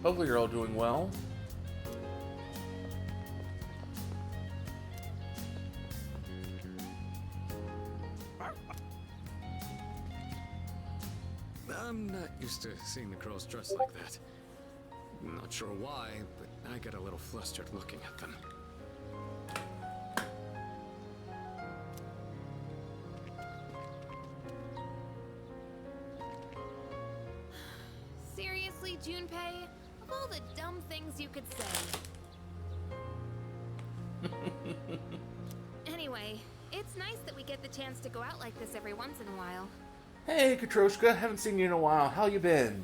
Hopefully you're all doing well. I'm not used to seeing the girls dressed like that. Not sure why, but I get a little flustered looking at them. Seriously, Junpei? Of all the dumb things you could say. Anyway, it's nice that we get the chance to go out like this every once in a while. Hey, Katroshka, haven't seen you in a while. How you been?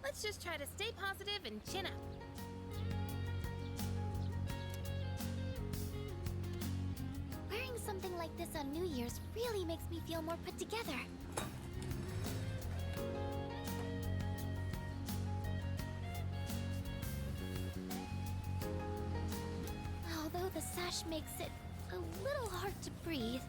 Let's just try to stay positive and chin up. Wearing something like this on New Year's really makes me feel more put together. Although the sash makes it a little hard to breathe.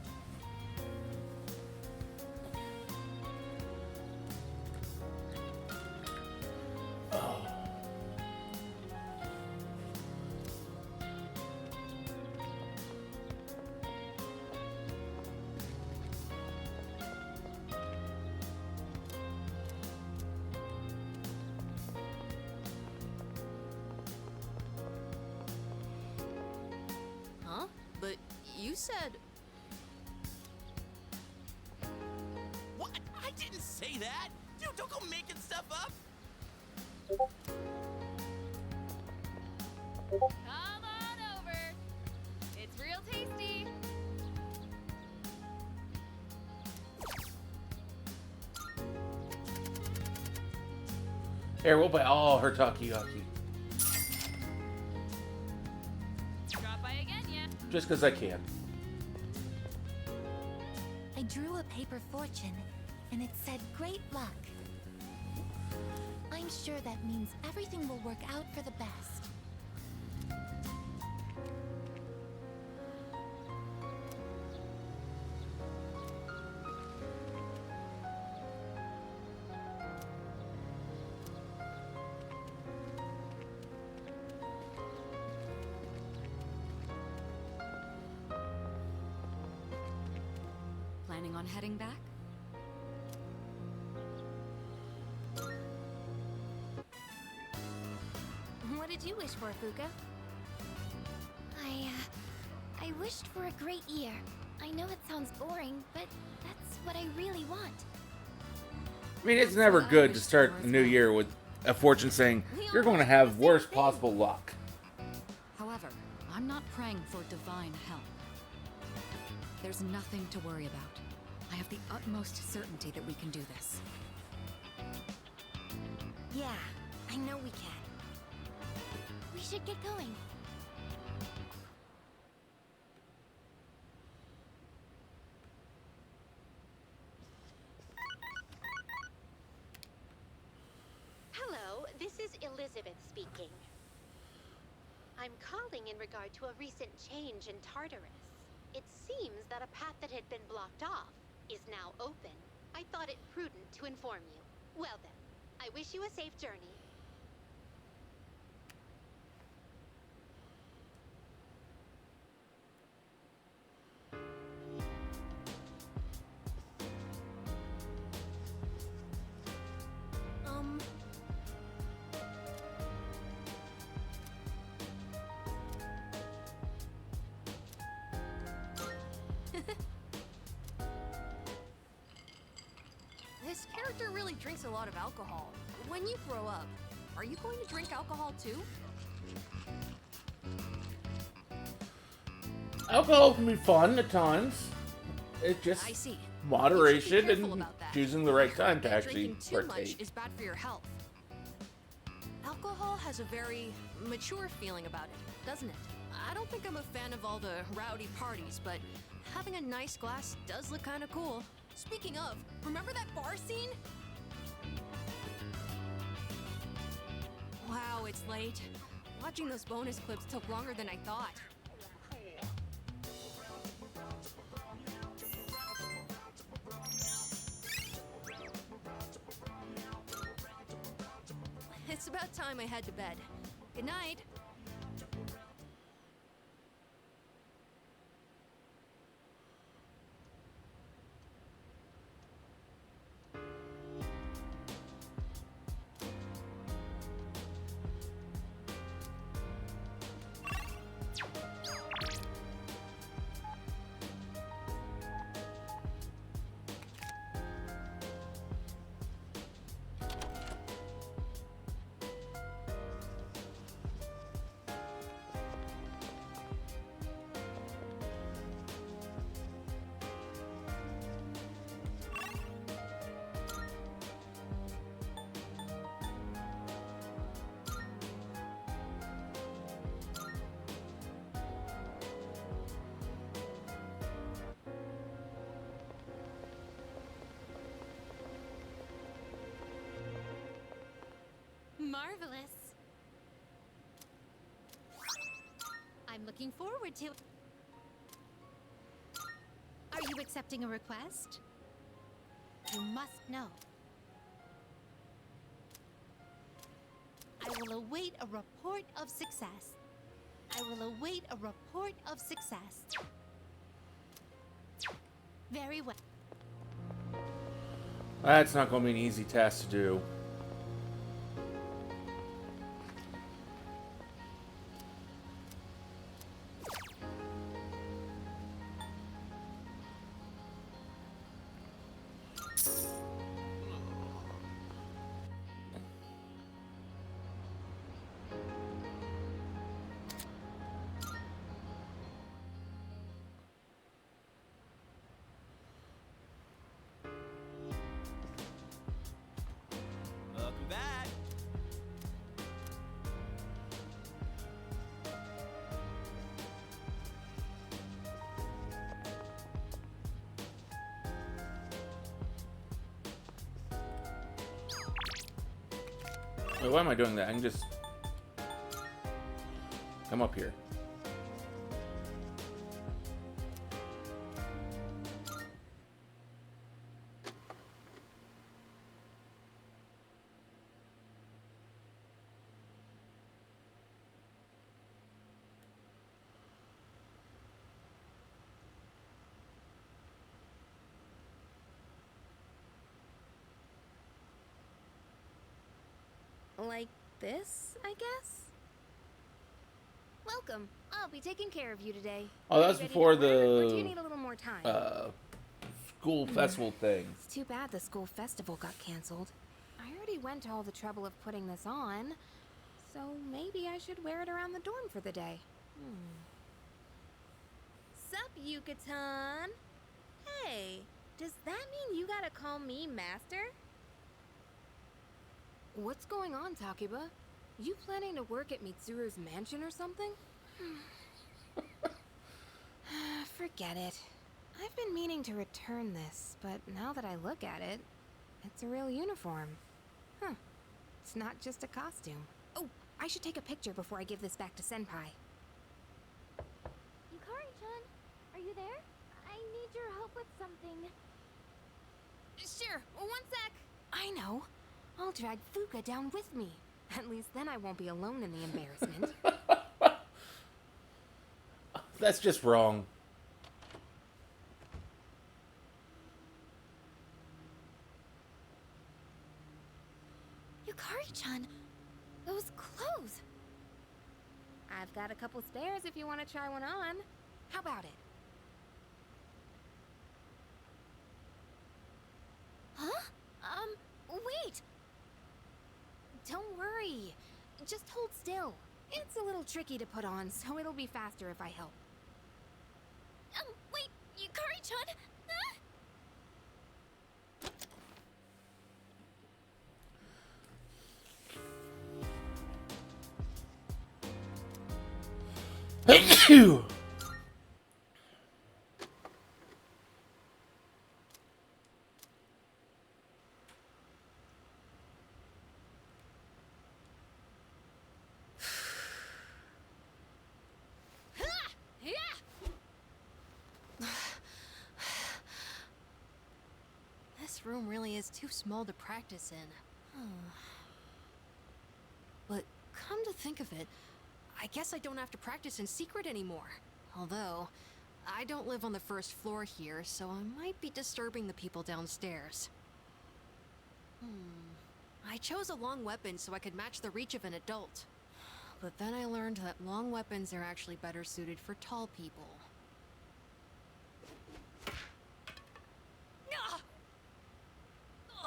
Huh? But you said... What? I didn't say that! Dude, don't go making stuff up! Come on over. It's real tasty. Here, we'll buy all her takoyaki. Drop by again, yeah? Just because I can. I drew a paper fortune, and it said great luck. I'm sure that means everything will work out for the best. Planning on heading back? What did you wish for, Fuka? I wished for a great year. I know it sounds boring, but that's what I really want. I mean, it's never good to start the new year with a fortune saying you're going to have worst possible luck. However, I'm not praying for divine help. There's nothing to worry about. I have the utmost certainty that we can do this. Yeah, I know we can. We should get going. Hello, this is Elizabeth speaking. I'm calling in regard to a recent change in Tartarus. It seems that a path that had been blocked off is now open. I thought it prudent to inform you. Well then, I wish you a safe journey. This character really drinks a lot of alcohol. When you grow up, are you going to drink alcohol too? Alcohol can be fun at times. It's just I see. moderation You should be careful and about that. choosing the right I heard time to that actually drinking too much partake. is bad for your health. Alcohol has a very mature feeling about it, doesn't it? I don't think I'm a fan of all the rowdy parties, but having a nice glass does look kind of cool. Speaking of, remember that bar scene? it's late. Watching those bonus clips took longer than I thought. It's about time I head to bed. Good night. Marvelous. I'm looking forward to... Are you accepting a request? You must know. I will await a report of success. I will await a report of success. Very well. That's not going to be an easy task to do. Welcome back. Wait, why am I doing that? I can just come up here. Like this, I guess? Welcome. I'll be taking care of you today. Oh, that's Are you ready before to order, or do you the need a little more time? school festival thing. It's too bad the school festival got canceled. I already went to all the trouble of putting this on, so maybe I should wear it around the dorm for the day. Sup, Yucatan? Hey, does that mean you gotta call me master? What's going on, Takiba? You planning to work at Mitsuru's mansion or something? Forget it. I've been meaning to return this, but now that I look at it, it's a real uniform. Huh. It's not just a costume. Oh, I should take a picture before I give this back to Senpai. Yukari-chan, are you there? I need your help with something. Sure, one sec. I know. I'll drag Fuka down with me. At least then I won't be alone in the embarrassment. That's just wrong. Yukari-chan, those clothes. I've got a couple spares if you want to try one on. How about it? Huh? Wait! Don't worry. Just hold still. It's a little tricky to put on, so it'll be faster if I help. Wait! Yukari-chan! Phew. day is too small to practice in. But come to think of it, I guess I don't have to practice in secret anymore. Although, I don't live on the first floor here, so I might be disturbing the people downstairs. I chose a long weapon so I could match the reach of an adult. But then I learned that long weapons are actually better suited for tall people.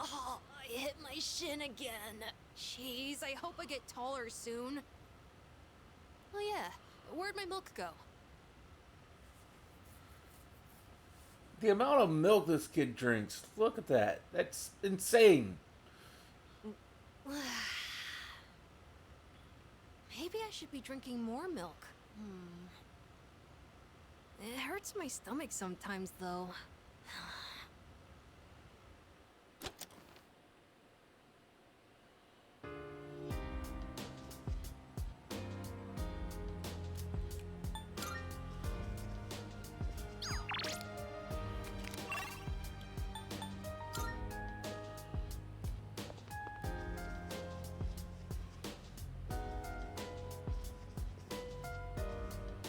Oh, I hit my shin again. Jeez, I hope I get taller soon. Oh yeah, where'd my milk go? The amount of milk this kid drinks. Look at that. That's insane. Maybe I should be drinking more milk. It hurts my stomach sometimes, though.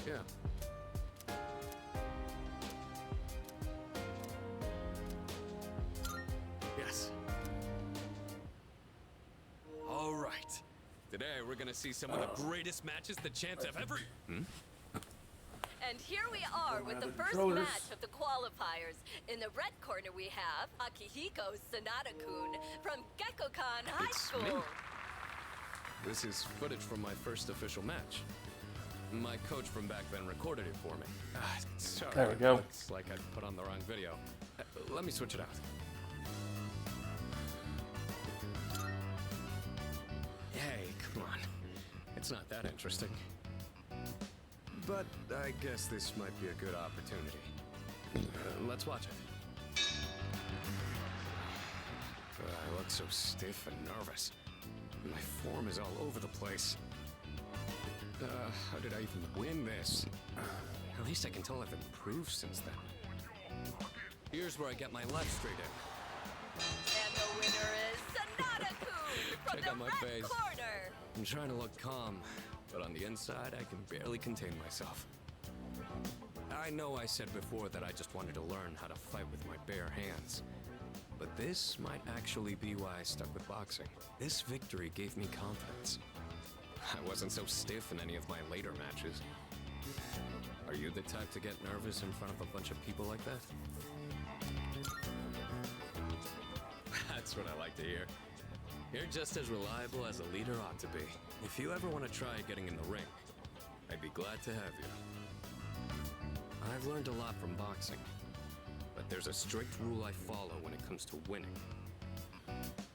Yeah. Yes. All right. Today we're gonna see some of the greatest matches the champs have ever. And here we are with the first controllers. match of the qualifiers. In the red corner we have Akihiko Sanada-kun from Gekkokan High It's School. me. This is footage from my first official match. My coach from back then recorded it for me. Sorry, There we go. Looks like I put on the wrong video. Let me switch it out. Hey, come on. It's not that interesting. But I guess this might be a good opportunity. Let's watch it. I look so stiff and nervous. My form is all over the place. How did I even win this? At least I can tell I've improved since then. Here's where I get my left straight in. And the winner is Sanada-kun from Check the out my red face. corner. I'm trying to look calm, but on the inside, I can barely contain myself. I know I said before that I just wanted to learn how to fight with my bare hands. But this might actually be why I stuck with boxing. This victory gave me confidence. I wasn't so stiff in any of my later matches. Are you the type to get nervous in front of a bunch of people like that? That's what I like to hear. You're just as reliable as a leader ought to be. If you ever want to try getting in the ring, I'd be glad to have you. I've learned a lot from boxing, but there's a strict rule I follow when it comes to winning.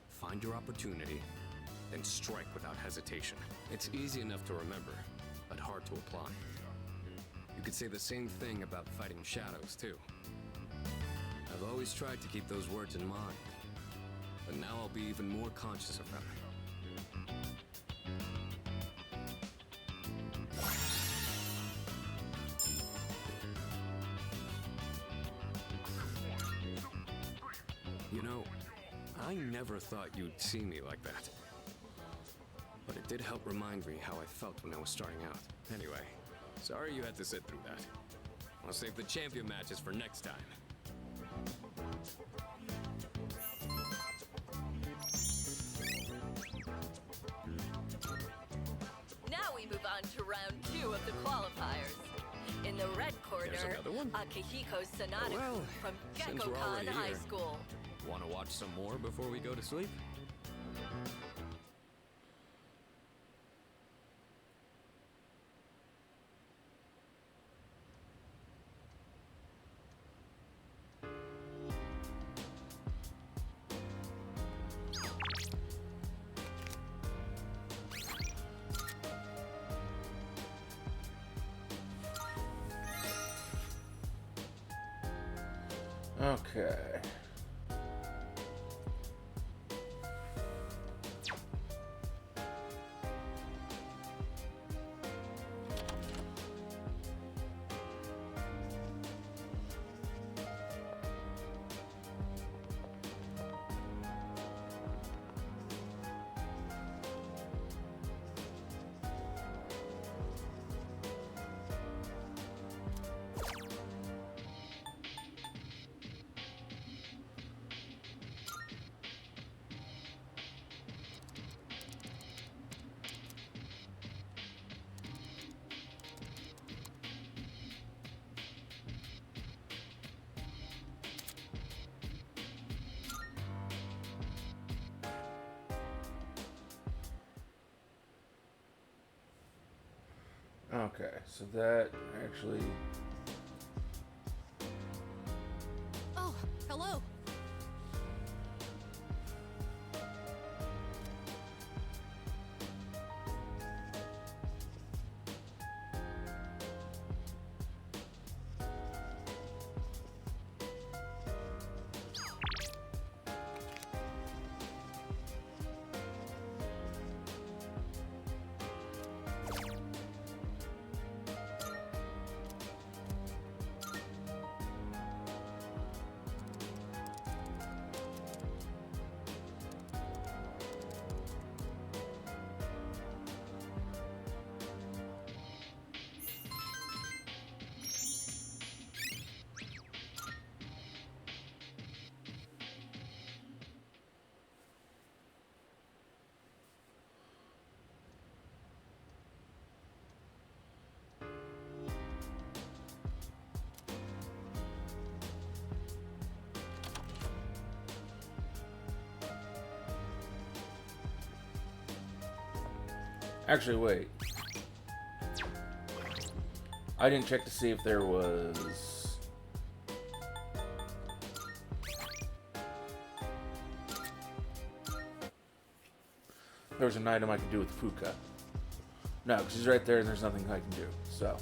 Find your opportunity, then strike without hesitation. It's easy enough to remember, but hard to apply. You could say the same thing about fighting shadows, too. I've always tried to keep those words in mind, but now I'll be even more conscious of them. You know, I never thought you'd see me like that. But it did help remind me how I felt when I was starting out. Anyway, sorry you had to sit through that. I'll save the champion matches for next time. Now we move on to round 2 of the qualifiers. In the red corner, There's another one? Akihiko Sanada Well, from since we're Gekkokan already High here. School. Want to watch some more before we go to sleep? Okay. Okay, so that actually... Oh, hello. Actually, wait. I didn't check to see if there was... There was an item I could do with Fuka. No, because he's right there and there's nothing I can do, so...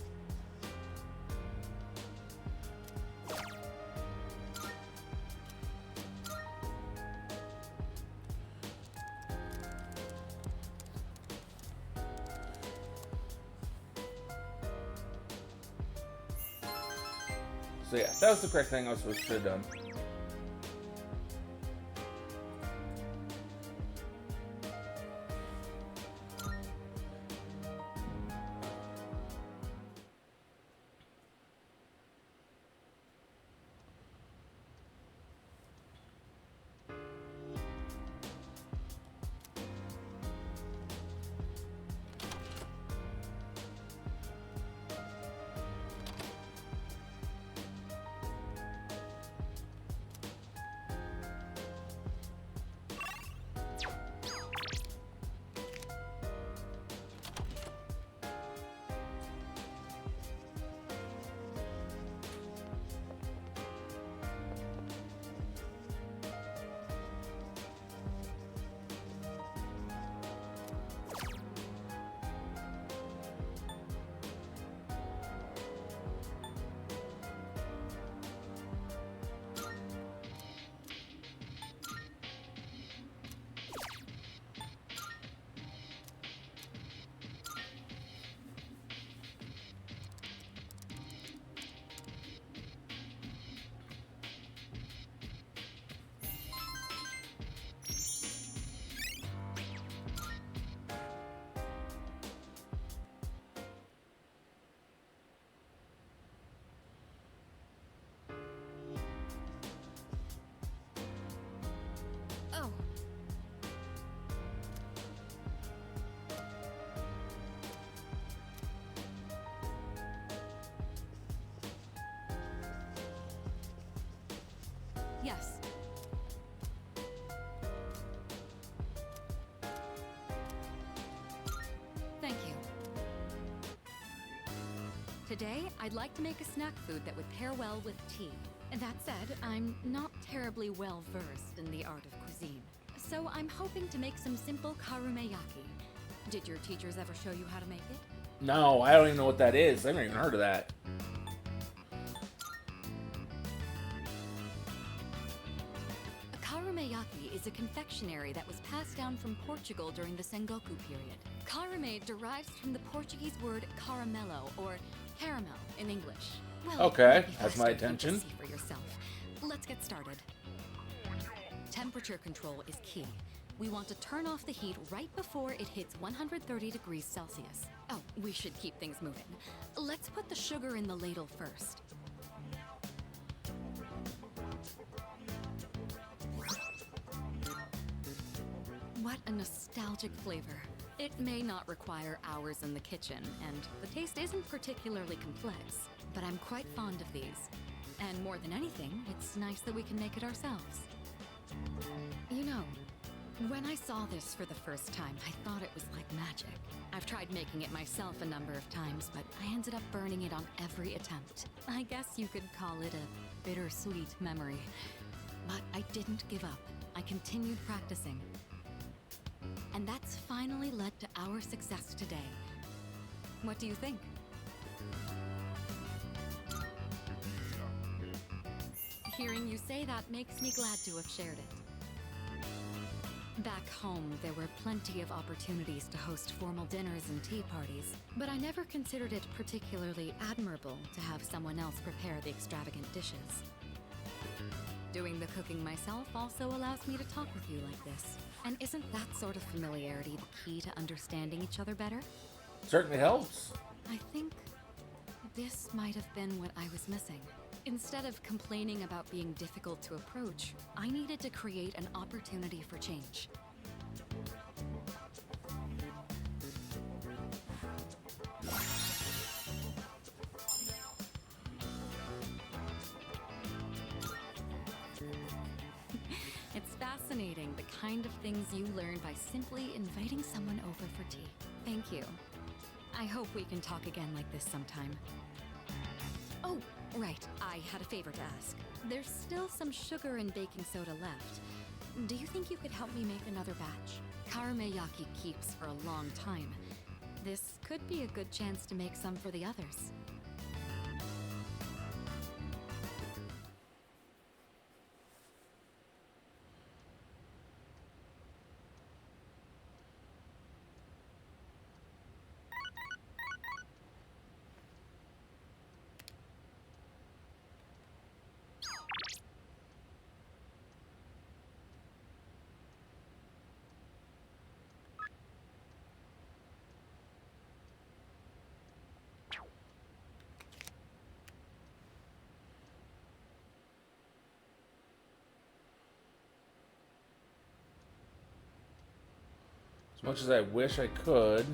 So yeah, that was the correct thing I was supposed to have done. Oh. Yes. Thank you. Today, I'd like to make a snack food that would pair well with tea. That said, I'm not terribly well versed in the art of cuisine. So I'm hoping to make some simple karumeyaki. Did your teachers ever show you how to make it? No, I don't even know what that is. I haven't even heard of that. A karumeyaki is a confectionery that was passed down from Portugal during the Sengoku period. Karume derives from the Portuguese word caramelo, or caramel in English. Well, Okay, it might be has faster my for you to attention. see for yourself. Let's get started. Temperature control is key. We want to turn off the heat right before it hits 130 degrees Celsius. Oh, we should keep things moving. Let's put the sugar in the ladle first. What a nostalgic flavor. It may not require hours in the kitchen, and the taste isn't particularly complex, but I'm quite fond of these. And more than anything, it's nice that we can make it ourselves. You know, when I saw this for the first time, I thought it was like magic. I've tried making it myself a number of times, but I ended up burning it on every attempt. I guess you could call it a bittersweet memory. But I didn't give up. I continued practicing. And that's finally led to our success today. What do you think? Hearing you say that makes me glad to have shared it. Back home, there were plenty of opportunities to host formal dinners and tea parties, but I never considered it particularly admirable to have someone else prepare the extravagant dishes. Doing the cooking myself also allows me to talk with you like this. And isn't that sort of familiarity the key to understanding each other better? Certainly helps. I think this might have been what I was missing. Instead of complaining about being difficult to approach, I needed to create an opportunity for change. It's fascinating, the kind of things you learn by simply inviting someone over for tea. Thank you. I hope we can talk again like this sometime. Oh, right. I had a favor to ask. There's still some sugar and baking soda left. Do you think you could help me make another batch? Karumeyaki keeps for a long time. This could be a good chance to make some for the others. As much as I wish I could.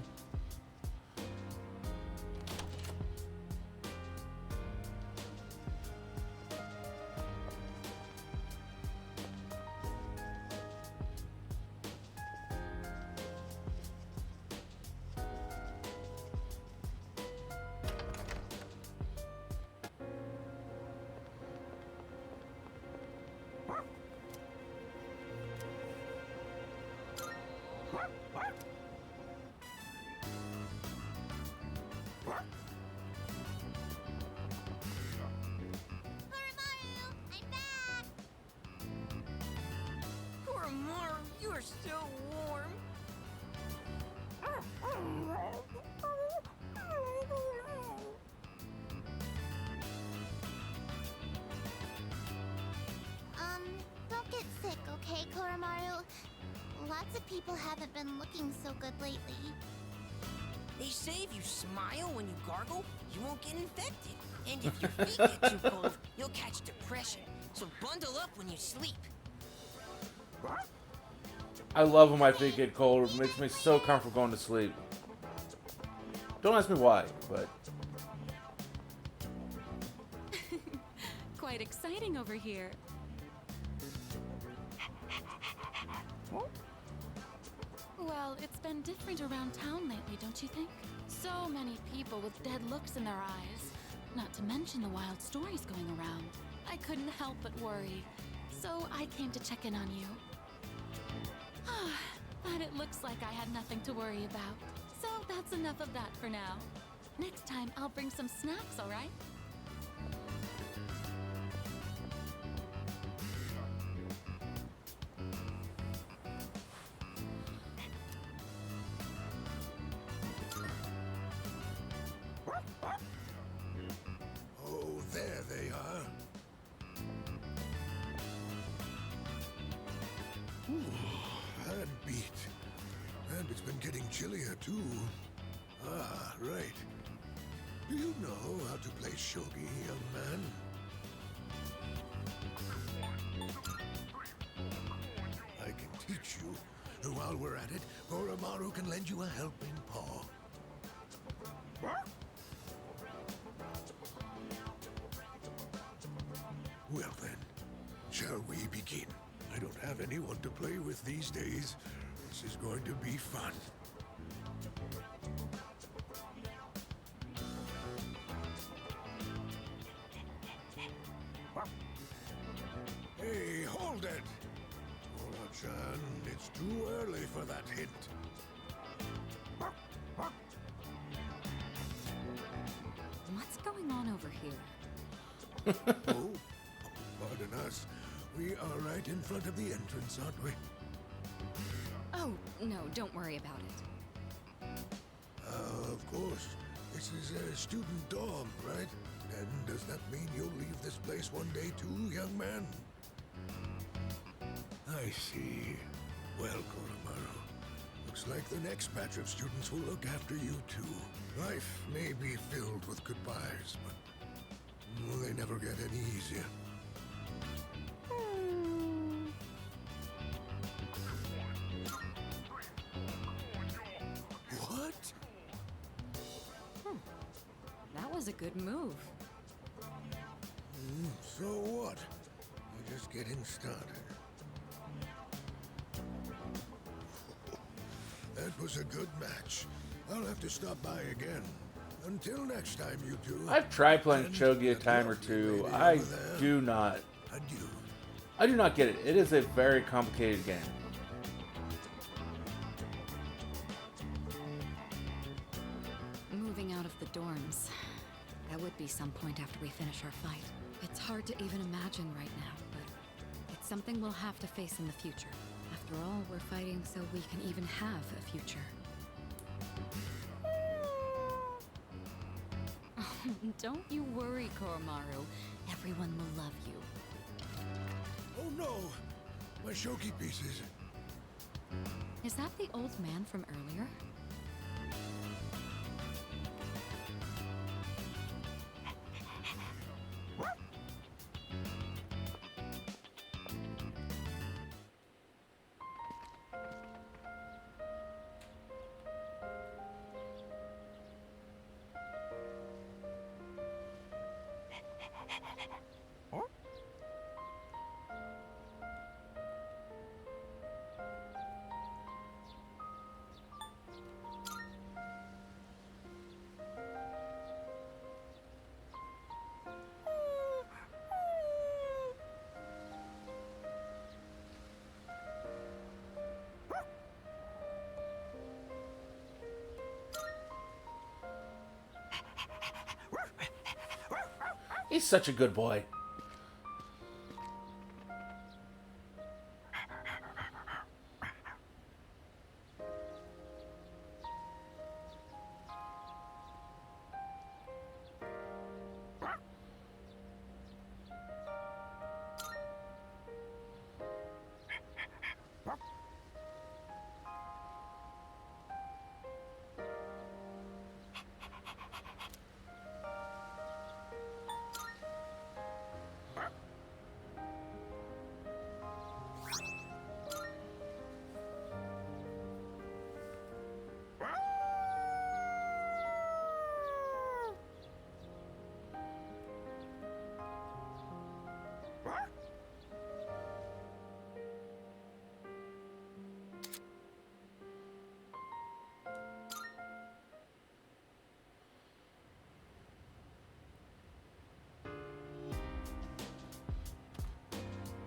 Koromaru, you are so warm. Don't get sick, okay, Koromaru? Lots of people haven't been looking so good lately. They say if you smile when you gargle, you won't get infected. And if your feet get too cold, you'll catch depression. So bundle up when you sleep. I love when my feet get cold. It makes me so comfortable going to sleep. Don't ask me why, but... Quite exciting over here. Well, it's been different around town lately, don't you think? So many people with dead looks in their eyes. Not to mention the wild stories going around. I couldn't help but worry. So I came to check in on you. But it looks like I had nothing to worry about. So that's enough of that for now. Next time, I'll bring some snacks, all right? Oh, there they are. Ooh, hand beat. And it's been getting chillier, too. Ah, right. Do you know how to play shogi, young man? I can teach you. And while we're at it, Koromaru can lend you a helping paw. Well then, shall we begin? I don't have anyone to play with these days. This is going to be fun. It's too early for that hint. What's going on over here? Oh, pardon us. We are right in front of the entrance, aren't we? Oh, no, don't worry about it. Of course. This is a student dorm, right? And does that mean you'll leave this place one day too, young man? I see. Well, Koromaru, looks like the next batch of students will look after you too. Life may be filled with goodbyes, but they never get any easier. What? That was a good move. So what? We're just getting started. That was a good match. I'll have to stop by again. Until next time, you two. I've tried playing Shogi a time or two. I do not get it. It is a very complicated game. Moving out of the dorms. That would be some point after we finish our fight. It's hard to even imagine right now, but it's something we'll have to face in the future. After all, we're fighting so we can even have a future. Don't you worry, Koromaru. Everyone will love you. Oh no! My shogi pieces. Is that the old man from earlier? He's such a good boy.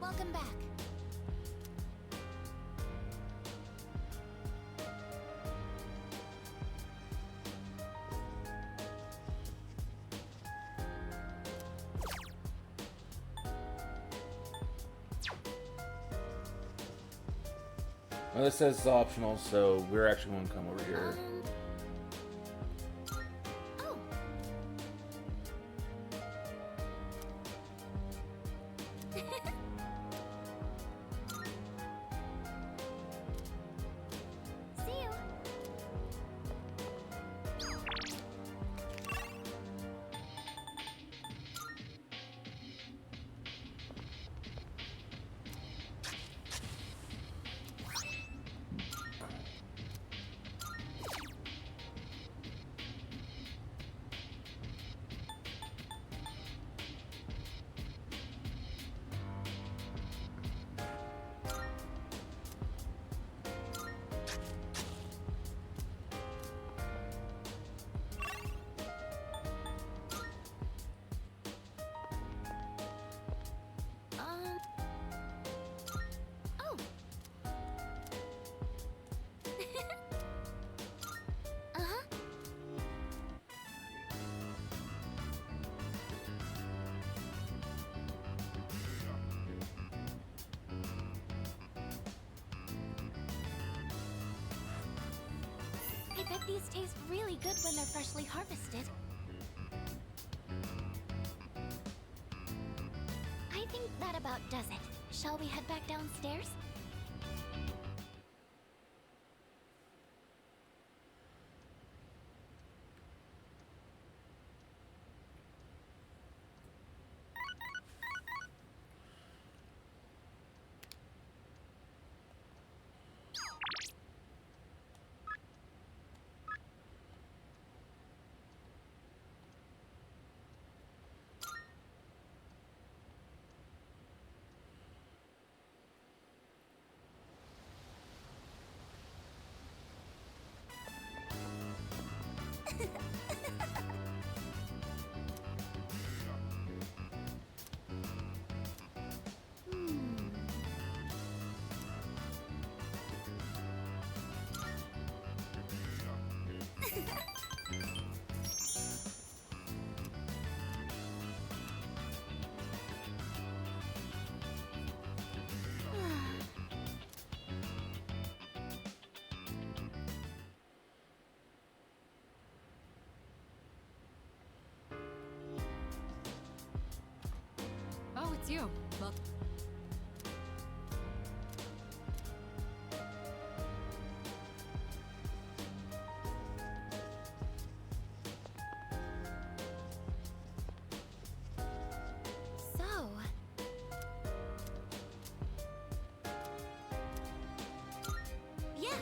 Welcome back. Well, this says it's optional, so we're actually going to come over here. Oh. See you. These taste really good when they're freshly harvested. I think that about does it. Shall we head back downstairs? Oh, it's you. Well, So... Yes!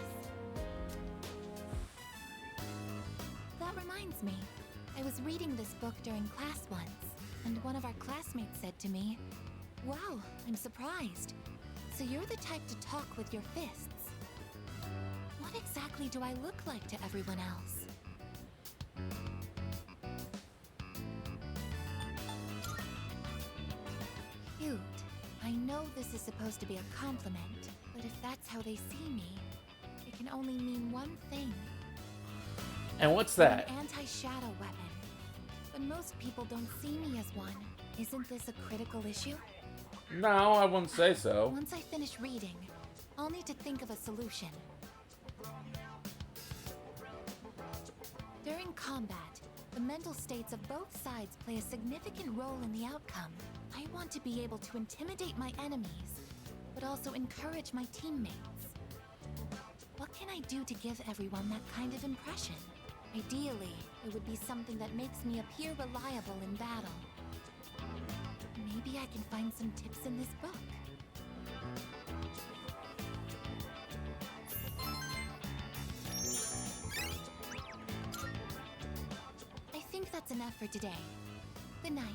That reminds me. I was reading this book during class once, and one of our classmates said to me, "Wow, I'm surprised. So you're the type to talk with your fists. What exactly do I look like to everyone else?" Cute. I know this is supposed to be a compliment, but if that's how they see me, it can only mean one thing. And what's that? An anti-shadow weapon. But most people don't see me as one. Isn't this a critical issue? No, I wouldn't say so. Once I finish reading, I'll need to think of a solution. During combat, the mental states of both sides play a significant role in the outcome. I want to be able to intimidate my enemies, but also encourage my teammates. What can I do to give everyone that kind of impression? Ideally, it would be something that makes me appear reliable in battle. Maybe I can find some tips in this book. I think that's enough for today. Good night.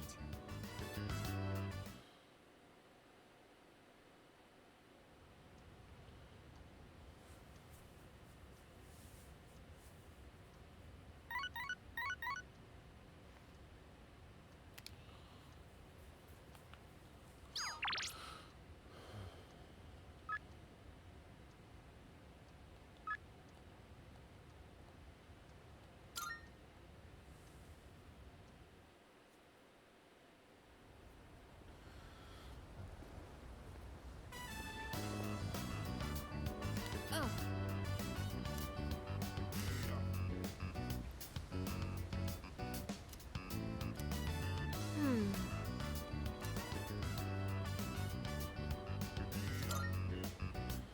oh,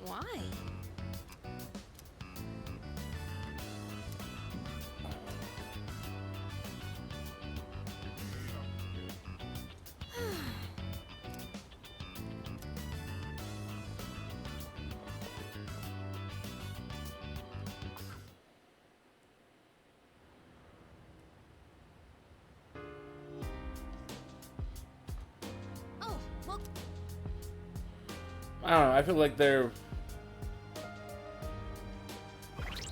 Why? Oh, well, I don't know. I feel like they're...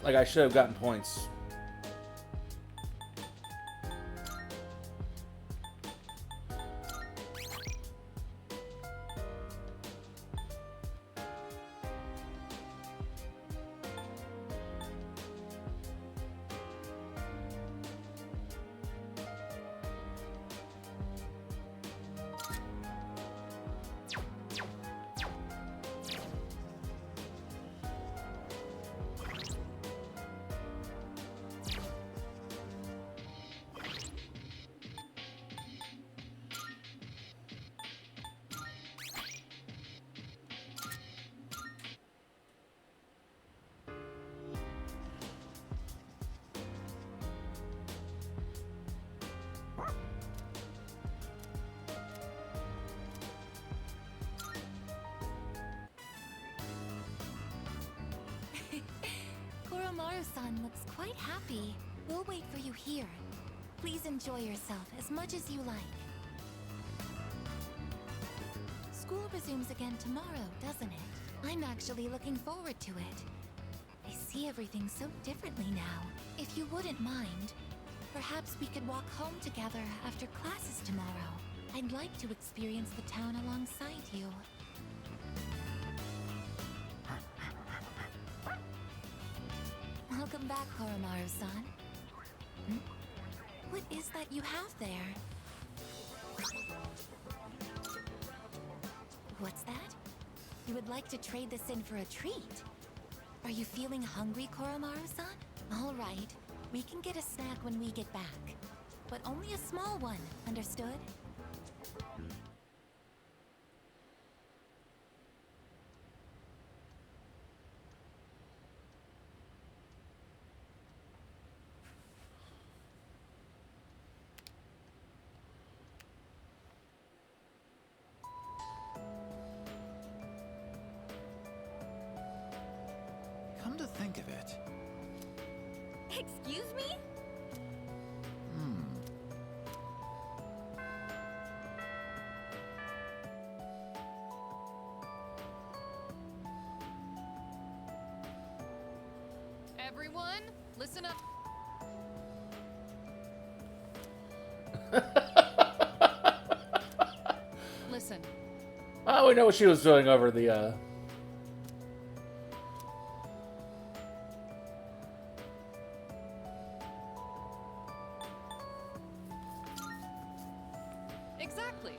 Like I should have gotten points. Koromaru-san looks quite happy. We'll wait for you here. Please enjoy yourself as much as you like. School resumes again tomorrow, doesn't it? I'm actually looking forward to it. I see everything so differently now. If you wouldn't mind, perhaps we could walk home together after classes tomorrow. I'd like to experience the town alongside you. Welcome back, Koromaru-san. What is that you have there? What's that? You would like to trade this in for a treat? Are you feeling hungry, Koromaru-san? All right, we can get a snack when we get back. But only a small one, understood? Come to think of it. Excuse me? Everyone, listen up. Listen. Oh, we know what she was doing over the, Exactly.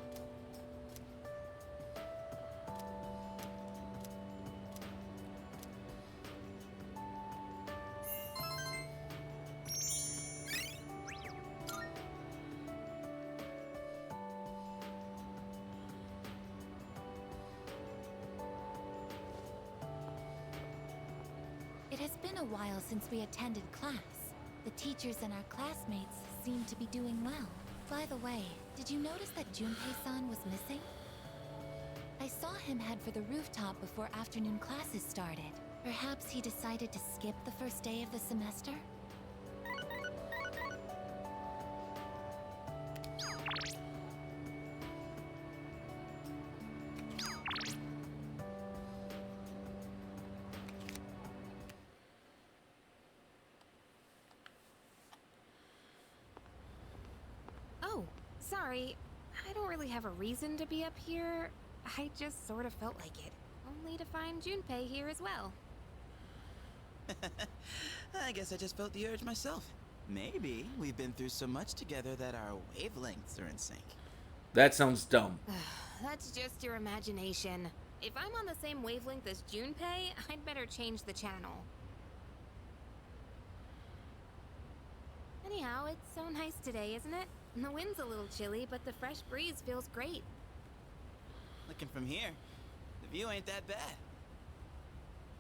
It has been a while since we attended class. The teachers and our classmates seem to be doing well. By the way, did you notice that Junpei-san was missing? I saw him head for the rooftop before afternoon classes started. Perhaps he decided to skip the first day of the semester? Oh, sorry. I don't really have a reason to be up here. I just sort of felt like it. Only to find Junpei here as well. I guess I just felt the urge myself. Maybe we've been through so much together that our wavelengths are in sync. that sounds dumb. That's just your imagination. If I'm on the same wavelength as Junpei, I'd better change the channel. Anyhow, it's so nice today, isn't it? The wind's a little chilly, but the fresh breeze feels great. Looking from here, the view ain't that bad.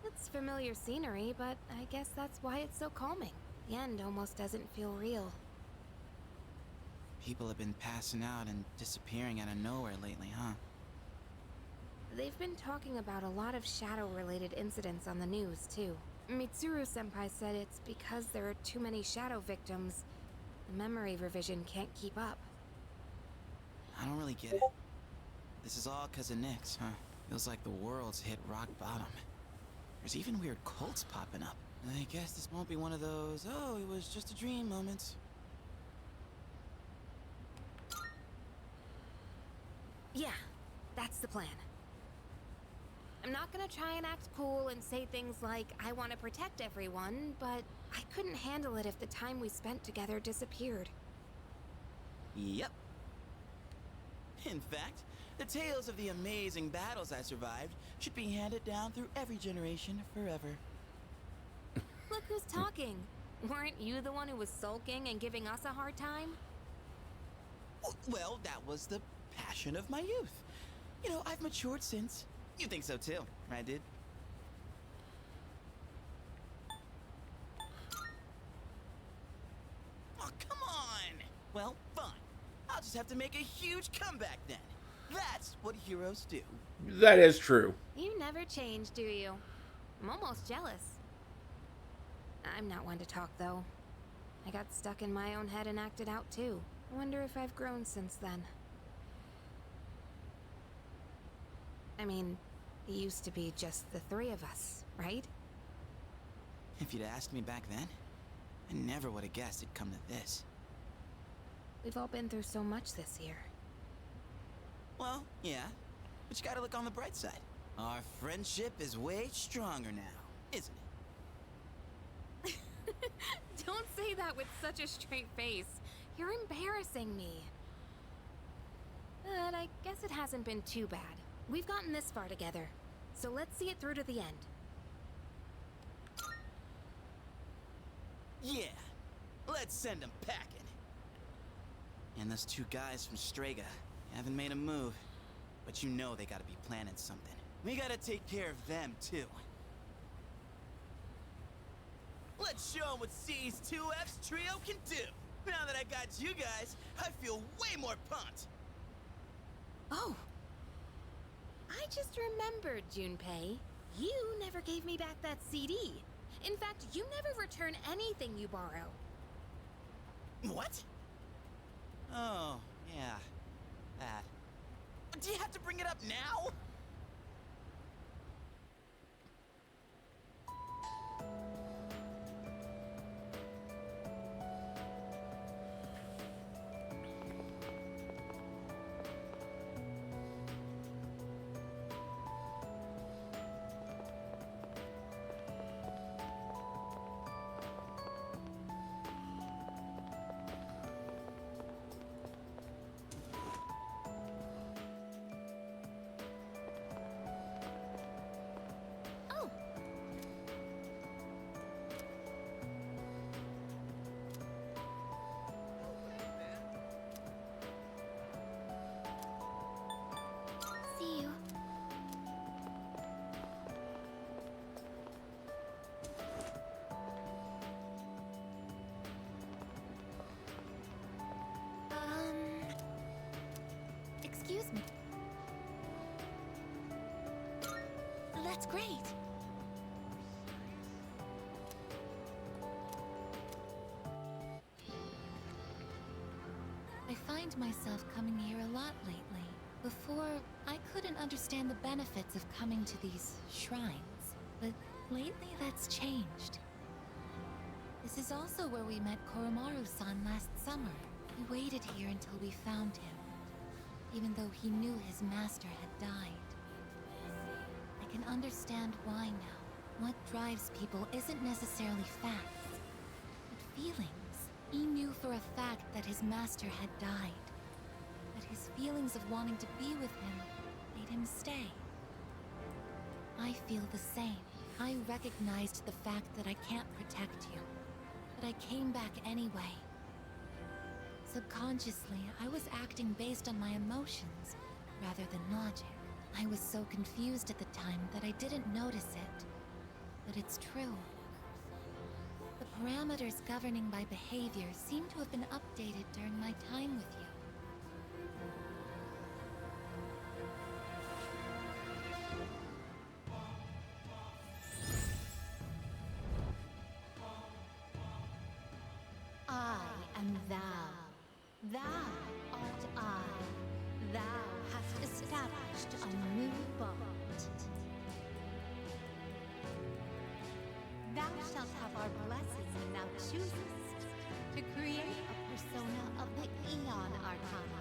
It's familiar scenery, but I guess that's why it's so calming. The end almost doesn't feel real. People have been passing out and disappearing out of nowhere lately, huh? They've been talking about a lot of shadow-related incidents on the news, too. Mitsuru-senpai said it's because there are too many shadow victims. The memory revision can't keep up. I don't really get it. This is all 'cause of Nyx, huh? Feels like the world's hit rock bottom. There's even weird cults popping up. I guess this won't be one of those, oh, it was just a dream moments. Yeah, that's the plan. I'm not gonna try and act cool and say things like, I want to protect everyone, but I couldn't handle it if the time we spent together disappeared. Yep. In fact, the tales of the amazing battles I survived should be handed down through every generation forever. Look who's talking. Weren't you the one who was sulking and giving us a hard time? Well, that was the passion of my youth. You know, I've matured since. You think so too, right, dude? Oh, come on! Well, fine. I'll just have to make a huge comeback then. That's what heroes do. That is true. You never change, do you? I'm almost jealous. I'm not one to talk, though. I got stuck in my own head and acted out, too. I wonder if I've grown since then. I mean, it used to be just the three of us, right? If you'd asked me back then, I never would have guessed it'd come to this. We've all been through so much this year. Well, yeah, but you gotta look on the bright side. Our friendship is way stronger now, isn't it? Don't say that with such a straight face. You're embarrassing me. But I guess it hasn't been too bad. We've gotten this far together, so let's see it through to the end. Yeah, let's send them packing. And those two guys from Strega haven't made a move, but you know they gotta be planning something. We gotta take care of them, too. Let's show them what C's 2F's trio can do! Now that I got you guys, I feel way more pumped! Oh! I just remembered, Junpei. You never gave me back that CD. In fact, you never return anything you borrow. What? Oh, yeah. That. Do you have to bring it up now? See you. Excuse me. That's great. I find myself coming here a lot lately. Before, I couldn't understand the benefits of coming to these shrines, but lately that's changed. This is also where we met Koromaru-san last summer. We waited here until we found him, even though he knew his master had died. I can understand why now. What drives people isn't necessarily facts, but feelings. He knew for a fact that his master had died. But his feelings of wanting to be with him made him stay. I feel the same. I recognized the fact that I can't protect you, but I came back anyway. Subconsciously, I was acting based on my emotions rather than logic. I was so confused at the time that I didn't notice it, but it's true. The parameters governing my behavior seem to have been updated during my time with you. I am thou. Thou art I. Thou hast established a new bond. Thou shalt have our blessing when thou choosest to create a persona of the Aeon Arcana.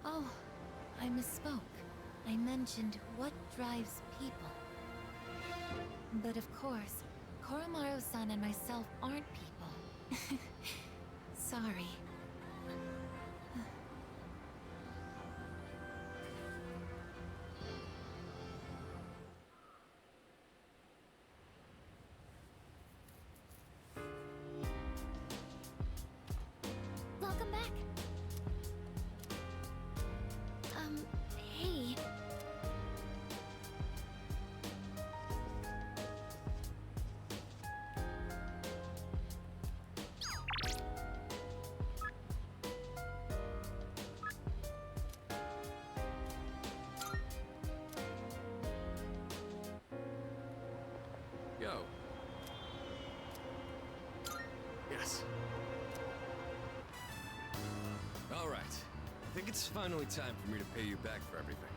Oh, I misspoke. I mentioned what drives people. But of course, Koromaru-san and myself aren't people. Sorry. Welcome back. Hey. think it's finally time for me to pay you back for everything.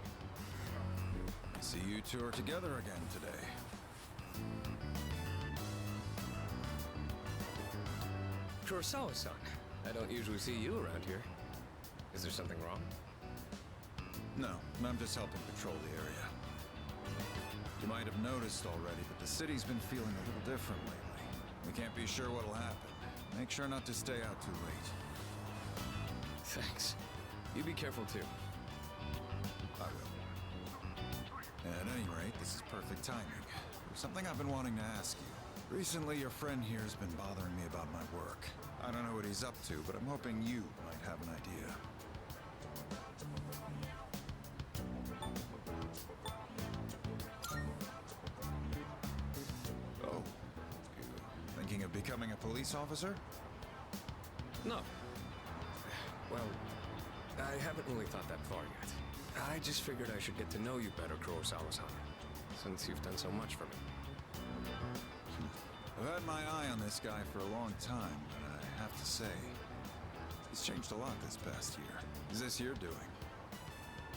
I see you two are together again today. Kurosawa-san, I don't usually see you around here. Is there something wrong? No, I'm just helping patrol the area. You might have noticed already, but the city's been feeling a little different lately. We can't be sure what'll happen. Make sure not to stay out too late. Thanks. You be careful too. I will. At any rate, this is perfect timing. There's something I've been wanting to ask you. Recently, your friend here has been bothering me about my work. I don't know what he's up to, but I'm hoping you might have an idea. Oh, you thinking of becoming a police officer? No. Well, I haven't really thought that far yet. I just figured I should get to know you better, Kurosawa-san, since you've done so much for me. I've had my eye on this guy for a long time, but I have to say, he's changed a lot this past year. Is this your doing?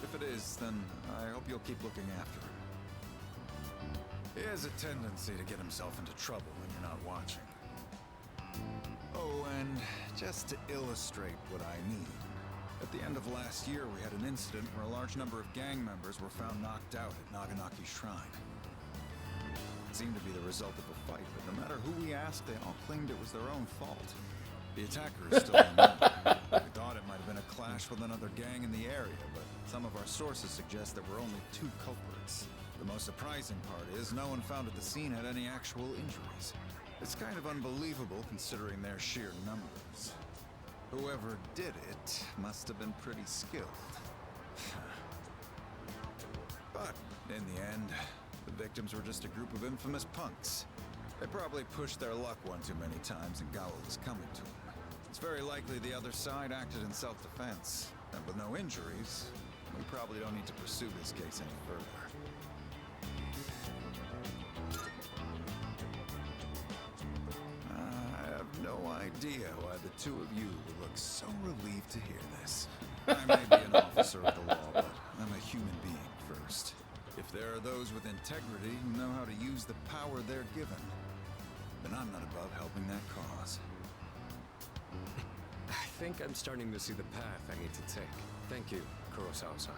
If it is, then I hope you'll keep looking after him. He has a tendency to get himself into trouble when you're not watching. Oh, and just to illustrate what I mean, at the end of last year we had an incident where a large number of gang members were found knocked out at Naganaki Shrine. It seemed to be the result of a fight, but no matter who we asked, they all claimed it was their own fault. The attacker is still unknown. We thought it might have been a clash with another gang in the area, but some of our sources suggest there were only 2 culprits. The most surprising part is no one found at the scene had any actual injuries. It's kind of unbelievable considering their sheer numbers. Whoever did it must have been pretty skilled. But in the end, the victims were just a group of infamous punks. They probably pushed their luck one too many times and Gawa was coming to them. It's very likely the other side acted in self-defense. And with no injuries, we probably don't need to pursue this case any further. I have no idea why the 2 of you would look so relieved to hear this. I may be an officer of the law, but I'm a human being first. If there are those with integrity who know how to use the power they're given, then I'm not above helping that cause. I think I'm starting to see the path I need to take. Thank you, Kurosawa-san.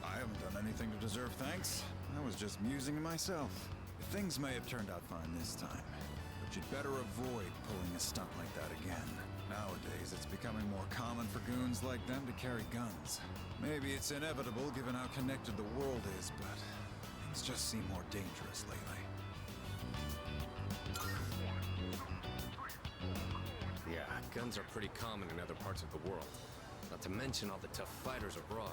I haven't done anything to deserve thanks. I was just musing to myself. Things may have turned out fine this time, but you'd better avoid pulling a stunt like that again. Nowadays, it's becoming more common for goons like them to carry guns. Maybe it's inevitable given how connected the world is, but things just seem more dangerous lately. Yeah, guns are pretty common in other parts of the world. Not to mention all the tough fighters abroad.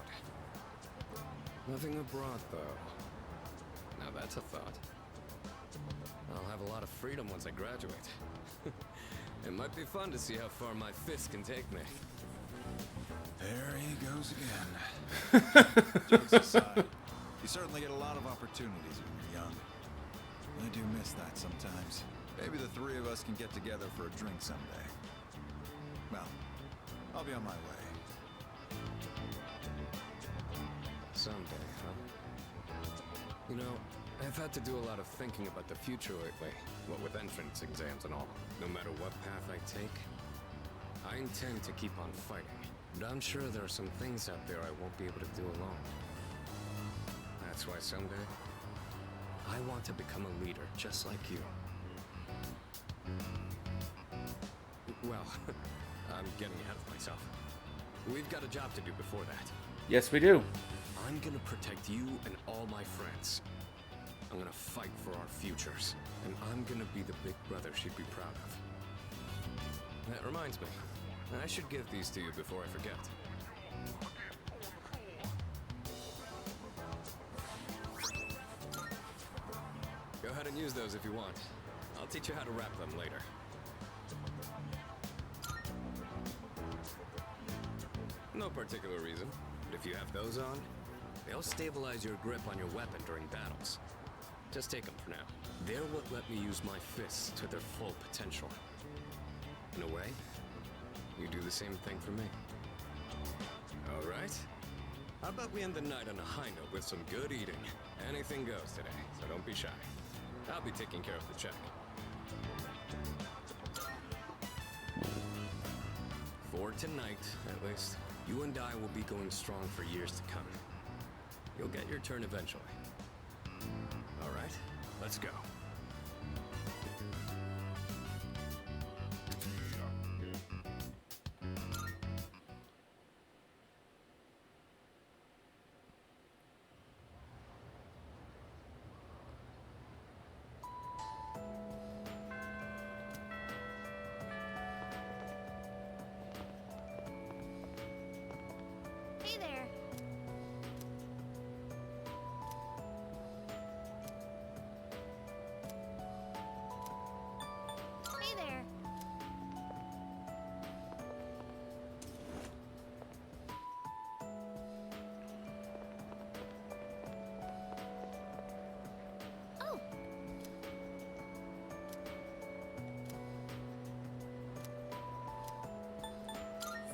Nothing abroad, though. Now that's a thought. I'll have a lot of freedom once I graduate. It might be fun to see how far my fist can take me. There he goes again. Jokes aside, you certainly get a lot of opportunities when you're young. I do miss that sometimes. Maybe the 3 of us can get together for a drink someday. Well, I'll be on my way. Someday, huh? You know, I've had to do a lot of thinking about the future lately, what with entrance exams and all. No matter what path I take, I intend to keep on fighting. But I'm sure there are some things out there I won't be able to do alone. That's why someday, I want to become a leader just like you. Well, I'm getting ahead of myself. We've got a job to do before that. Yes, we do. I'm gonna protect you and all my friends. I'm gonna fight for our futures, and I'm gonna be the big brother she'd be proud of. That reminds me, I should give these to you before I forget. Go ahead and use those if you want. I'll teach you how to wrap them later. No particular reason, but if you have those on, they'll stabilize your grip on your weapon during battles. Just take them for now. They're what let me use my fists to their full potential. In a way, you do the same thing for me. All right. How about we end the night on a high note with some good eating? Anything goes today, so don't be shy. I'll be taking care of the check. For tonight, at least, you and I will be going strong for years to come. You'll get your turn eventually. All right, let's go. Hey there. Hey there. Oh.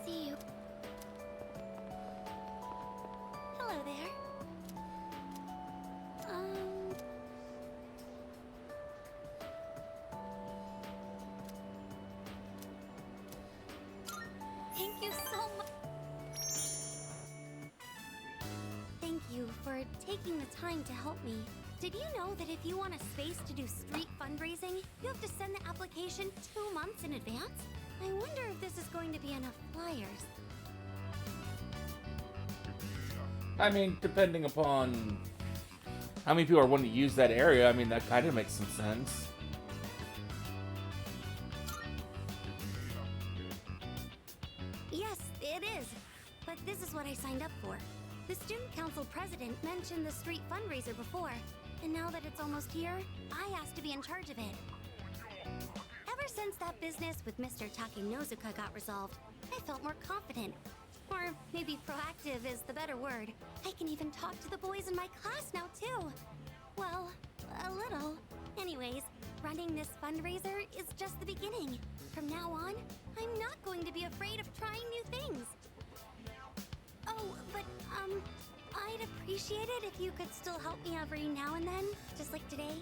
See you. Hello there. Thank you so much. Thank you for taking the time to help me. Did you know that if you want a space to do street fundraising, you have to send the application 2 months in advance? I wonder if this is going to be enough flyers. I mean, depending upon how many people are wanting to use that area, I mean, that kind of makes some sense. Yes, it is. But this is what I signed up for. The student council president mentioned the street fundraiser before, and now that it's almost here, I asked to be in charge of it. Ever since that business with Mr. Takenozuka got resolved, I felt more confident. Or maybe proactive is the better word. I can even talk to the boys in my class now, too. Well, a little. Anyways, running this fundraiser is just the beginning. From now on, I'm not going to be afraid of trying new things. Oh, but, I'd appreciate it if you could still help me every now and then, just like today.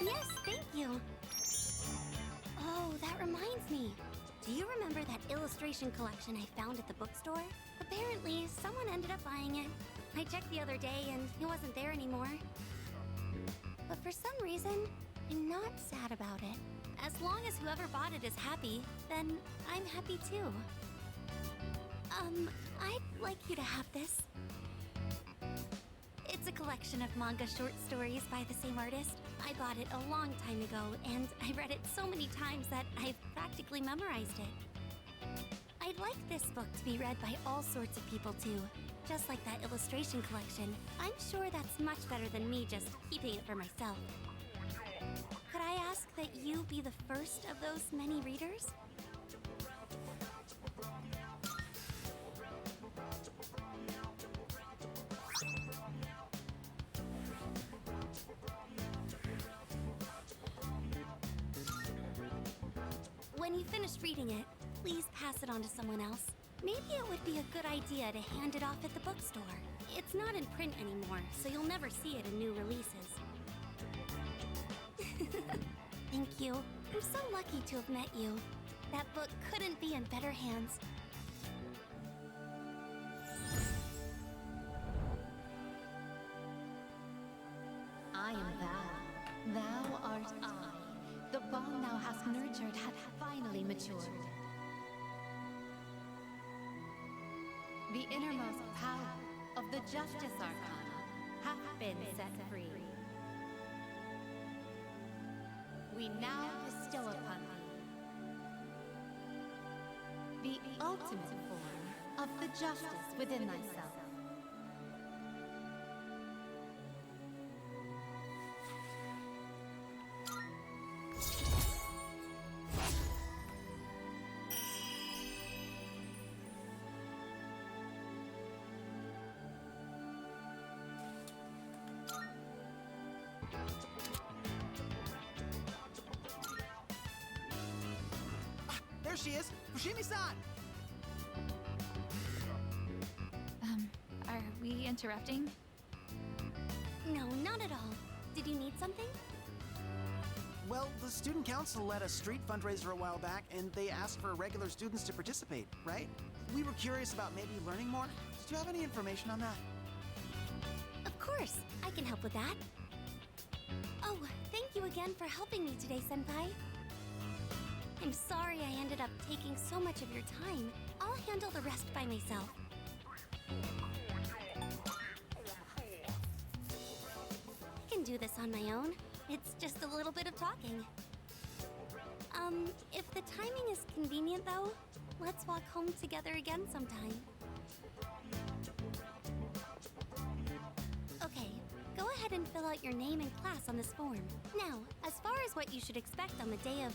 Yes, thank you. Oh, that reminds me. Do you remember that illustration collection I found at the bookstore? Apparently, someone ended up buying it. I checked the other day and it wasn't there anymore. But for some reason, I'm not sad about it. As long as whoever bought it is happy, then I'm happy too. I'd like you to have this. It's a collection of manga short stories by the same artist. I bought it a long time ago, and I read it so many times that I've practically memorized it. I'd like this book to be read by all sorts of people too, just like that illustration collection. I'm sure that's much better than me just keeping it for myself. Could I ask that you be the first of those many readers? When you finish reading it, please pass it on to someone else. Maybe it would be a good idea to hand it off at the bookstore. It's not in print anymore, so you'll never see it in new releases. Thank you. I'm so lucky to have met you. That book couldn't be in better hands. I am thou. Thou art I. The bond thou hast nurtured hath finally matured. The innermost power of the Justice Arcana hath been set free. We now bestow upon thee the ultimate form of the justice within thyself. There she is! Fushimi-san! Are we interrupting? No, not at all. Did you need something? Well, the student council led a street fundraiser a while back, and they asked for regular students to participate, right? We were curious about maybe learning more. Did you have any information on that? Of course, I can help with that. Oh, thank you again for helping me today, Senpai. I'm sorry I ended up taking so much of your time. I'll handle the rest by myself. I can do this on my own. It's just a little bit of talking. If the timing is convenient though, let's walk home together again sometime. Okay, go ahead and fill out your name and class on this form. Now, as far as what you should expect on the day of...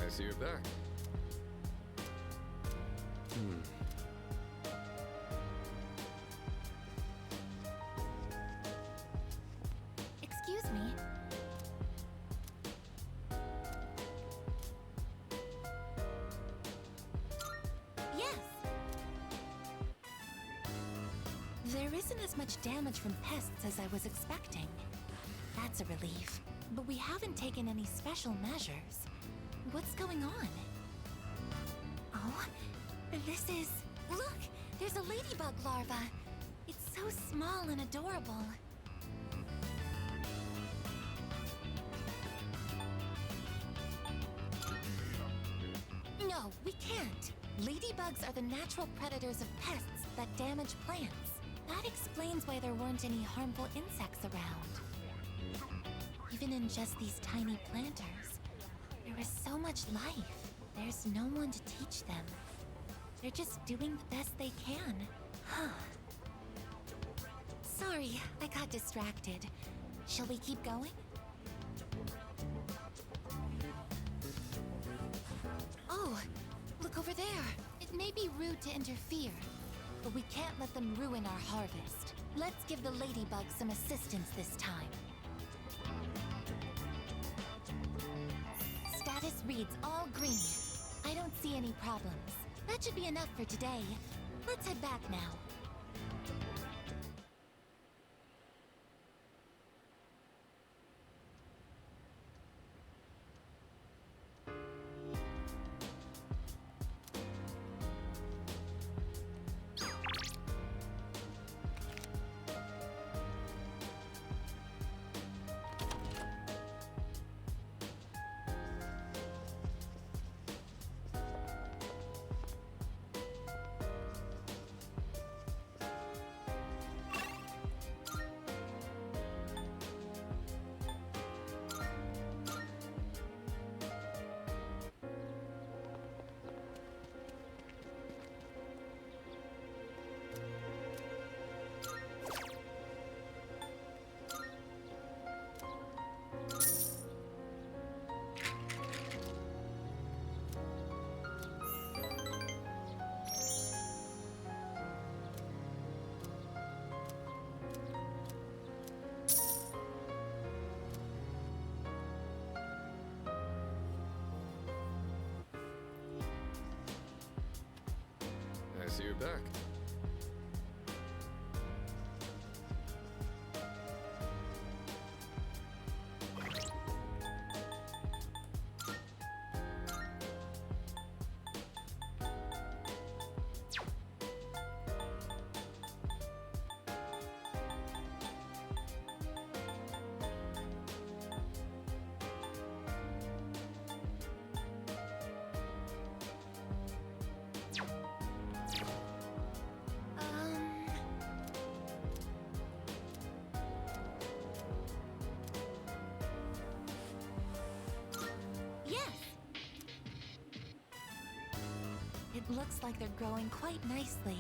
I see you're back. Excuse me. Yes. There isn't as much damage from pests as I was expecting. That's a relief. But we haven't taken any special measures. What's going on? Oh, this is... Look! There's a ladybug larva. It's so small and adorable. No, we can't. Ladybugs are the natural predators of pests that damage plants. That explains why there weren't any harmful insects around. Even in just these tiny planters, there is so much life. There's no one to teach them. They're just doing the best they can. Huh. Sorry, I got distracted. Shall we keep going? Oh, look over there. It may be rude to interfere, but we can't let them ruin our harvest. Let's give the ladybugs some assistance this time. Status reads all green. I don't see any problems. That should be enough for today. Let's head back now. I see you're back. It looks like they're growing quite nicely.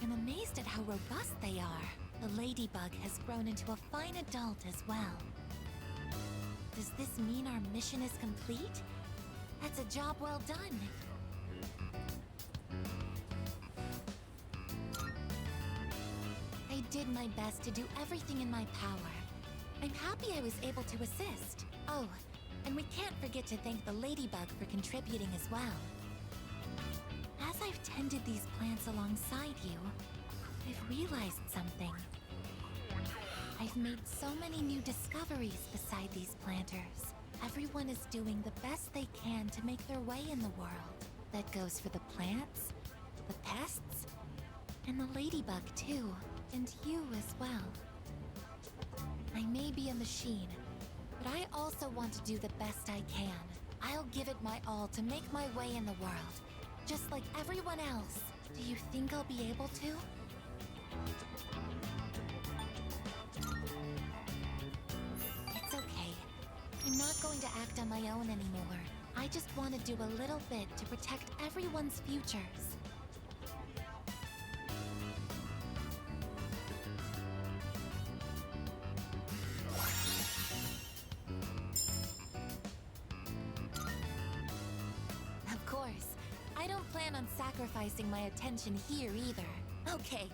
I'm amazed at how robust they are. The ladybug has grown into a fine adult as well. Does this mean our mission is complete? That's a job well done. did my best to do everything in my power. I'm happy I was able to assist. Oh, and we can't forget to thank the Ladybug for contributing as well. As I've tended these plants alongside you, I've realized something. I've made so many new discoveries beside these planters. Everyone is doing the best they can to make their way in the world. That goes for the plants, the pests, and the ladybug too, and you as well. I may be a machine, but I also want to do the best I can. I'll give it my all to make my way in the world, just like everyone else. Do you think I'll be able to? It's okay. I'm not going to act on my own anymore. I just want to do a little bit to protect everyone's futures. Of course, I don't plan on sacrificing my attention here either. Okay,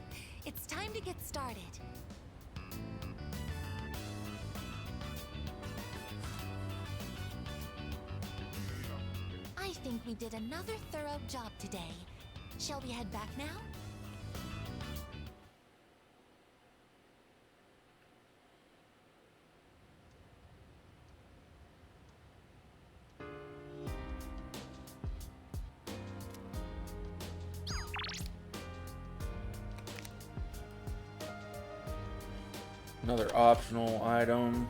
it's time to get started. I think we did another thorough job today. Shall we head back now? Another optional item.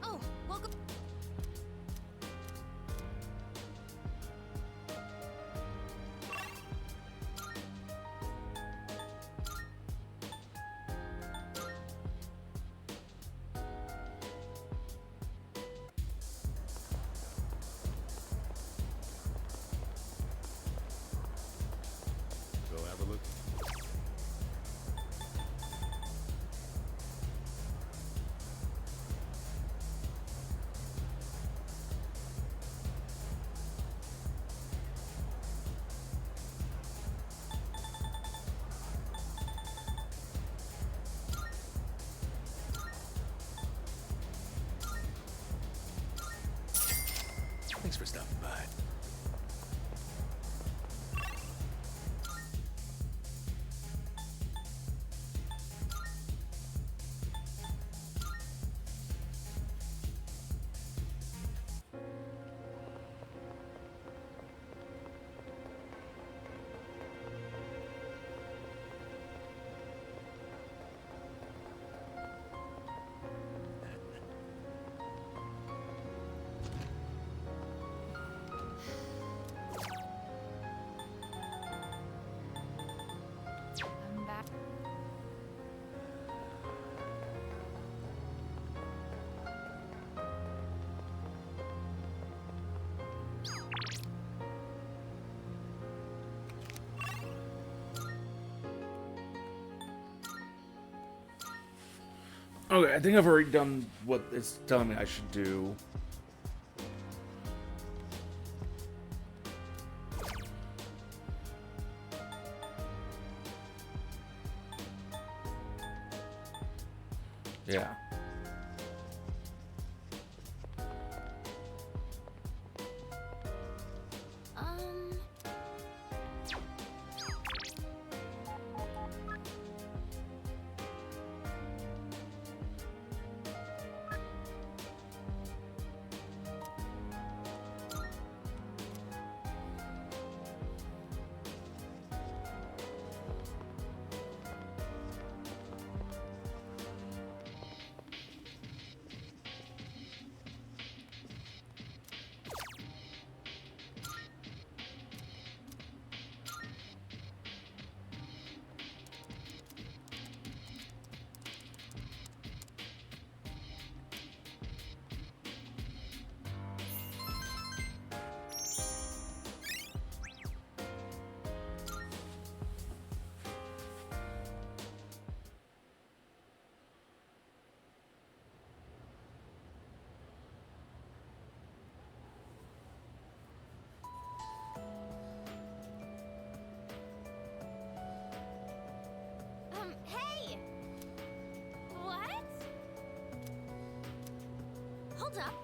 Oh, welcome. Go have a look. Thanks for stopping by. I'm back. Okay, I think I've already done what it's telling me I should do. Yeah. hold up.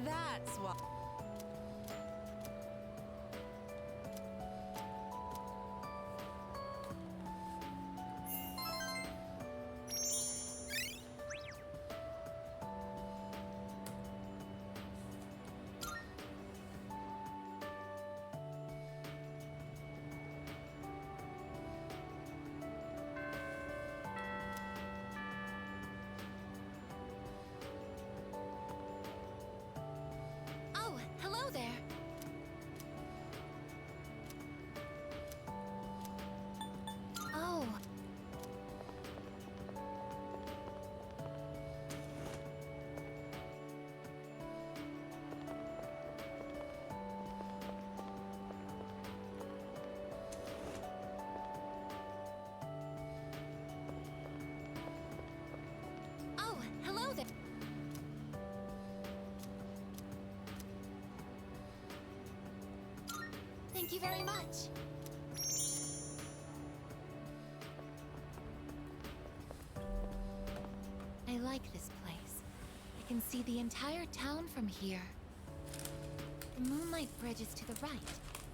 That's why. Oh, hello there. Oh. Oh, hello there. Thank you very much. I like this place. I can see the entire town from here. The Moonlight Bridge is to the right,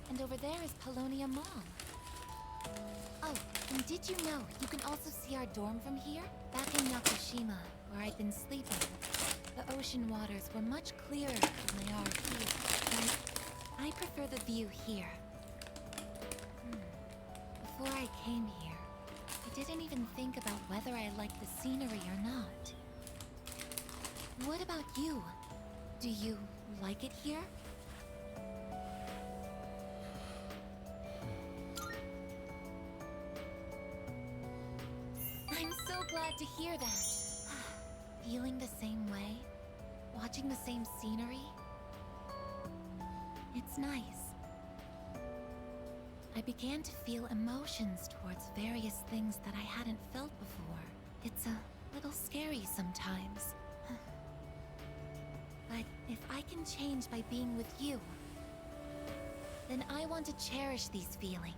and over there is Polonia Mall. Oh, and did you know you can also see our dorm from here? Back in Yakushima, where I'd been sleeping, the ocean waters were much clearer than they are here. And I prefer the view here. Before I came here, I didn't even think about whether I liked the scenery or not. What about you? Do you like it here? I'm so glad to hear that. Feeling the same way? Watching the same scenery? It's nice. I began to feel emotions towards various things that I hadn't felt before. It's a little scary sometimes. But if I can change by being with you, then I want to cherish these feelings.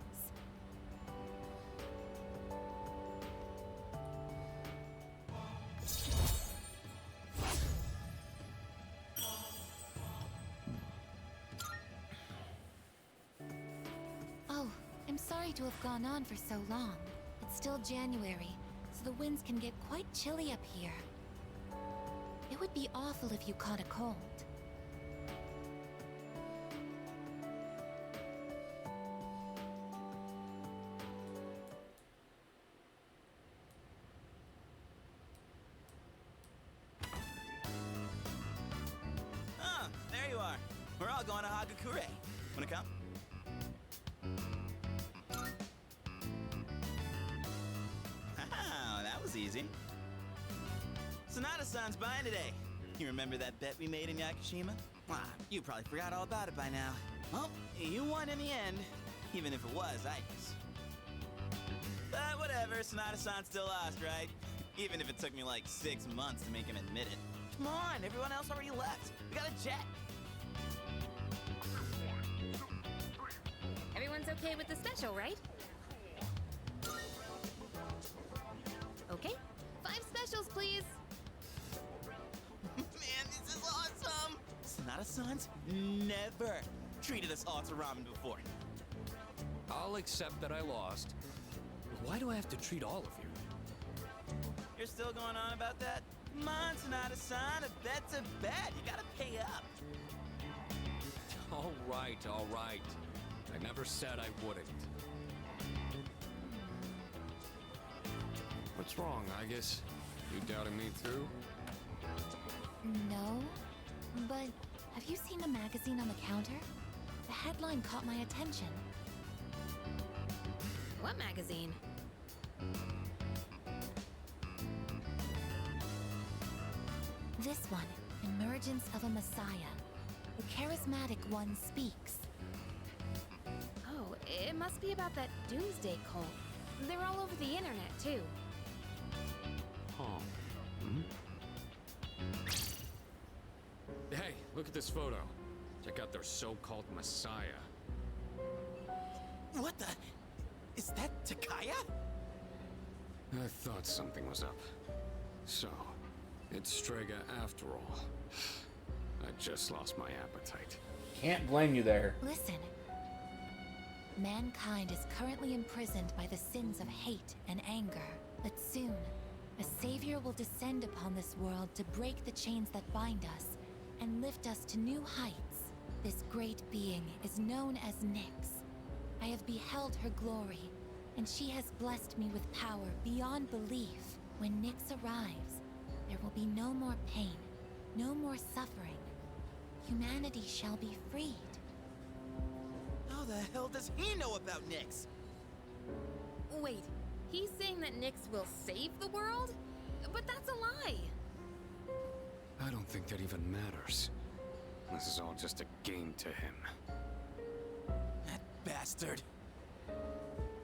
Oh, I'm sorry to have gone on for so long. It's still January, so the winds can get quite chilly up here. It would be awful if you caught a cold. Oh, there you are. We're all going to Hagakure. Wanna come? Wow, that was easy. Sonata-san's buying today. You remember that bet we made in Yakushima? Well, you probably forgot all about it by now. Well, you won in the end, even if it was ice. But whatever, Sonata-san still lost, right? Even if it took me like 6 months to make him admit it. Come on, everyone else already left. We got a jet. Everyone's okay with the special, right? Okay. 5 specials, please. Man, this is awesome! Sonata-san's never treated us all to ramen before. I'll accept that I lost. Why do I have to treat all of you? You're still going on about that? Come on, Sonata-san, a bet's a bet. You gotta pay up. All right, all right. I never said I wouldn't. What's wrong, Aigis? You doubting me too? No, but have you seen the magazine on the counter? The headline caught my attention. What magazine? This one, Emergence of a Messiah. The charismatic one speaks. Oh, it must be about that doomsday cult. They're all over the internet, too. Oh. Hmm? Hey, look at this photo. Check out their so-called messiah. What the? Is that Takaya? I thought something was up. So, it's Strega after all. I just lost my appetite. Can't blame you there. Listen. Mankind is currently imprisoned by the sins of hate and anger. But soon, a savior will descend upon this world to break the chains that bind us and lift us to new heights. This great being is known as Nyx. I have beheld her glory, and she has blessed me with power beyond belief. When Nyx arrives, there will be no more pain, no more suffering. Humanity shall be freed. How the hell does he know about Nyx? Wait, he's saying that Nyx will save the world? But that's a lie! I don't think that even matters. This is all just a game to him. That bastard.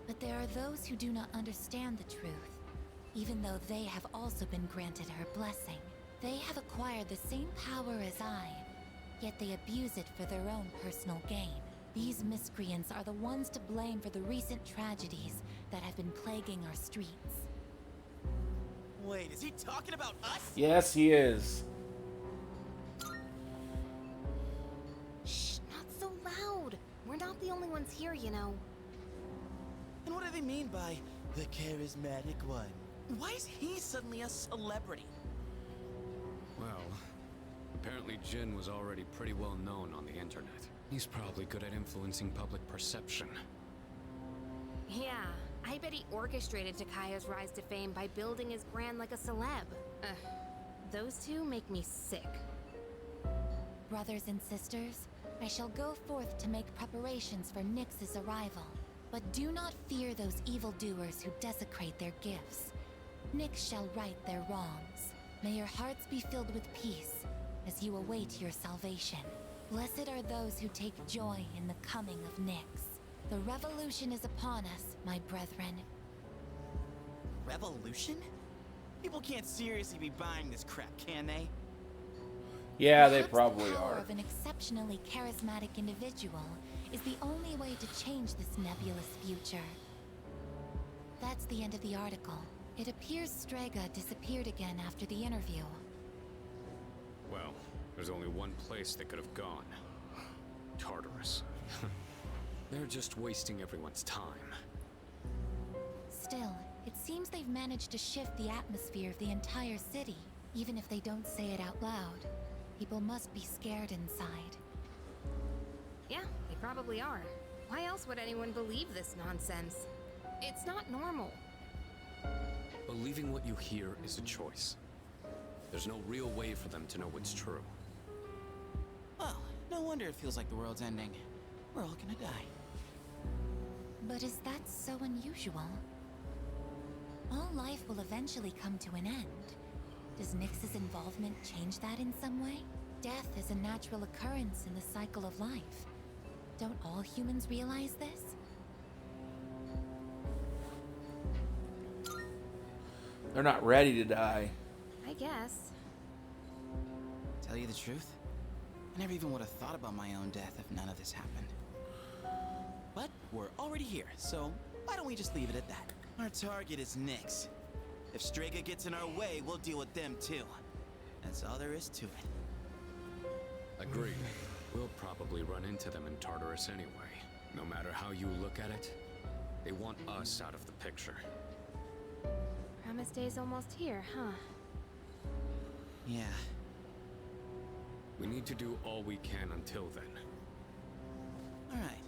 But there are those who do not understand the truth, even though they have also been granted her blessing. They have acquired the same power as I, yet they abuse it for their own personal gain. These miscreants are the ones to blame for the recent tragedies that have been plaguing our streets. Wait, is he talking about us? Yes, he is. Shh, not so loud. We're not the only ones here, you know. And what do they mean by the charismatic one? Why is he suddenly a celebrity? Well, apparently Jin was already pretty well known on the internet. He's probably good at influencing public perception. Yeah, I bet he orchestrated Takaya's rise to fame by building his brand like a celeb. Those two make me sick. Brothers and sisters, I shall go forth to make preparations for Nyx's arrival. But do not fear those evildoers who desecrate their gifts. Nyx shall right their wrongs. May your hearts be filled with peace as you await your salvation. Blessed are those who take joy in the coming of Nyx. The revolution is upon us, my brethren. Revolution? People can't seriously be buying this crap, can they? Yeah, they Perhaps probably the power are. of an exceptionally charismatic individual is the only way to change this nebulous future. That's the end of the article. It appears Strega disappeared again after the interview. Well, there's only one place they could have gone. Tartarus. They're just wasting everyone's time. Still, it seems they've managed to shift the atmosphere of the entire city. Even if they don't say it out loud, people must be scared inside. Yeah, they probably are. Why else would anyone believe this nonsense? It's not normal. Believing what you hear is a choice. There's no real way for them to know what's true. Well, no wonder it feels like the world's ending. We're all gonna die. But is that so unusual? All life will eventually come to an end. Does Nyx's involvement change that in some way? Death is a natural occurrence in the cycle of life. Don't all humans realize this? They're not ready to die. I guess. Tell you the truth, I never even would have thought about my own death if none of this happened. But we're already here, so why don't we just leave it at that? Our target is Nyx. If Strega gets in our way, we'll deal with them too. That's all there is to it. Agreed. We'll probably run into them in Tartarus anyway. No matter how you look at it, they want us out of the picture. Promise Day's almost here, huh? Yeah. We need to do all we can until then. Alright.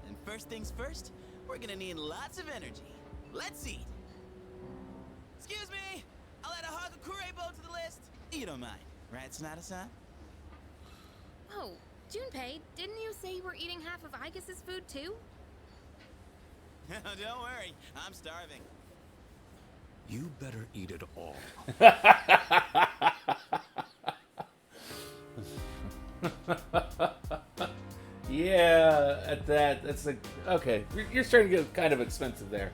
And first things first, we're gonna need lots of energy. Let's eat! Excuse me! I'll add a Hagakure bow to the list! You don't mind, right, Sonata-san? Oh, Junpei, didn't you say you were eating half of Aigis' food too? Don't worry, I'm starving. You better eat it all. Yeah, at that, that's like, okay, you're starting to get kind of expensive there.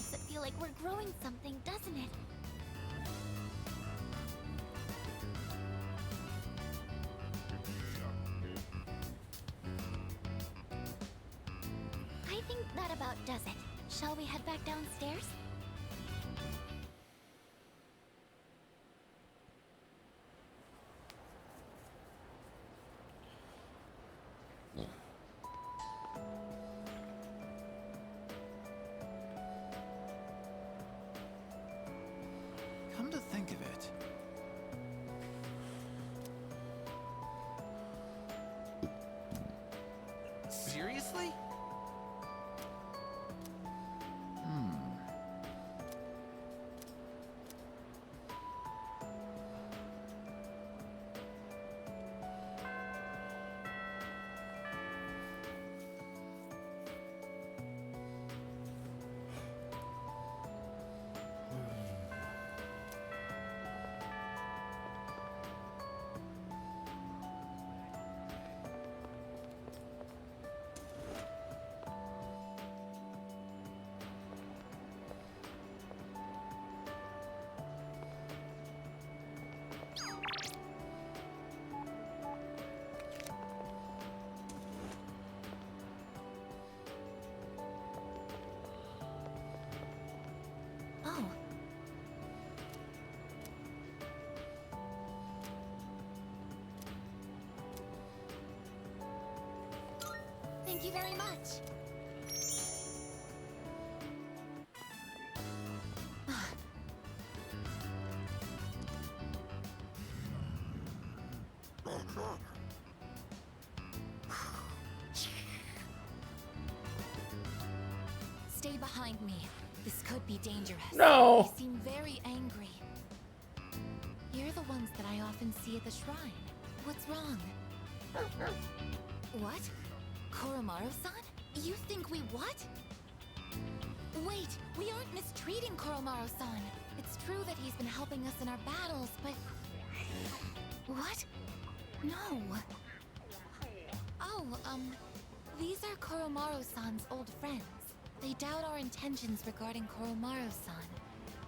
makes it feel like we're growing something, doesn't it? I think that about does it. Shall we head back downstairs? Come to think of it, Seriously? Oh. Thank you very much. Stay behind me. This could be dangerous. No. They seem very angry. You're the ones that I often see at the shrine. What's wrong? What? Koromaru-san? You think we what? Wait, we aren't mistreating Koromaru-san. It's true that he's been helping us in our battles, but... What? No. Oh, these are Koromaru-san's old friends. They doubt our intentions regarding Koromaru-san,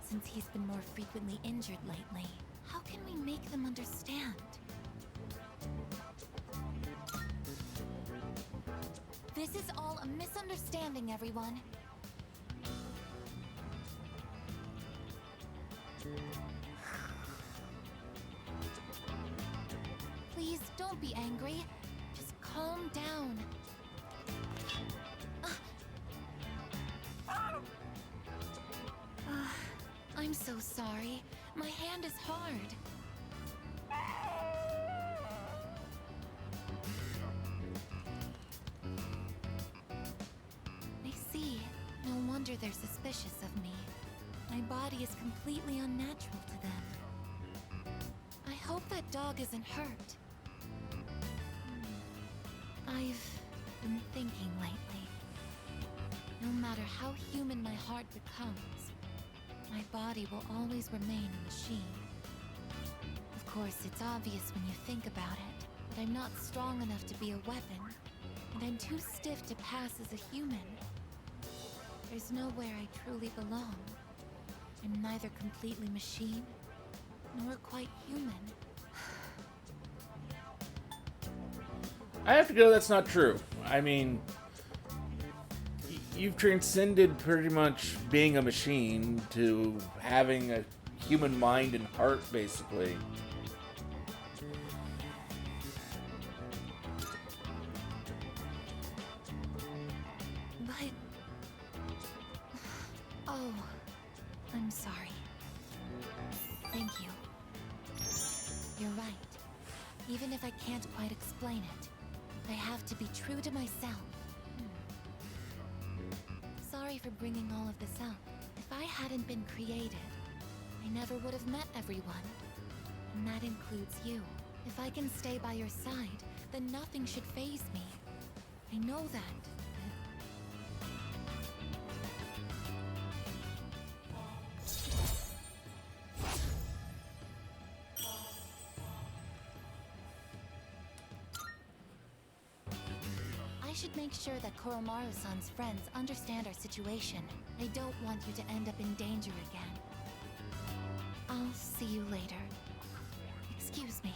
since he's been more frequently injured lately. How can we make them understand? This is all a misunderstanding, everyone. Please, don't be angry. Just calm down. I'm so sorry. My hand is hard. I see. No wonder they're suspicious of me. My body is completely unnatural to them. I hope that dog isn't hurt. I've been thinking lately. No matter how human my heart becomes, my body will always remain a machine. Of course, it's obvious when you think about it, but I'm not strong enough to be a weapon, and I'm too stiff to pass as a human. There's nowhere I truly belong. I'm neither completely machine, nor quite human. I have to go, that's not true. I mean, you've transcended pretty much being a machine to having a human mind and heart, basically. But... Oh, I'm sorry. Thank you. You're right. Even if I can't quite explain it, I have to be true to myself. Sorry for bringing all of this up. If I hadn't been created, I never would have met everyone. And that includes you. If I can stay by your side, then nothing should faze me. I know that. I should make sure that Koromaru-san's friends understand our situation. I don't want you to end up in danger again. I'll see you later. Excuse me.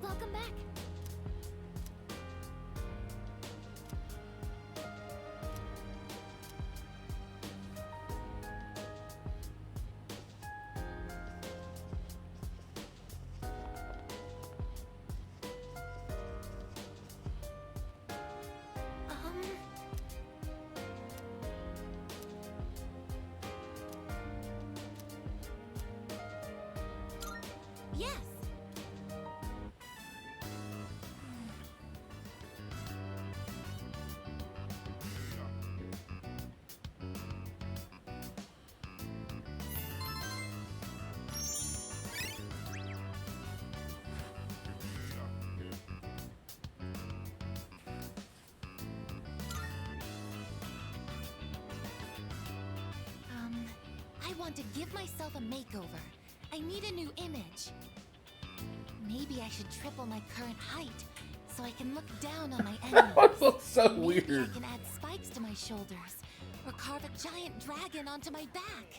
Welcome back. Yes. I want to give myself a makeover. I need a new image. Maybe I should triple my current height so I can look down on my enemies. That looks so Maybe weird. I can add spikes to my shoulders or carve a giant dragon onto my back.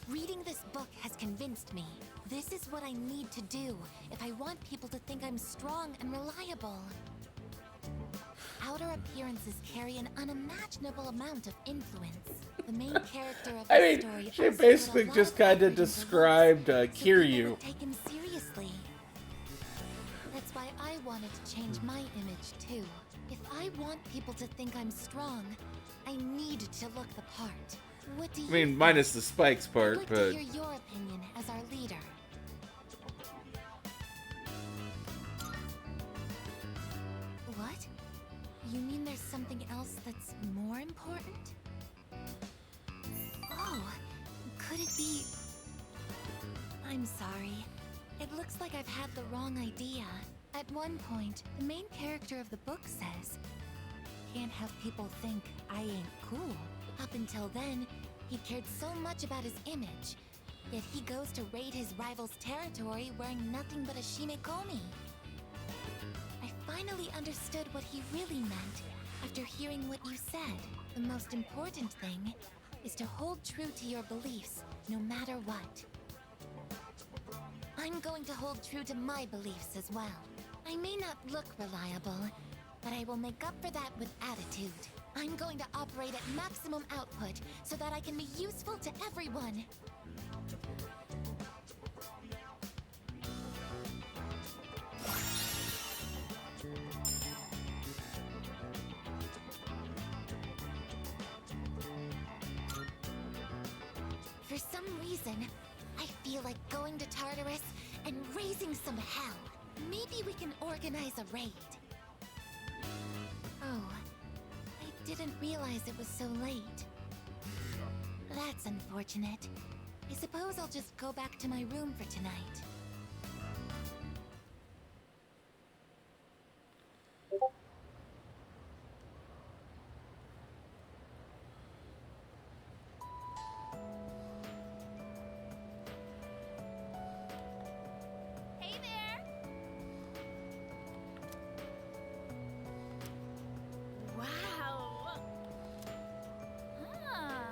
Reading this book has convinced me. This is what I need to do if I want people to think I'm strong and reliable. Outer appearances carry an unimaginable amount of influence. The main character of the I mean, story she also basically put a lot just of kind of effort into described looks, so people Kiryu. would take him seriously. That's why I wanted to change my image too. If I want people to think I'm strong, I need to look the part. What do you I mean, think? minus the spikes I'd part, like but to hear your opinion as our leader. What? You mean there's something else that's more important? Oh, could it be... I'm sorry. It looks like I've had the wrong idea. At one point, the main character of the book says, "Can't have people think I ain't cool." Up until then, he cared so much about his image, yet he goes to raid his rival's territory wearing nothing but a shimekomi. I finally understood what he really meant after hearing what you said. The most important thing is to hold true to your beliefs, no matter what. I'm going to hold true to my beliefs as well. I may not look reliable, but I will make up for that with attitude. I'm going to operate at maximum output so that I can be useful to everyone. For some reason, I feel like going to Tartarus and raising some hell. Maybe we can organize a raid. Oh, I didn't realize it was so late. That's unfortunate. I suppose I'll just go back to my room for tonight. Hey there! Wow! Ah.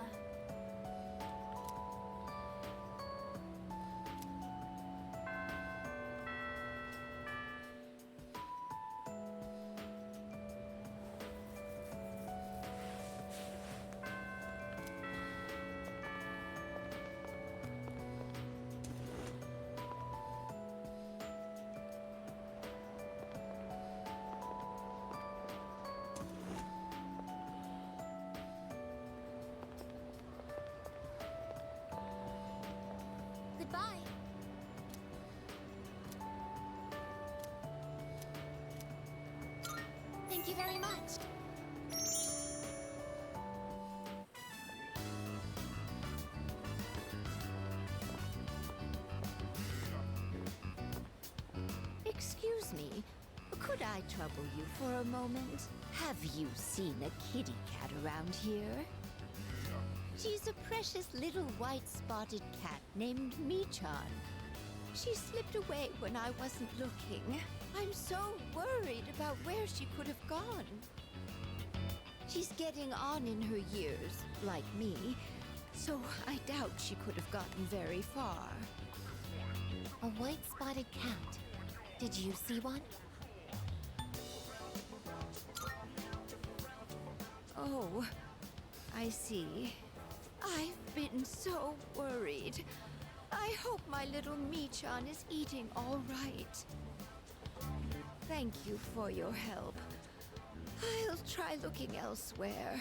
Goodbye. Thank you very much. Could I trouble you for a moment? Have you seen a kitty cat around here? She's a precious little white spotted cat named Michan. She slipped away when I wasn't looking. I'm so worried about where she could have gone. She's getting on in her years, like me, so I doubt she could have gotten very far. A white spotted cat. Did you see one? Oh, I see. I've been so worried. I hope my little Michan is eating all right. Thank you for your help. I'll try looking elsewhere.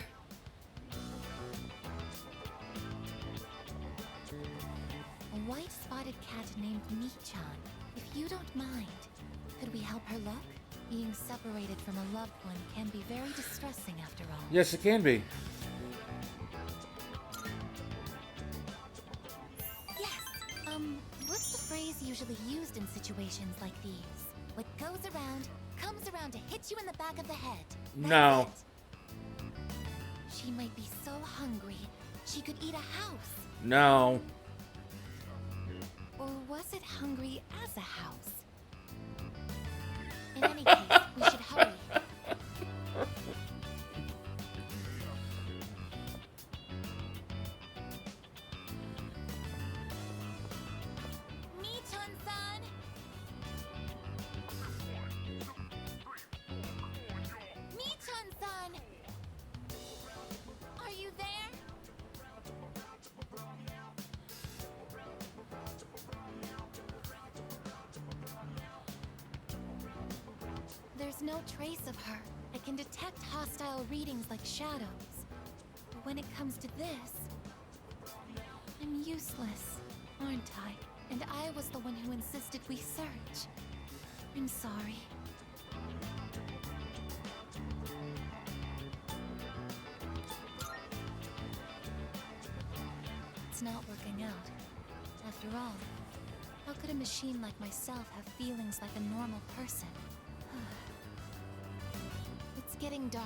A white spotted cat named Michan. If you don't mind, could we help her look? Being separated from a loved one can be very distressing after all. Yes, it can be. Yes! What's the phrase usually used in situations like these? What goes around, comes around to hit you in the back of the head. No. She might be so hungry, she could eat a house. No. Or was it hungry as a house? In any case, we should hurry. Michan-san! Michan-san! Are you there? There's no trace of her. I can detect hostile readings like shadows. But when it comes to this, I'm useless, aren't I? And I was the one who insisted we search. I'm sorry. It's not working out. After all, how could a machine like myself have feelings like a normal person? It's getting dark.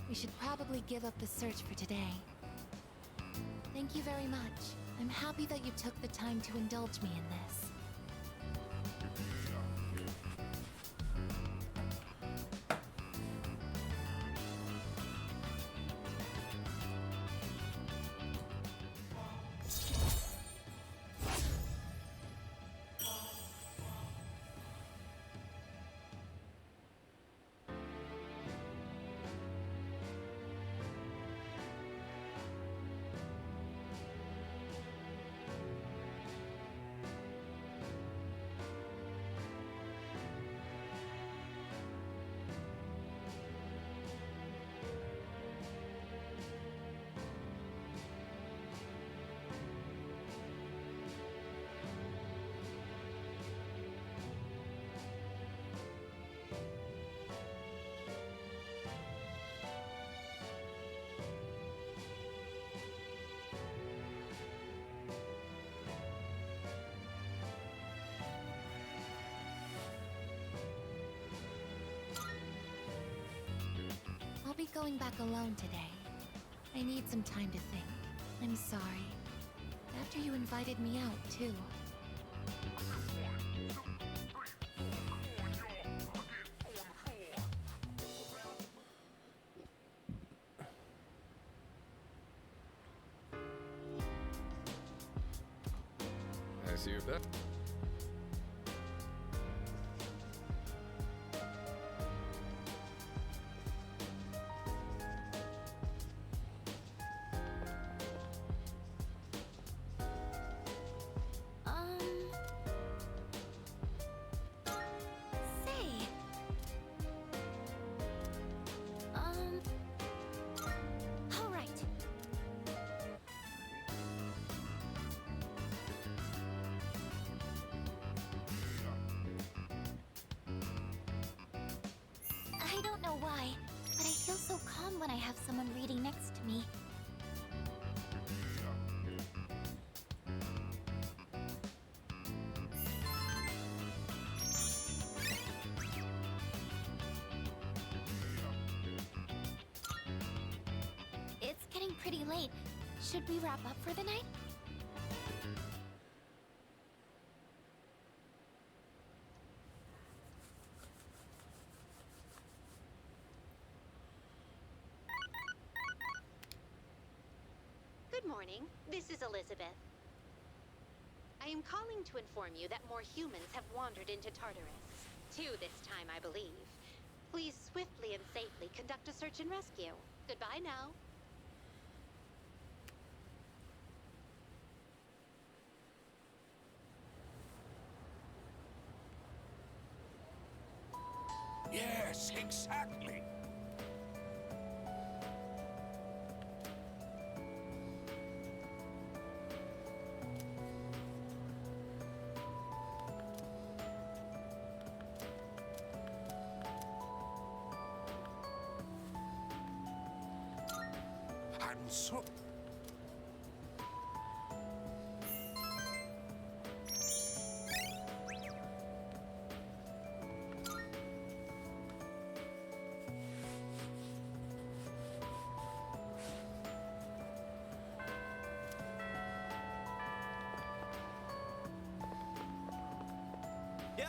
We should probably give up the search for today. Thank you very much. I'm happy that you took the time to indulge me in this. I'll be going back alone today. I need some time to think. I'm sorry. After you invited me out, too. I see you're back. All right. I don't know why, but I feel so calm when I have someone reading next to me. pretty late. Should we wrap up for the night? Good morning. This is Elizabeth. I am calling to inform you that more humans have wandered into Tartarus. 2 this time, I believe. Please swiftly and safely conduct a search and rescue. Goodbye now. Yes, exactly. And so... Yo!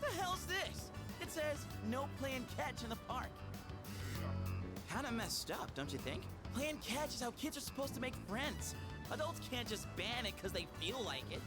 The hell's this? It says no playing catch in the park. Kinda messed up, don't you think? Playing catch is how kids are supposed to make friends. Adults can't just ban it because they feel like it.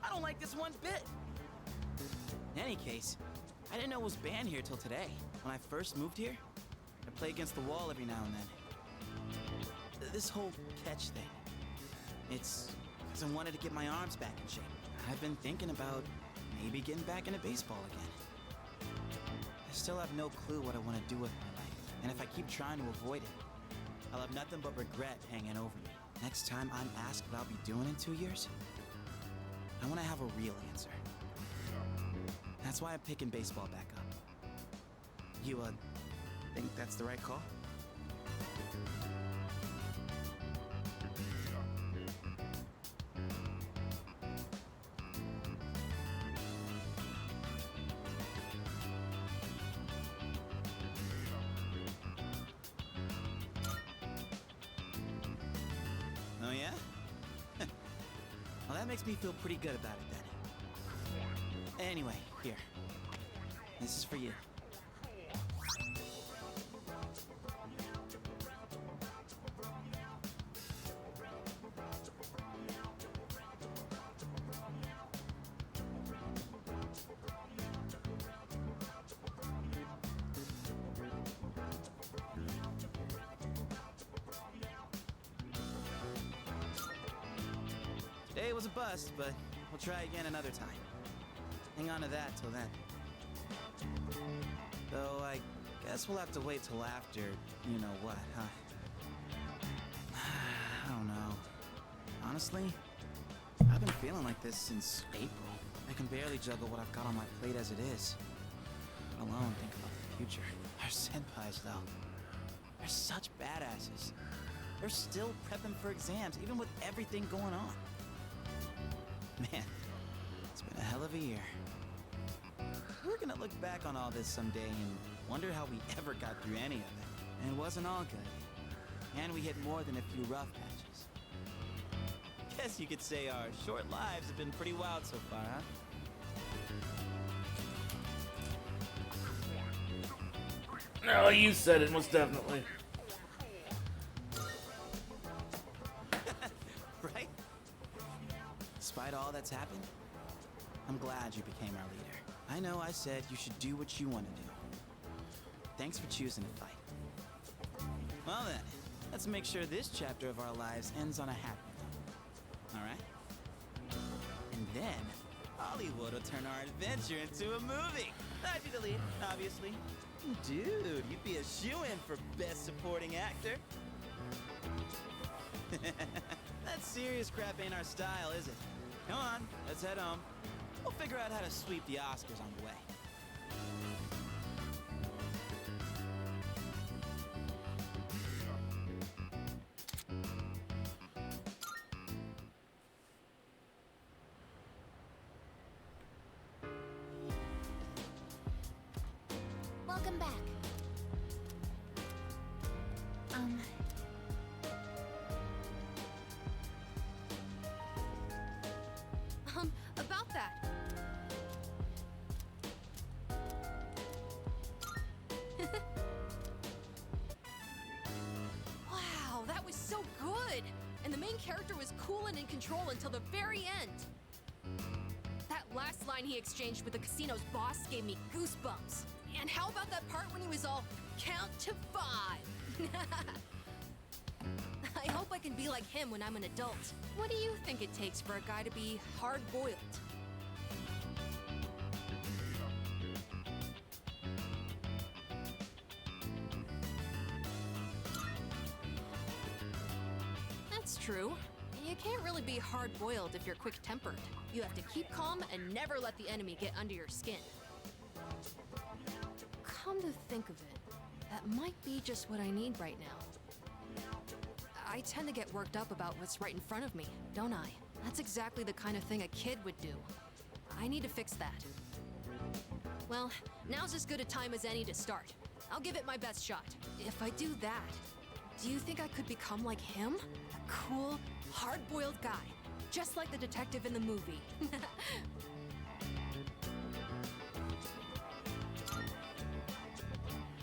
I don't like this one bit. In any case, I didn't know it was banned here till today. When I first moved here, I play against the wall every now and then. This whole catch thing, it's because I wanted to get my arms back in shape. I've been thinking about maybe getting back into baseball again. I still have no clue what I want to do with my life, and if I keep trying to avoid it, I'll have nothing but regret hanging over me. Next time I'm asked what I'll be doing in 2 years, I want to have a real answer. That's why I'm picking baseball back up. You, think that's the right call? Oh yeah? Well, that makes me feel pretty good about it then. Anyway, here. This is for you. Today was a bust, but we'll try again another time. Hang on to that till then. Though I guess we'll have to wait till after you know what, huh? I don't know. Honestly, I've been feeling like this since April. I can barely juggle what I've got on my plate as it is. Let alone think about the future. Our senpais, though. They're such badasses. They're still prepping for exams, even with everything going on. Man, it's been a hell of a year. We're gonna look back on all this someday and wonder how we ever got through any of it. And it wasn't all good. And we hit more than a few rough patches. Guess you could say our short lives have been pretty wild so far, huh? No, you said it, most definitely. Right? Despite all that's happened, I'm glad you became our leader. I know I said you should do what you want to do. Thanks for choosing to fight. Well then, let's make sure this chapter of our lives ends on a happy note. Alright? And then, Hollywood will turn our adventure into a movie. I'd be the lead, obviously. Dude, you'd be a shoo-in for Best Supporting Actor. That serious crap ain't our style, is it? Come on, let's head home. We'll figure out how to sweep the Oscars on the way. Welcome back. About that. Wow, that was so good! And the main character was cool and in control until the very end. That last line he exchanged with the casino's boss gave me goosebumps. And how about that part when he was all, count to 5? I hope I can be like him when I'm an adult. What do you think it takes for a guy to be hard-boiled? That's true. You can't really be hard-boiled if you're quick-tempered. You have to keep calm and never let the enemy get under your skin. Come to think of it, that might be just what I need right now. I tend to get worked up about what's right in front of me, don't I? That's exactly the kind of thing a kid would do. I need to fix that. Well, now's as good a time as any to start. I'll give it my best shot. If I do that, do you think I could become like him? A cool, hard-boiled guy, just like the detective in the movie.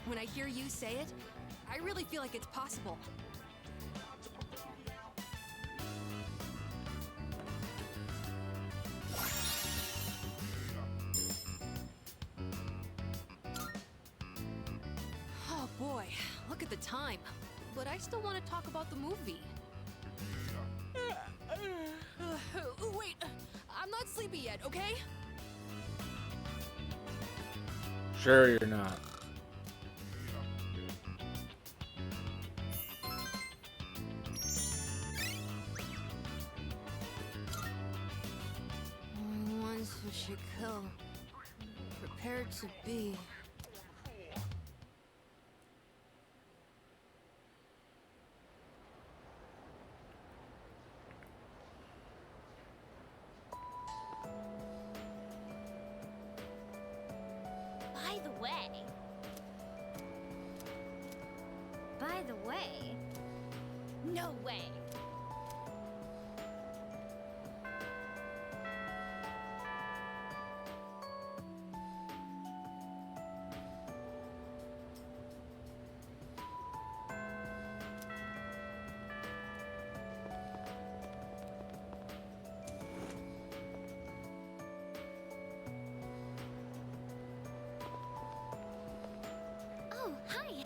When I hear you say it, I really feel like it's possible. Oh boy, look at the time. But I still want to talk about the movie. Wait, I'm not sleepy yet, okay? Sure you're not. Only ones who should kill, prepared to be. By the way, no way. Oh, hi.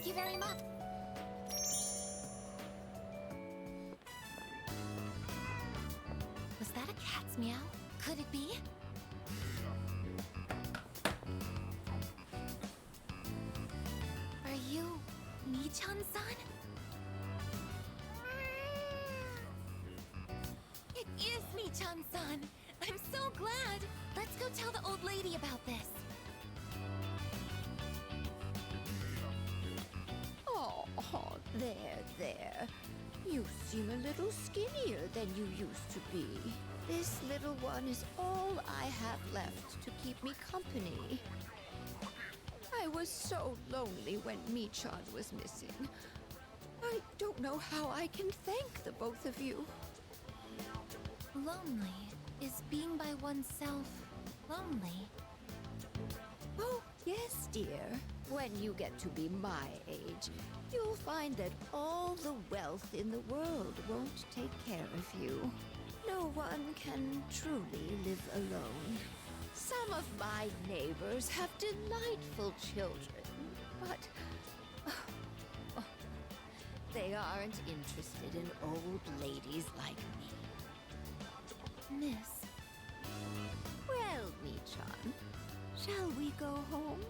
Thank you very much. Was that a cat's meow? Could it be? Are you Mii-chan-san? It is Mii-chan-san! I'm so glad! Let's go tell the old lady about this. Oh, there. You seem a little skinnier than you used to be. This little one is all I have left to keep me company. I was so lonely when Mii-chan was missing. I don't know how I can thank the both of you. Lonely? Is being by oneself lonely? Oh, yes, dear. When you get to be my age, you'll find that all the wealth in the world won't take care of you. No one can truly live alone. Some of my neighbors have delightful children, but they aren't interested in old ladies like me. Miss. Well, Mii-chan, shall we go home?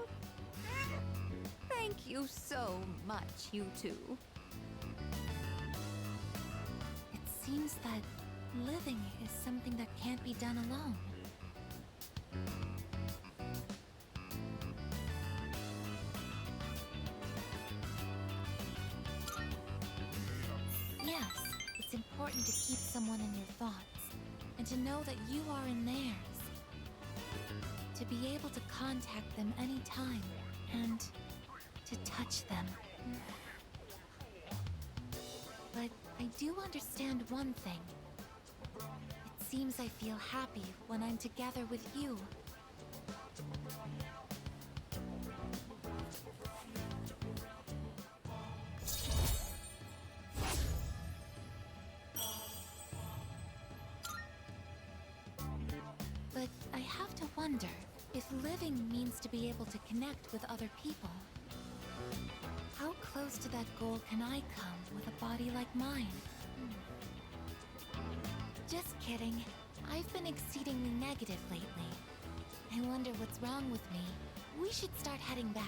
Thank you so much, you two. It seems that living is something that can't be done alone. Yes, it's important to keep someone in your thoughts, and to know that you are in theirs. To be able to contact them anytime, and to touch them. But I do understand one thing. It seems I feel happy when I'm together with you. But I have to wonder if living means to be able to connect with other people. How close to that goal can I come with a body like mine? Just kidding. I've been exceedingly negative lately. I wonder what's wrong with me. We should start heading back.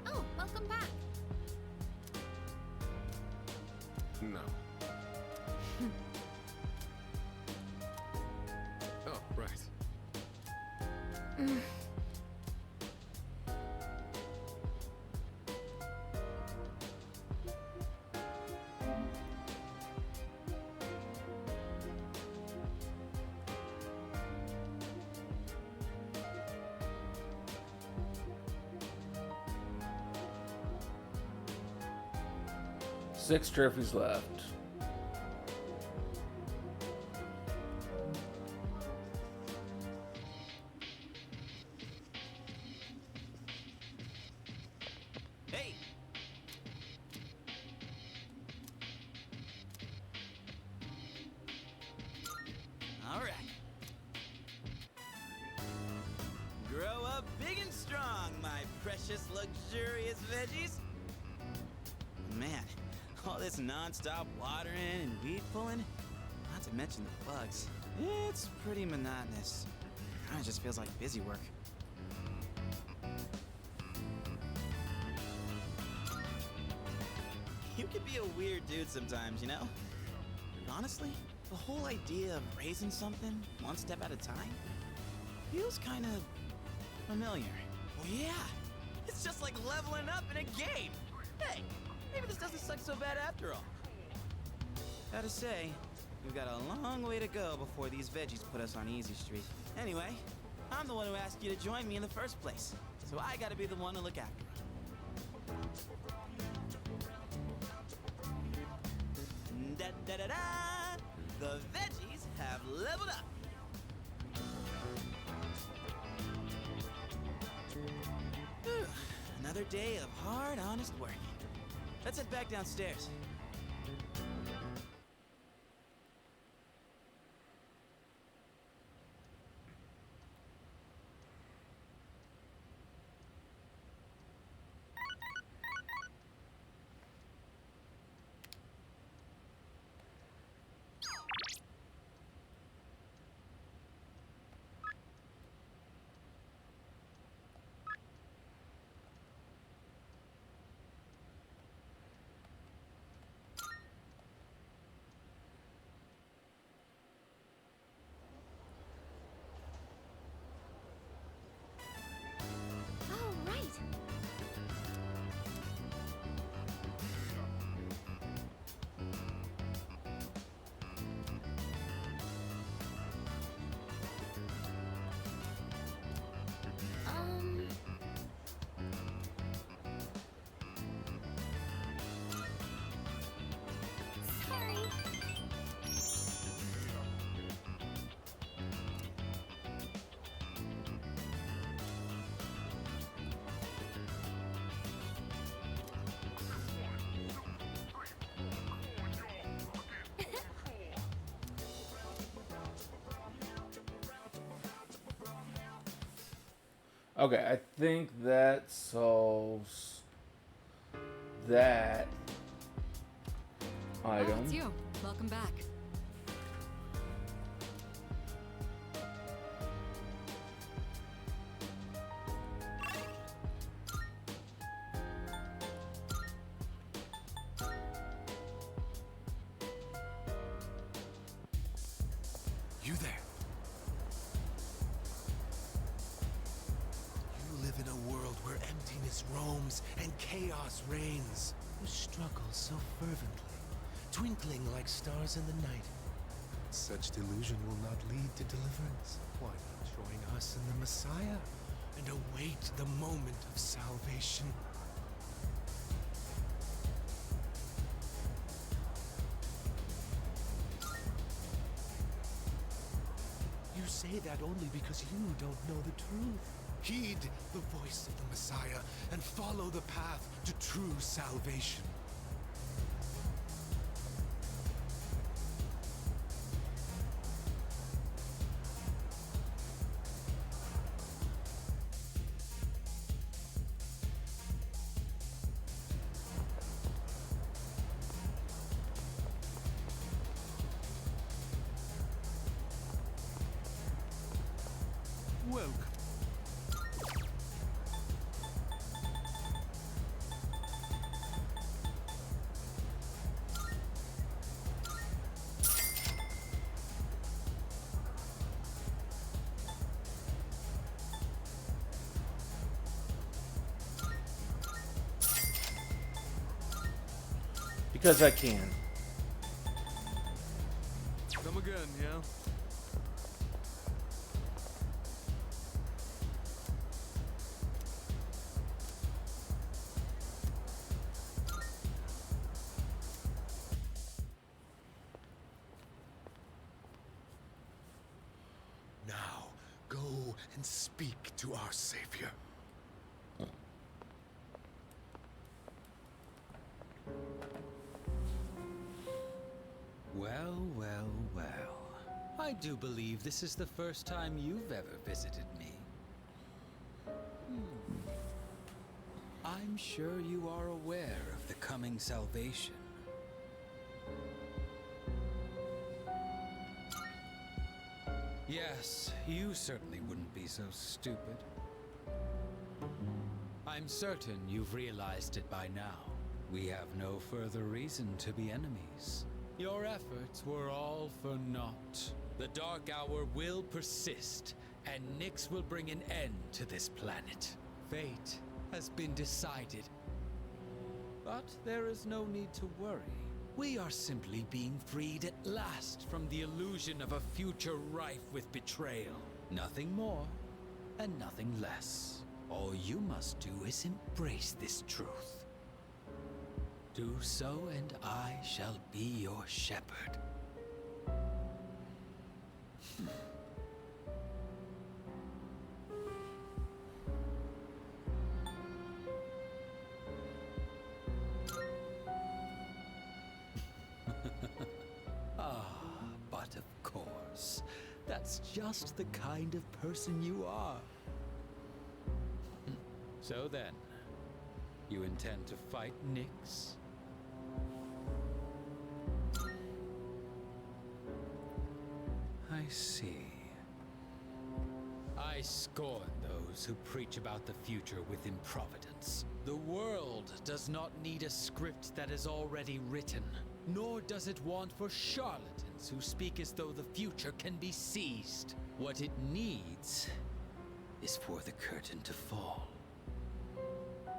Oh, welcome back. No. Oh, right. Six trophies left. Hey! All right. Grow up big and strong, my precious, luxurious veggies. Man, all this non-stop watering and weed pulling, not to mention the bugs, it's pretty monotonous. Kinda just feels like busy work. You can be a weird dude sometimes, you know? But honestly, the whole idea of raising something one step at a time feels kind of familiar. Oh yeah, it's just like leveling up in a game. Hey, maybe this doesn't suck so bad after all. Gotta say, we've got a long way to go before these veggies put us on easy street. Anyway, I'm the one who asked you to join me in the first place, so I gotta be the one to look after them. Da-da-da-da! The veggies have leveled up! Whew, another day of hard, honest work. Let's head back downstairs. Okay, I think that solves that item. Oh, it's you. Welcome back. You there? You live in a world where emptiness roams and chaos reigns. You struggle so fervently, twinkling like stars in the night. Such delusion will not lead to deliverance. Why not join us in the Messiah and await the moment of salvation? You say that only because you don't know the truth. Heed the voice of the Messiah and follow the path to true salvation. Welcome. Because I can. Come again, yeah? Now, go and speak to our Savior. Well, well, well. I do believe this is the first time you've ever visited me. I'm sure you are aware of the coming salvation. Yes, you certainly wouldn't be so stupid. I'm certain you've realized it by now. We have no further reason to be enemies. Your efforts were all for naught. The Dark Hour will persist, and Nyx will bring an end to this planet. Fate has been decided. But there is no need to worry. We are simply being freed at last from the illusion of a future rife with betrayal. Nothing more, and nothing less. All you must do is embrace this truth. Do so, and I shall be your shepherd. But of course, that's just the kind of person you are. So then, you intend to fight Nyx? I see. I scorn those who preach about the future with improvidence. The world does not need a script that is already written, nor does it want for charlatans who speak as though the future can be seized. What it needs is for the curtain to fall.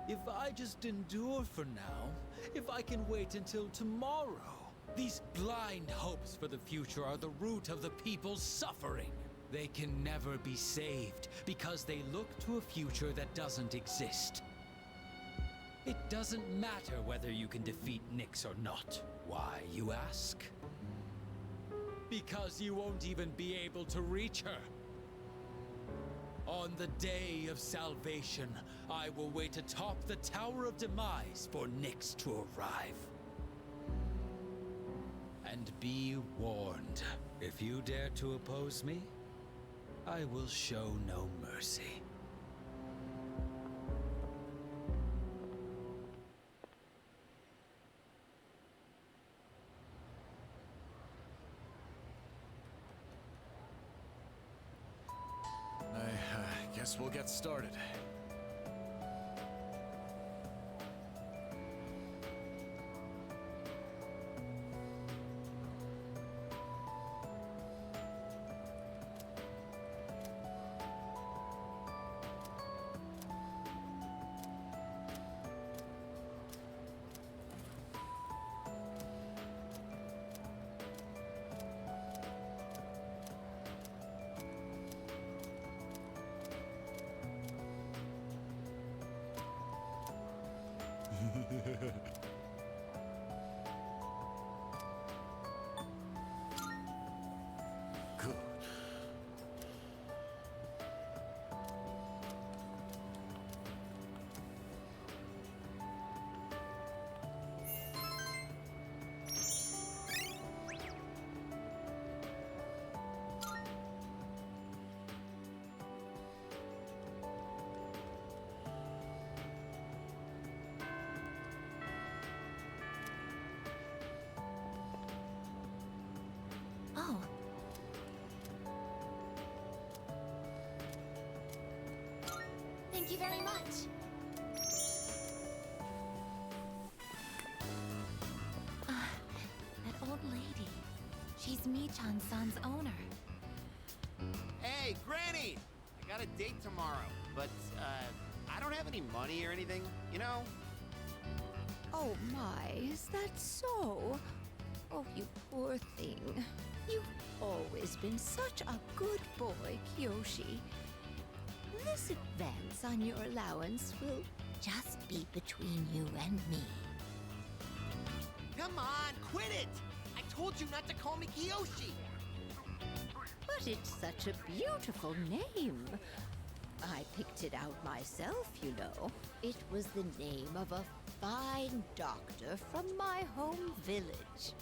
If I just endure for now, if I can wait until tomorrow, these blind hopes for the future are the root of the people's suffering. They can never be saved because they look to a future that doesn't exist. It doesn't matter whether you can defeat Nyx or not. Why, you ask? Because you won't even be able to reach her. On the day of salvation, I will wait atop the Tower of Demise for Nyx to arrive. And be warned, if you dare to oppose me, I will show no mercy. Guess we'll get started. Good. Oh. Thank you very much. That old lady. She's Michan-san's owner. Hey, Granny! I got a date tomorrow, but, I don't have any money or anything, you know? Oh my, is that so? Oh, you poor thing. You've always been such a good boy, Kyoshi. This advance on your allowance will just be between you and me. Come on, quit it! I told you not to call me Kiyoshi! But it's such a beautiful name. I picked it out myself, you know. It was the name of a fine doctor from my home village.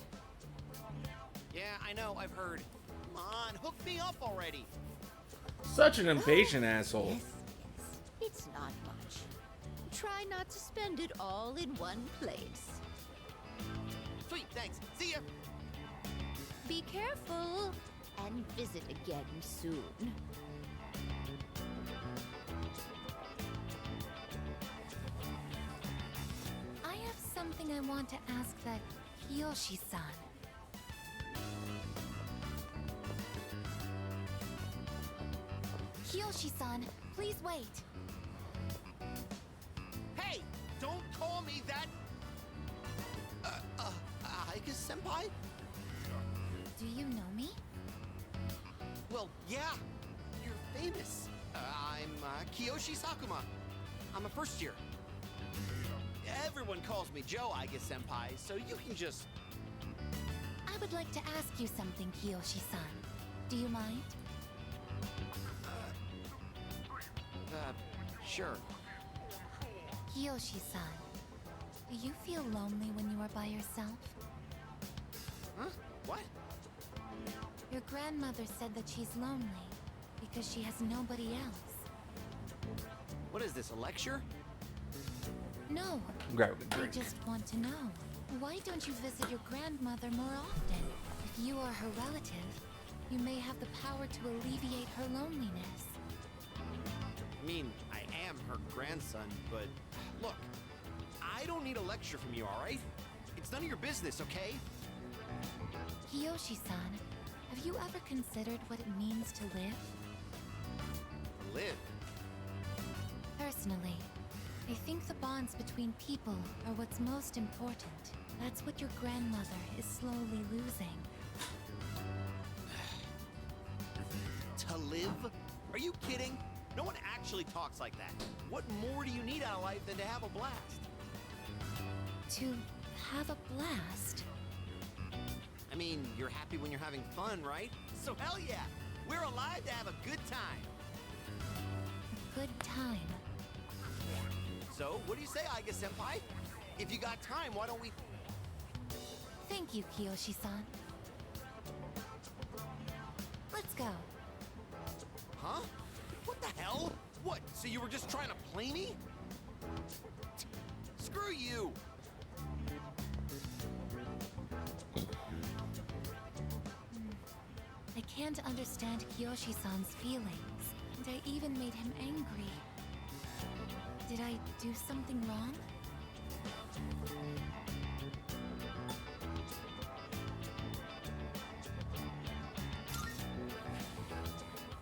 Yeah, I know, I've heard. Come on, hook me up already! Such an impatient asshole. Yes, it's not much. Try not to spend it all in one place. Sweet, thanks. See ya! Be careful and visit again soon. I have something I want to ask that Kiyoshi-san. Kiyoshi-san, please wait. Hey! Don't call me that! Aika-senpai? Do you know me? Well, yeah. You're famous. I'm Kiyoshi Sakuma. I'm a first year. Everyone calls me Joe, Aika-senpai, so you can just... I would like to ask you something, Kiyoshi-san. Do you mind? Sure. Kiyoshi-san, do you feel lonely when you are by yourself? Huh? What? Your grandmother said that she's lonely because she has nobody else. What is this, a lecture? No. Grab a I drink. just want to know. Why don't you visit your grandmother more often? If you are her relative, you may have the power to alleviate her loneliness. I mean, I am her grandson, but look, I don't need a lecture from you, all right? It's none of your business, okay? Kiyoshi-san, have you ever considered what it means to live? Live? Personally, I think the bonds between people are what's most important. That's what your grandmother is slowly losing. To live? Are you kidding? No one actually talks like that. What more do you need out of life than to have a blast? To have a blast? I mean, you're happy when you're having fun, right? So hell yeah! We're alive to have a good time! A good time. So, what do you say, Aika-senpai? If you got time, why don't we... Thank you, Kiyoshi-san. Let's go. Huh? What the hell? What, so you were just trying to play me? Screw you! I can't understand Kiyoshi-san's feelings. And And I even made him angry. Did I do something wrong?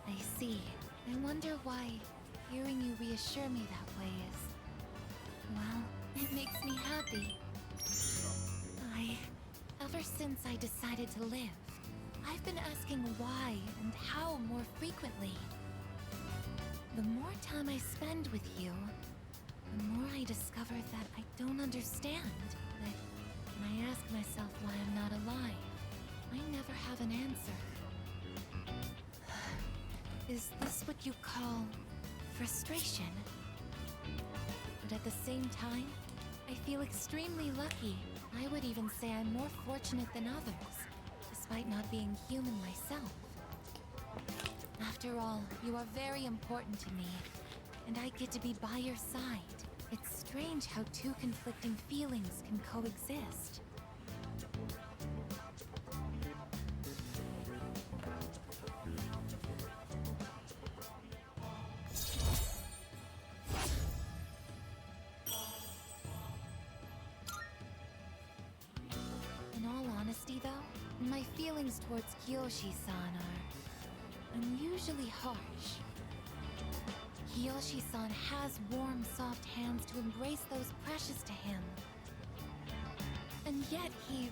I see. I wonder why hearing you reassure me that way is... well, it makes me happy. Ever since I decided to live, I've been asking why and how more frequently. The more time I spend with you, the more I discover that I don't understand. That when I ask myself why I'm not alive, I never have an answer. Is this what you call frustration? But at the same time, I feel extremely lucky. I would even say I'm more fortunate than others, despite not being human myself. After all, you are very important to me, and I get to be by your side. It's strange how two conflicting feelings can coexist. In all honesty, though, my feelings towards Kiyoshi-san are unusually harsh. Kiyoshi-san has warm, soft hands to embrace those precious to him. And yet he...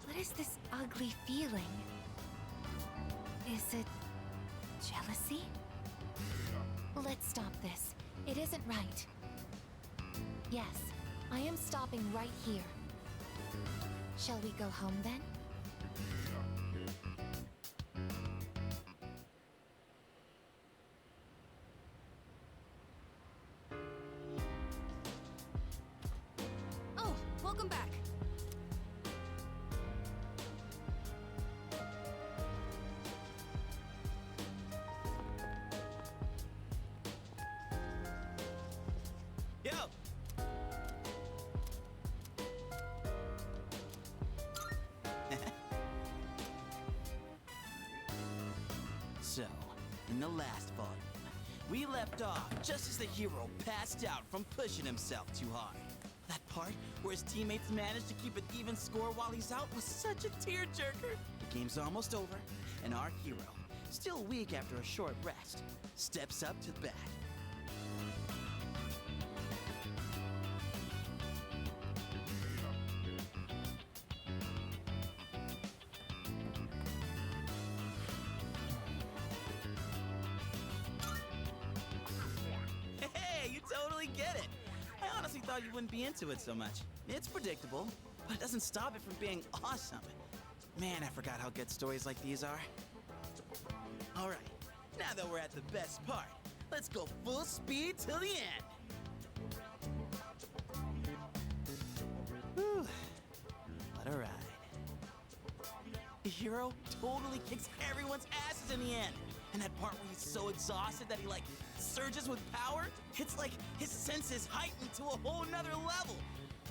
What is this ugly feeling? Is it... jealousy? Let's stop this. It isn't right. Yes, I am stopping right here. Shall we go home then? Oh, welcome back. Yo! So, in the last volume, we left off just as the hero passed out from pushing himself too hard. That part where his teammates managed to keep an even score while he's out was such a tearjerker. The game's almost over, and our hero, still weak after a short rest, steps up to the bat. Hey, you totally get it. I honestly thought you wouldn't be into it so much. It's predictable, but it doesn't stop it from being awesome. Man, I forgot how good stories like these are. All right, now that we're at the best part, let's go full speed till the end. Whew. What a ride. The hero totally kicks everyone's asses in the end. And that part where he's so exhausted that he, like, surges with power, it's like his senses heightened to a whole nother level.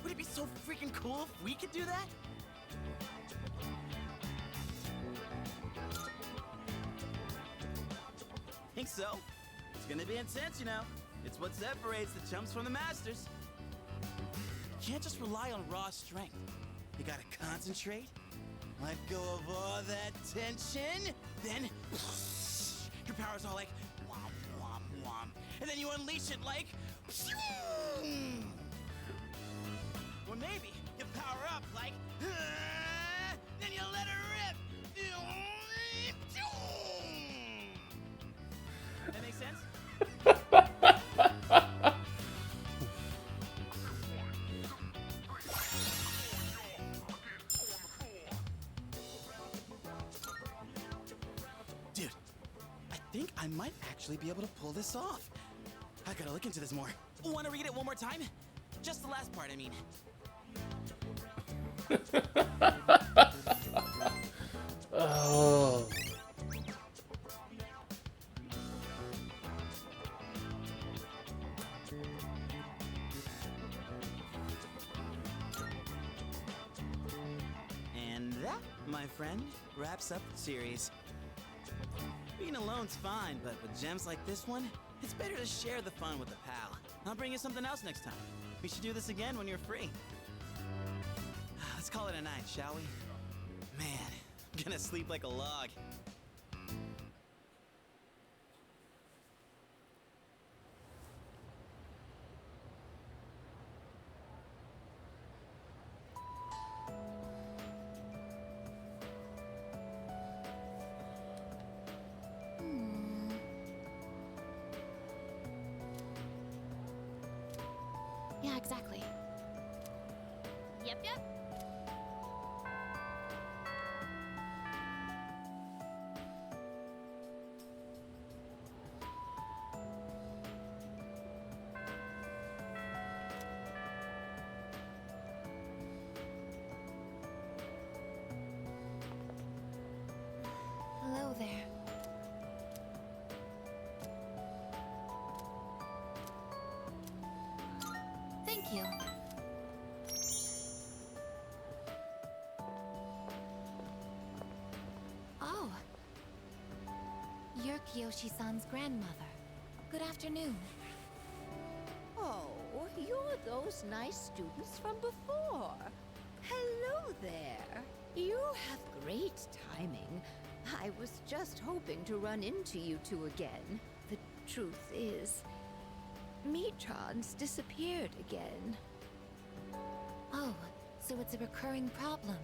Would it be so freaking cool if we could do that? Think so? It's gonna be intense, you know. It's what separates the chumps from the masters. You can't just rely on raw strength. You gotta concentrate, let go of all that tension, then your power's all like womp womp womp, and then you unleash it like or maybe you power up like then you let her rip. That makes sense? Dude, I think I might actually be able to pull this off. I gotta look into this more. Want to read it one more time? Just the last part, I mean. Oh. And that, my friend, wraps up the series. Being alone's fine, but with gems like this one, it's better to share the fun with a pal. I'll bring you something else next time. We should do this again when you're free. Let's call it a night, shall we? Man, I'm gonna sleep like a log. Yeah, exactly. Yep, yep. Hello there. Thank you. Oh. You're Kiyoshi-san's grandmother. Good afternoon. Oh, you're those nice students from before. Hello there. You have great timing. I was just hoping to run into you two again. The truth is, Michan's disappeared again. Oh, so it's a recurring problem.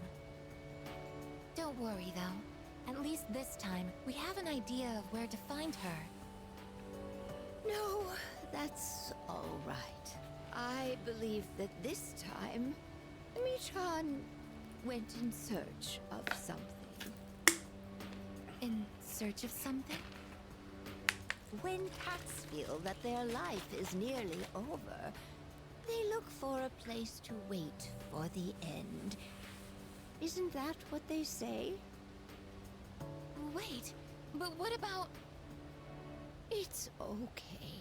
Don't worry, though. At least this time, we have an idea of where to find her. No, that's all right. I believe that this time, Michan went in search of something. In search of something? When cats feel that their life is nearly over, they look for a place to wait for the end. Isn't that what they say? Wait, but what about... It's okay.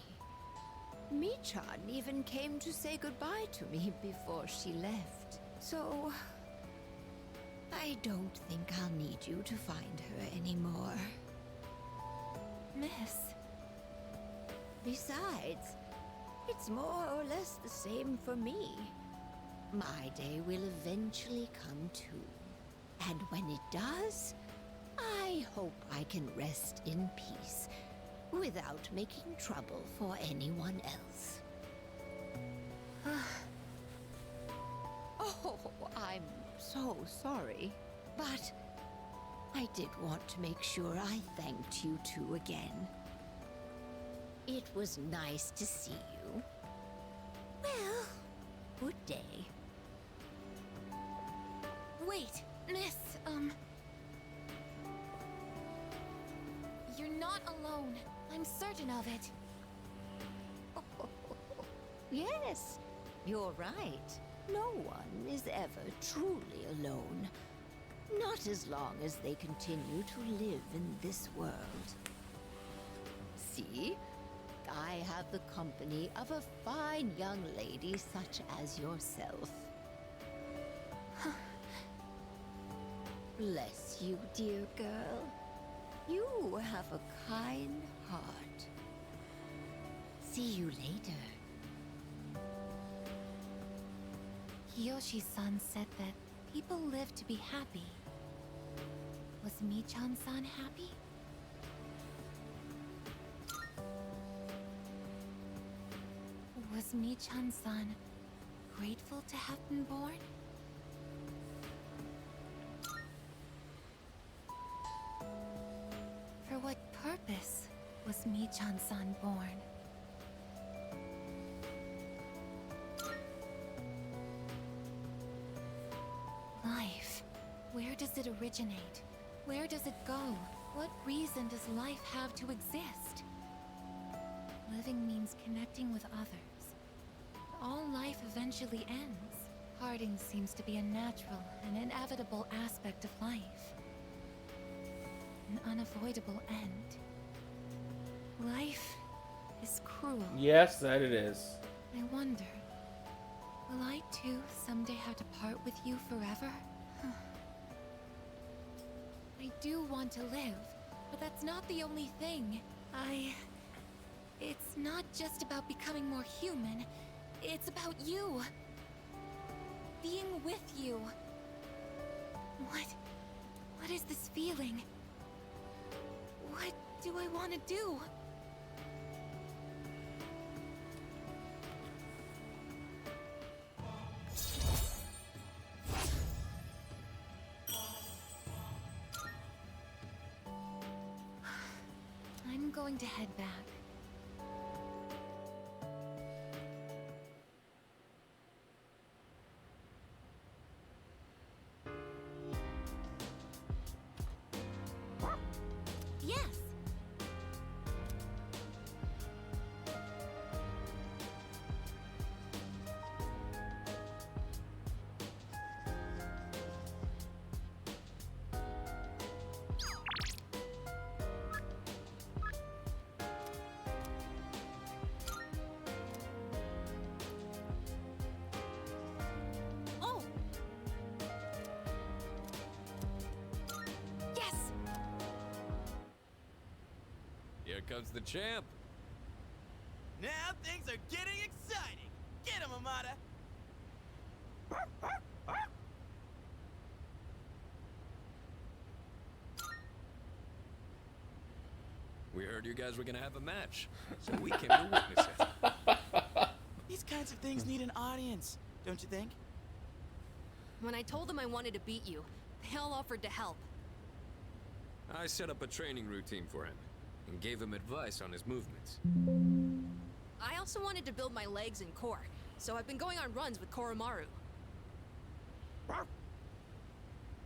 Michan even came to say goodbye to me before she left. So, I don't think I'll need you to find her anymore. Miss... Besides, it's more or less the same for me. My day will eventually come too. And when it does, I hope I can rest in peace without making trouble for anyone else. Oh, I'm so sorry. But I did want to make sure I thanked you two again. It was nice to see you. Well, good day. Wait, Miss, You're not alone. I'm certain of it. Yes, you're right. No one is ever truly alone. Not as long as they continue to live in this world. See? I have the company of a fine young lady such as yourself. Bless you, dear girl. You have a kind heart. See you later. Kiyoshi-san said that people live to be happy. Was Michan-san happy? Was Michan-san grateful to have been born? For what purpose was Michan-san born? Life. Where does it originate? Where does it go? What reason does life have to exist? Living means connecting with others. All life eventually ends. Parting seems to be a natural and inevitable aspect of life. An unavoidable end. Life is cruel. Yes, that it is. I wonder, will I too someday have to part with you forever? I do want to live, But that's not the only thing. It's not just about becoming more human. It's about you. Being with you. What is this feeling? What do I want to do? I'm going to head back. Yes. Oh. Yes. Here comes the champ. Now things are getting exciting. Get him, Amada. We heard you guys were gonna have a match, so we came to witness it. These kinds of things need an audience, don't you think? When I told them I wanted to beat you, they all offered to help. I set up a training routine for him and gave him advice on his movements. I also wanted to build my legs and core, so I've been going on runs with Koromaru.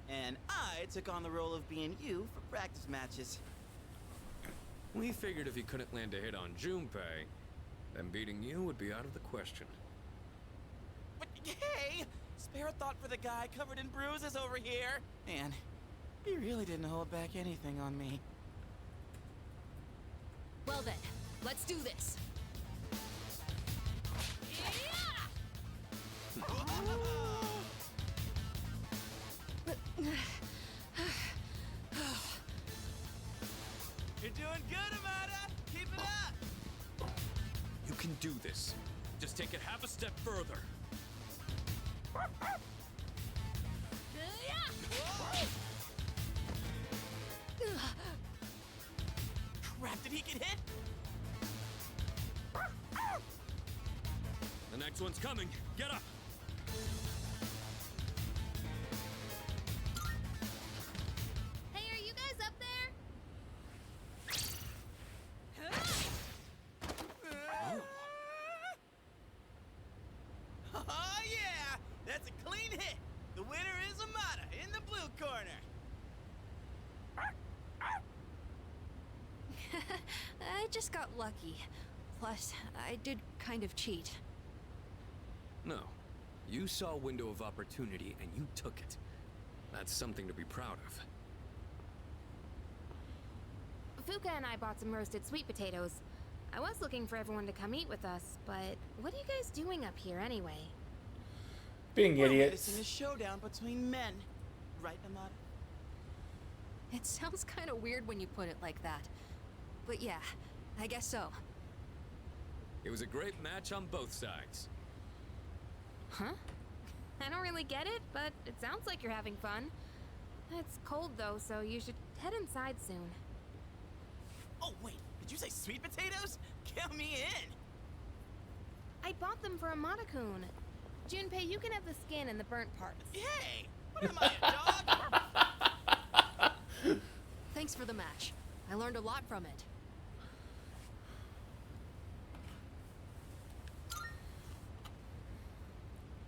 And I took on the role of being you for practice matches. We figured if he couldn't land a hit on Junpei, then beating you would be out of the question. But, hey! Spare a thought for the guy covered in bruises over here. Man, he really didn't hold back anything on me. Well then, let's do this. You're doing good, Amada. Keep it up. You can do this. Just take it half a step further. Crap, did he get hit? The next one's coming. Get up! Hey, are you guys up there? Oh, yeah! That's a clean hit. The winner is Amada in the blue corner. I just got lucky. Plus, I did kind of cheat. No. You saw a window of opportunity and you took it. That's something to be proud of. Fuka and I bought some roasted sweet potatoes. I was looking for everyone to come eat with us, but what are you guys doing up here anyway? Being We're idiots. witnessing a showdown between men. Right, Amada? It sounds kind of weird when you put it like that. But yeah, I guess so. It was a great match on both sides. Huh? I don't really get it, but it sounds like you're having fun. It's cold though, so you should head inside soon. Oh, wait. Did you say sweet potatoes? Count me in. I bought them for Amada-kun. Junpei, you can have the skin and the burnt parts. Hey! What am I, a dog? Thanks for the match. I learned a lot from it.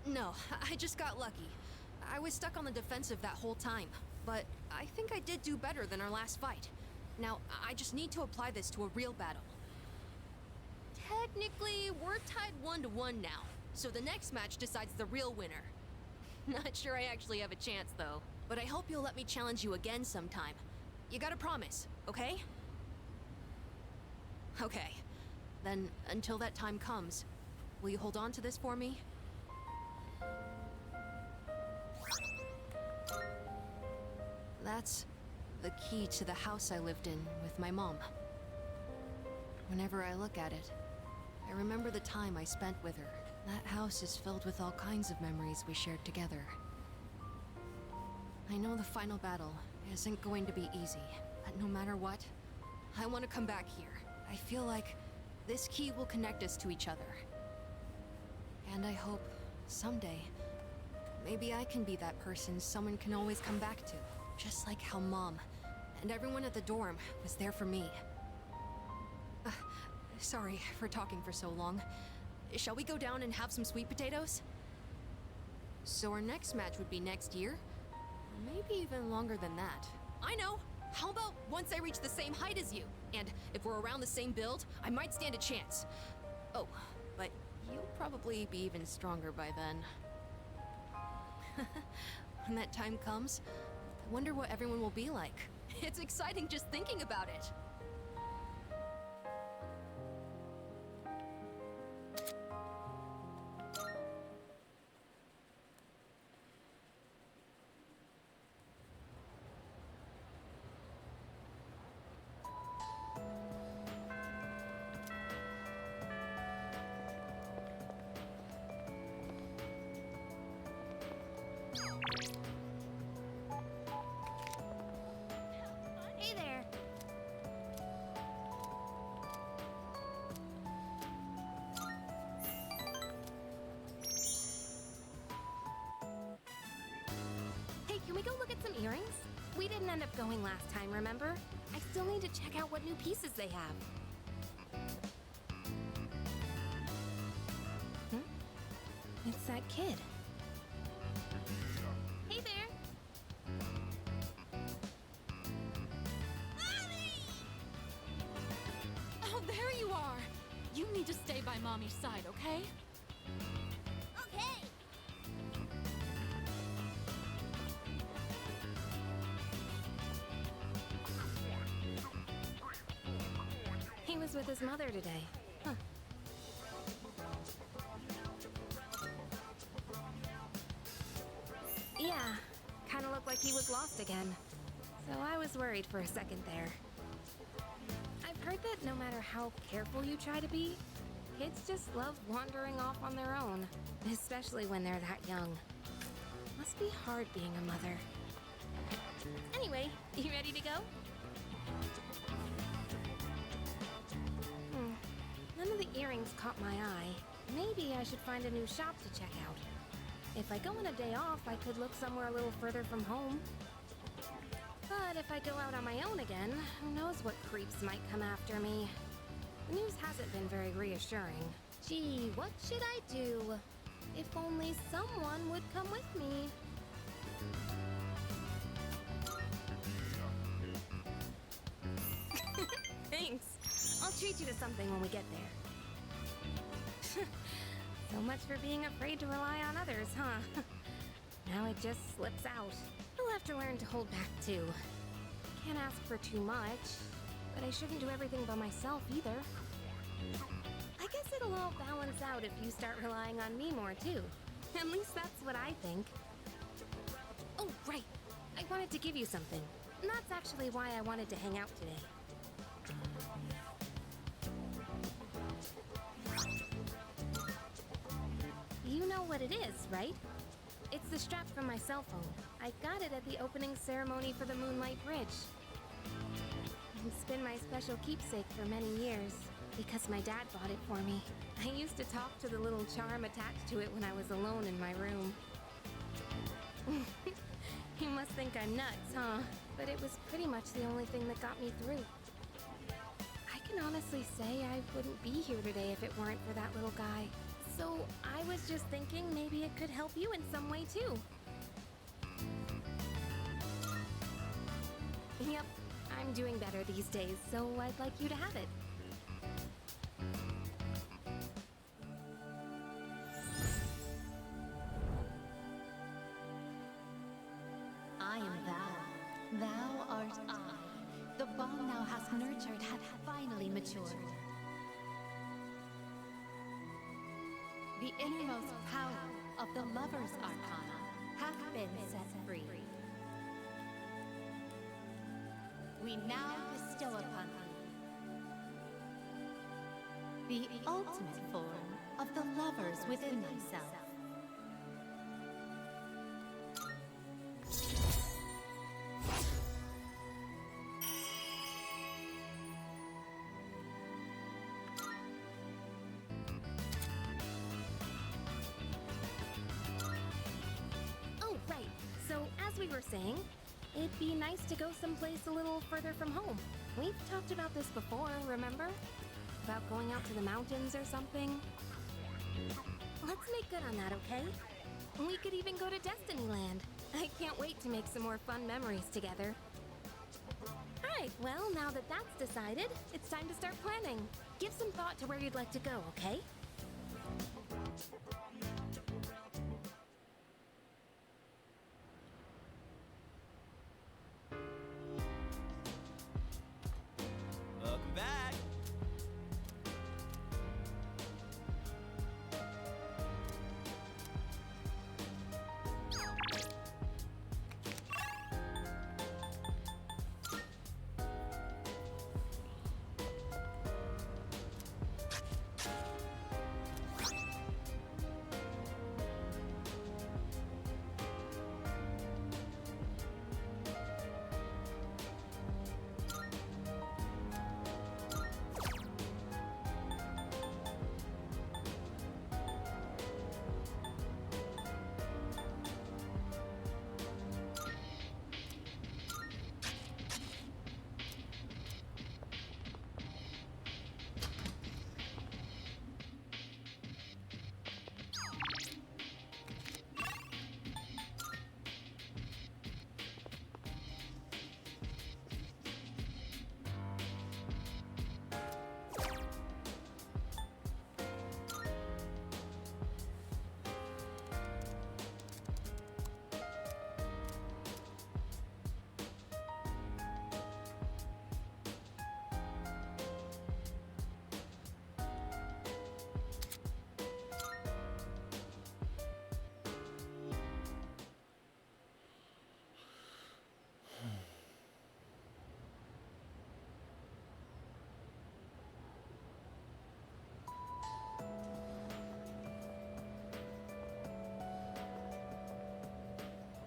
No, I just got lucky. I was stuck on the defensive that whole time, but I think I did do better than our last fight. Now, I just need to apply this to a real battle. Technically, we're tied 1-1 now, so the next match decides the real winner. Not sure I actually have a chance, though, but I hope you'll let me challenge you again sometime. You gotta promise, okay? Okay. Then, until that time comes, will you hold on to this for me? The key to the house I lived in with my mom. Whenever I look at it, I remember the time I spent with her. That house is filled with all kinds of memories we shared together. I know the final battle isn't going to be easy, but no matter what, I want to come back here. I feel like this key will connect us to each other. And I hope, someday, maybe I can be that person someone can always come back to. Just like how Mom and everyone at the dorm was there for me. Sorry for talking for so long. Shall we go down and have some sweet potatoes? So our next match would be next year? Or maybe even longer than that. I know! How about once I reach the same height as you? And if we're around the same build, I might stand a chance. Oh, but you'll probably be even stronger by then. When that time comes, I wonder what everyone will be like. It's exciting just thinking about it. Hey there. Hey, can we go look at some earrings? We didn't end up going last time, remember? I still need to check out what new pieces they have. It's that kid. Hey there. Oh, there you are! You need to stay by Mommy's side, okay? Okay. He was with his mother today. Huh. Yeah, kind of looked like he was lost again. So I was worried for a second there. I've heard that no matter how careful you try to be, kids just love wandering off on their own, especially when they're that young. Must be hard being a mother. Anyway, you ready to go? None of the earrings caught my eye. Maybe I should find a new shop to check out. If I go on a day off, I could look somewhere a little further from home. But if I go out on my own again, who knows what creeps might come after me. The news hasn't been very reassuring. Gee, what should I do? If only someone would come with me. Thanks. I'll treat you to something when we get there. So much for being afraid to rely on others, huh? Now it just slips out. I'll have to learn to hold back too. Can't ask for too much, but I shouldn't do everything by myself either. I guess it'll all balance out if you start relying on me more too. At least that's what I think. Oh, right. I wanted to give you something. And that's actually why I wanted to hang out today. You know what it is, right? It's the strap from my cell phone. I got it at the opening ceremony for the Moonlight Bridge. It's been my special keepsake for many years, because my dad bought it for me. I used to talk to the little charm attached to it when I was alone in my room. You must think I'm nuts, huh? But it was pretty much the only thing that got me through. I can honestly say I wouldn't be here today if it weren't for that little guy. So I was just thinking maybe it could help you in some way too. Yep, I'm doing better these days, so I'd like you to have it. I am thou. Thou art I. The bond thou hast nurtured hath finally matured. The innermost power of the lover's arcana hath been set free. we now bestow upon thee the ultimate form of the lovers within thyself. Oh, right. So, as we were saying, it'd be nice to go someplace a little further from home. We've talked about this before, remember? About going out to the mountains or something. Let's make good on that, okay? We could even go to Destinyland. I can't wait to make some more fun memories together. Alright, well, now that that's decided, it's time to start planning. Give some thought to where you'd like to go, okay? Welcome back.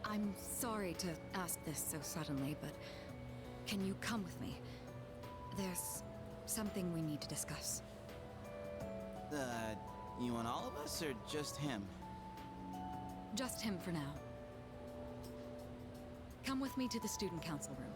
I'm sorry to ask this so suddenly, but can you come with me? There's something we need to discuss. You want all of us or just him? Just him for now. Come with me to the student council room.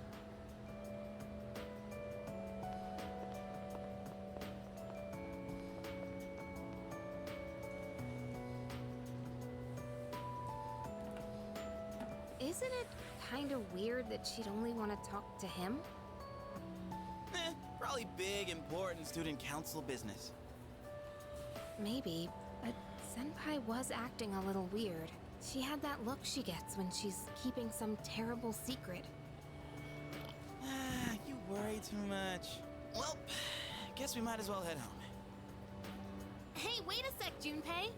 Isn't it kind of weird that she'd only want to talk to him? Probably big, important student council business. Maybe, but Senpai was acting a little weird. She had that look she gets when she's keeping some terrible secret. You worry too much. Well, guess we might as well head home. Hey, wait a sec, Junpei!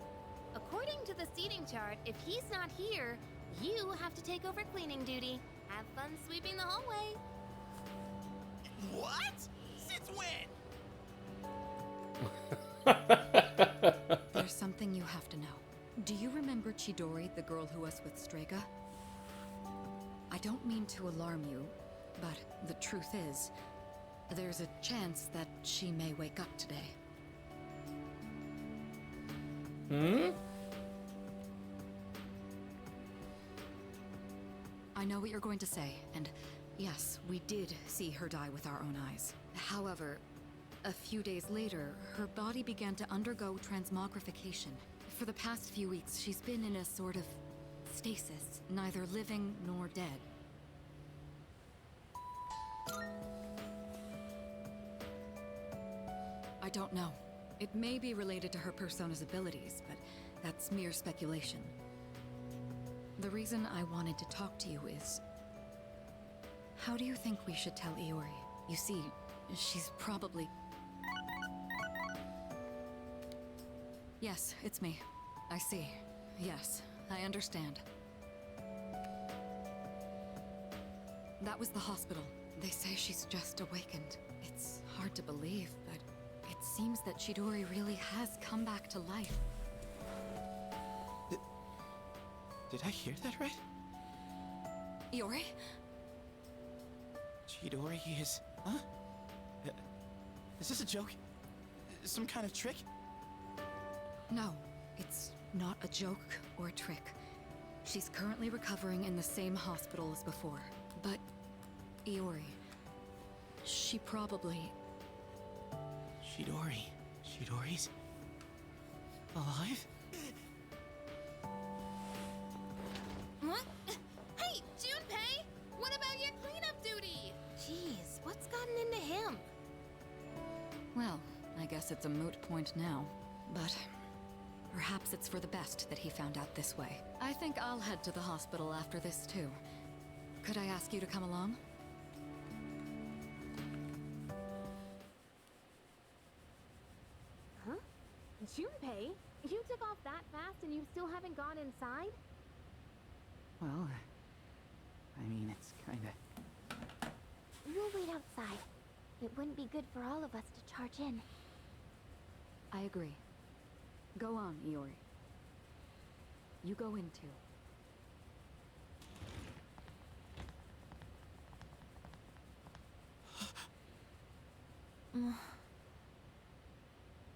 According to the seating chart, if he's not here, you have to take over cleaning duty. Have fun sweeping the hallway. What? Since when? There's something you have to know. Do you remember Chidori, the girl who was with Strega? I don't mean to alarm you, but the truth is, there's a chance that she may wake up today. I know what you're going to say, and yes, we did see her die with our own eyes. However, a few days later, her body began to undergo transmogrification. For the past few weeks, she's been in a sort of stasis, neither living nor dead. I don't know. It may be related to her persona's abilities, but that's mere speculation. The reason I wanted to talk to you is... how do you think we should tell Iori? You see, she's probably... Yes, it's me. I see. Yes, I understand. That was the hospital. They say she's just awakened. It's hard to believe, but it seems that Chidori really has come back to life. Did I hear that right? Iori? Chidori is... Huh? Is this a joke? Some kind of trick? No, it's not a joke or a trick. She's currently recovering in the same hospital as before. But Iori, she probably... Chidori's... alive? What? Hey, Junpei! What about your cleanup duty? Jeez, what's gotten into him? Well, I guess it's a moot point now. But perhaps it's for the best that he found out this way. I think I'll head to the hospital after this too. Could I ask you to come along? Huh? Junpei? You took off that fast and you still haven't gone inside? Well, I mean, it's kinda... We'll wait outside. It wouldn't be good for all of us to charge in. I agree. Go on, Iori. You go in too.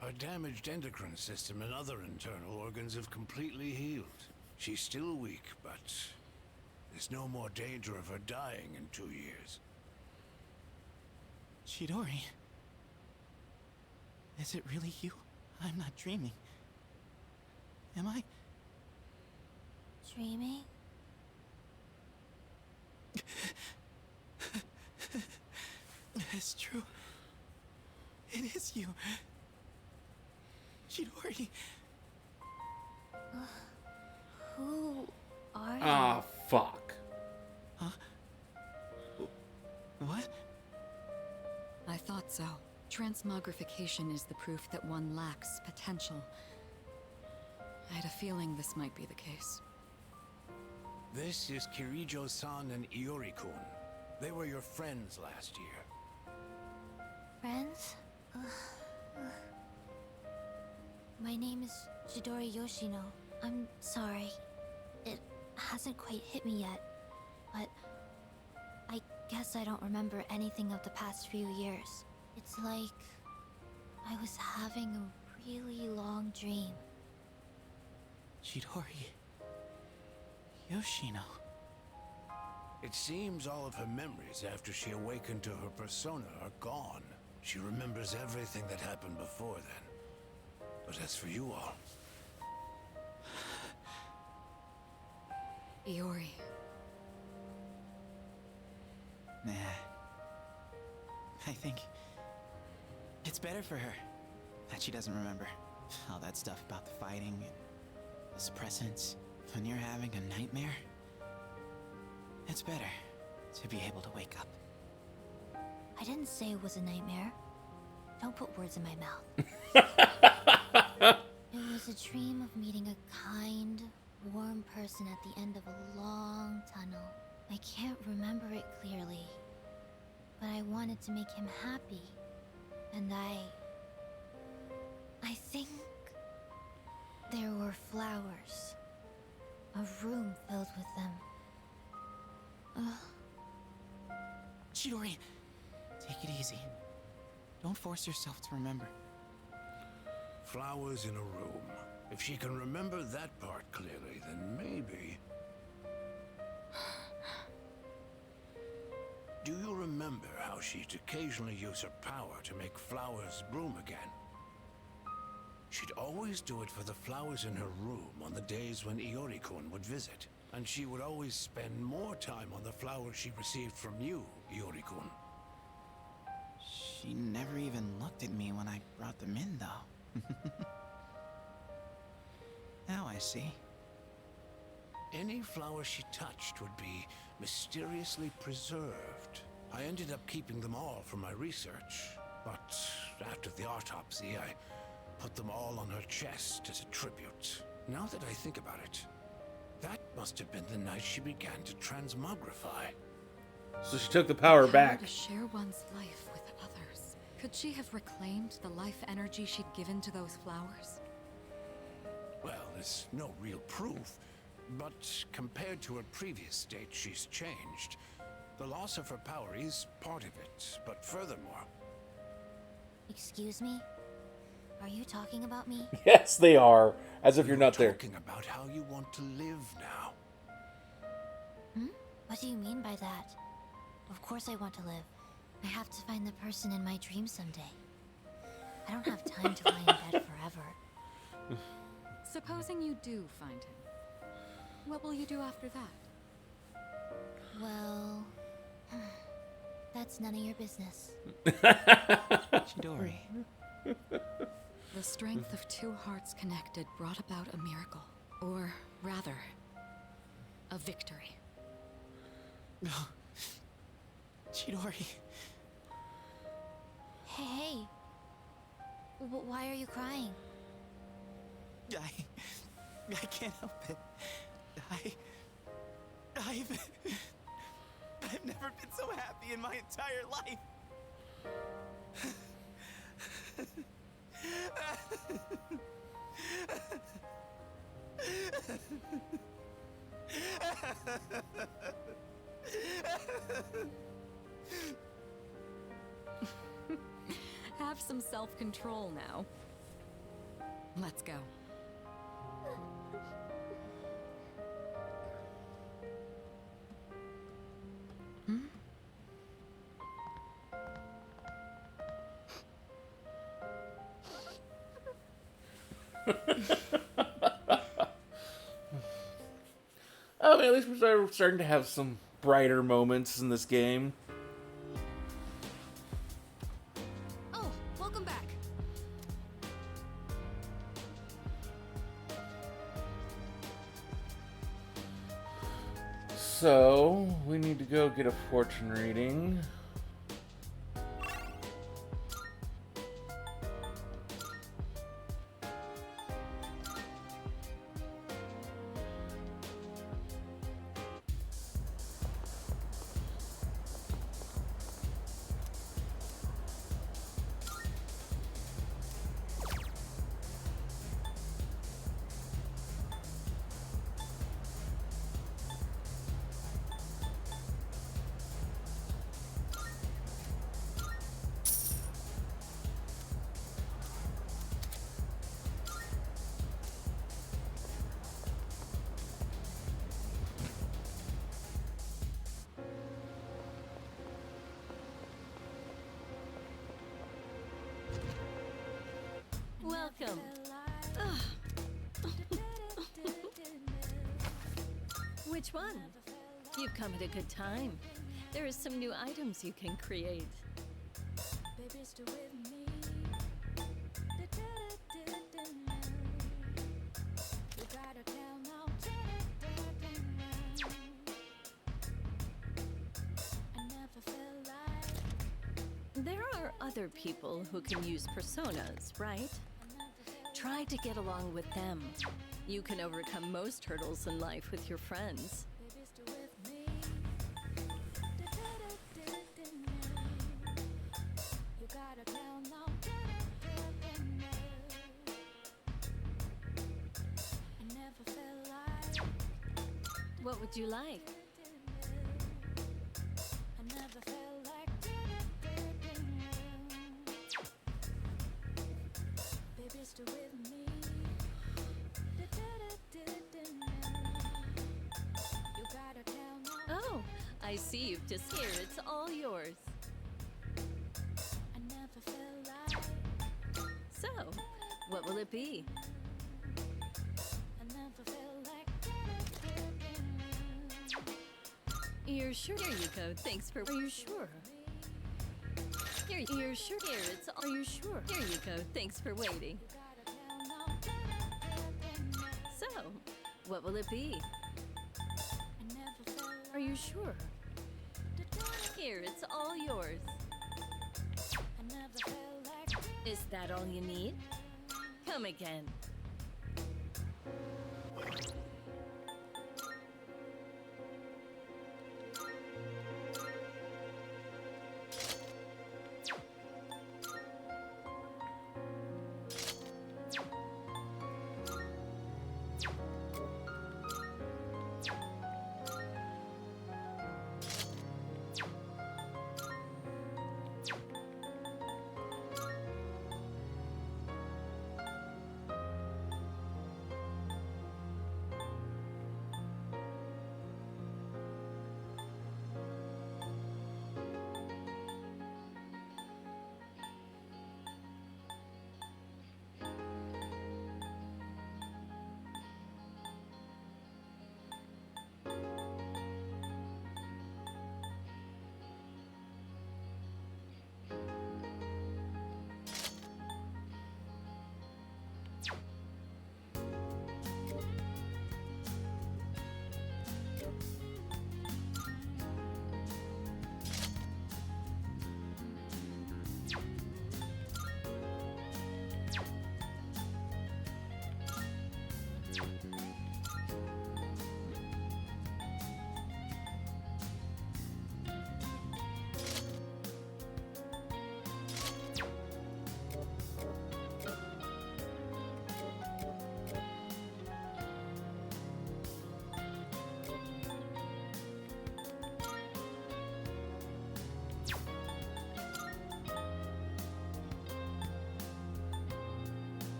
Her damaged endocrine system and other internal organs have completely healed. She's still weak, but there's no more danger of her dying in 2 years. Chidori? Is it really you? I'm not dreaming. Am I? Dreaming? It's true. It is you. Chidori. Who are you? Ah, fuck. Huh? What? I thought so. Transmogrification is the proof that one lacks potential. I had a feeling this might be the case. This is Kirijo-san and Iori-kun. They were your friends last year. Friends? My name is Chidori Yoshino. I'm sorry. It hasn't quite hit me yet, but I guess I don't remember anything of the past few years. It's like I was having a really long dream. Chidori. Yoshino. It seems all of her memories after she awakened to her persona are gone. She remembers everything that happened before then. But as for you all... Iori. Nah. I think... it's better for her that she doesn't remember all that stuff about the fighting and the suppressants. When you're having a nightmare, it's better to be able to wake up. I didn't say it was a nightmare. Don't put words in my mouth. It was a dream of meeting a kind, warm person at the end of a long tunnel. I can't remember it clearly, but I wanted to make him happy. And I think there were flowers. A room filled with them. Chidori, take it easy. Don't force yourself to remember. Flowers in a room. If she can remember that part clearly, then maybe... Do you remember how she'd occasionally use her power to make flowers bloom again? She'd always do it for the flowers in her room on the days when Iori-kun would visit. And she would always spend more time on the flowers she received from you, Iori-kun. She never even looked at me when I brought them in, though. Now I see. Any flower she touched would be mysteriously preserved. I ended up keeping them all for my research, but after the autopsy, I put them all on her chest as a tribute. Now that I think about it, that must have been the night she began to transmogrify. So she took the power back. To share one's life with others. Could she have reclaimed the life energy she'd given to those flowers? Well, there's no real proof, but compared to her previous state, she's changed. The loss of her power is part of it, but furthermore... Excuse me? Are you talking about me? Yes, they are. As if you're not there. Talking about how you want to live now. What do you mean by that? Of course I want to live. I have to find the person in my dreams someday. I don't have time to lie in bed forever. Supposing you do find him, what will you do after that? Well, that's none of your business. Chidori. The strength of two hearts connected brought about a miracle. Or rather, a victory. No. Chidori. Hey. Why are you crying? I can't help it. I've never been so happy in my entire life. Have some self-control now. Let's go. Oh, at least we're starting to have some brighter moments in this game. Oh, welcome back. So, we need to go get a fortune reading. Welcome. Which one? You've come at a good time. There are some new items you can create. There are other people who can use personas, right? Try to get along with them. You can overcome most hurdles in life with your friends. What would you like? Oh, I see you've just here. It's all yours. So, what will it be? You're sure? Here you go. Thanks for. Are you sure? Here, you're sure? Here, it's. Are you sure? Here you go. Thanks for waiting. So, what will it be? Are you sure? Here, it's all yours. Is that all you need? Come again.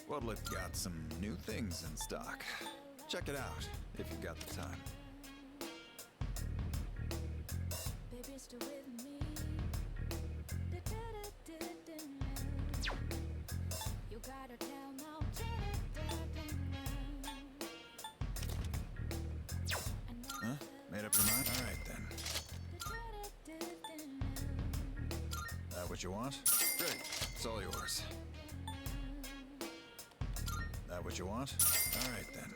Whatlet got some new things in stock. Check it out if you've got the time. Huh? Made up your mind? All right then. That what you want? Great. It's all yours. That what you want? All right then.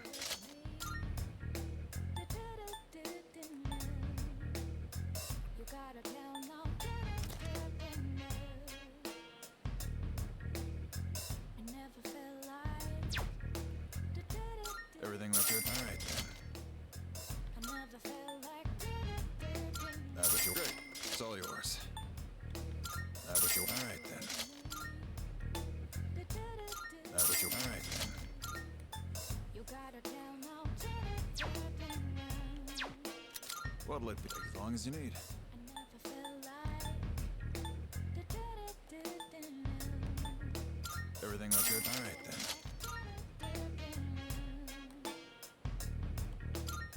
Everything look good? All right then. That what you? Great. It's all yours. That what you? All right then. That what you? All right then. What'll it be? As long as you need. Everything look good? All right then.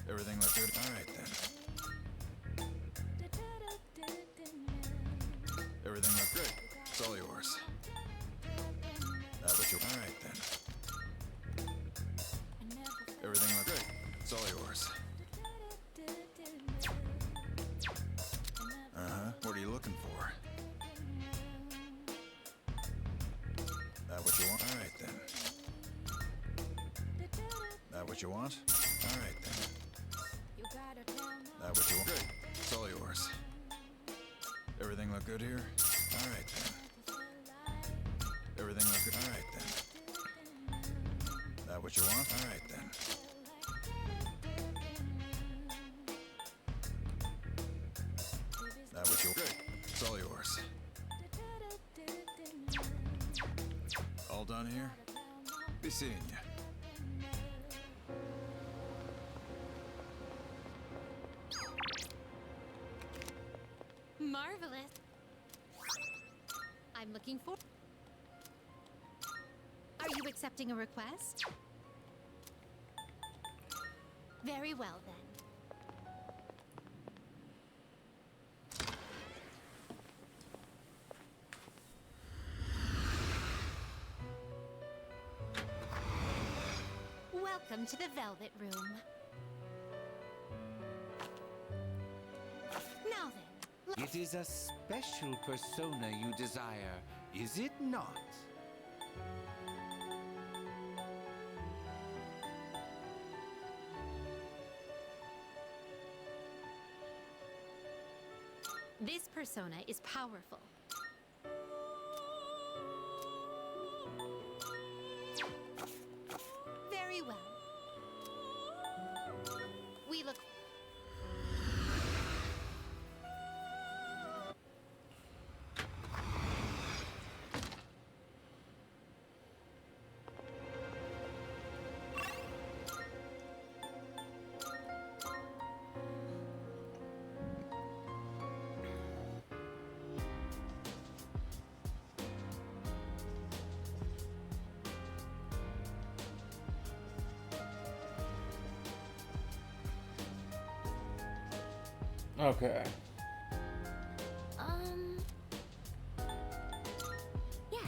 Everything look good? All right then. Everything look great. It's all yours. That what you? All right then. Everything look great. It's all yours. What are you looking for? That what you want? All right then. That what you want? All right then. That what you want? Great. It's all yours. Everything look good here? All right then. Everything look good? All right then. That what you want? All right then. That what you want? Great. It's all yours. All done here? Be seeing you. Marvelous. I'm looking for... Are you accepting a request? Very well, then. Welcome to the Velvet Room. Now then, It is a special persona you desire, is it not? this persona is powerful. Very well. We look... Okay. Yes.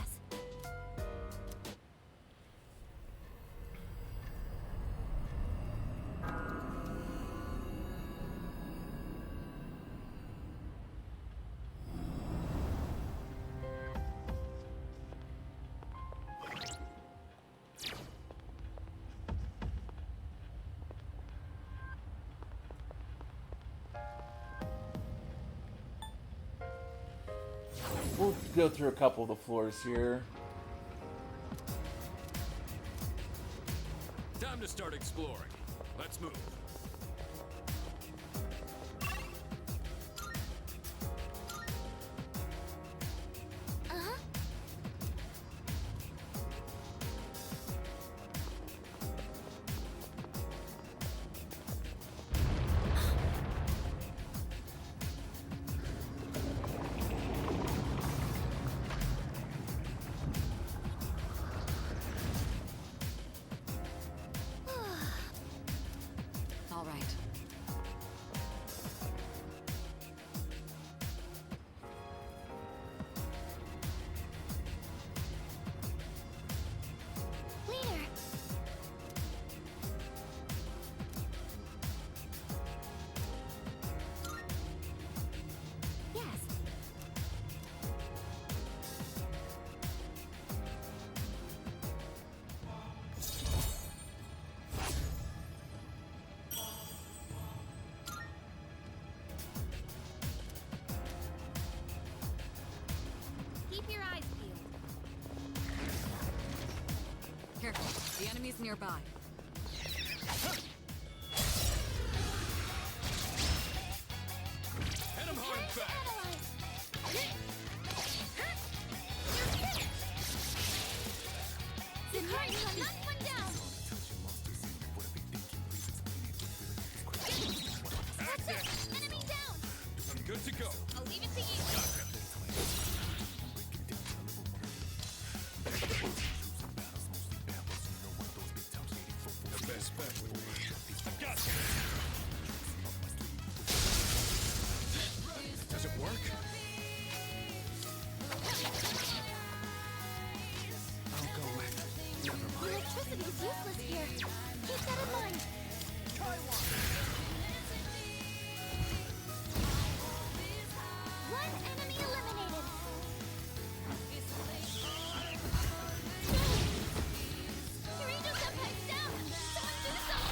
We'll go through a couple of the floors here. Time to start exploring. Let's move. Keep your eyes peeled. Careful, the enemy's nearby. Hit him hard and fast. Zimari, knock one down. That's it. Enemy down. I'm good to go. I'll leave it to you. The best bet would be. I got you. Does it work? I'll go with. Never mind. Electricity is useless here. Keep that in mind. Try one. One enemy eliminated. Kirito-senpai's down. Someone do something.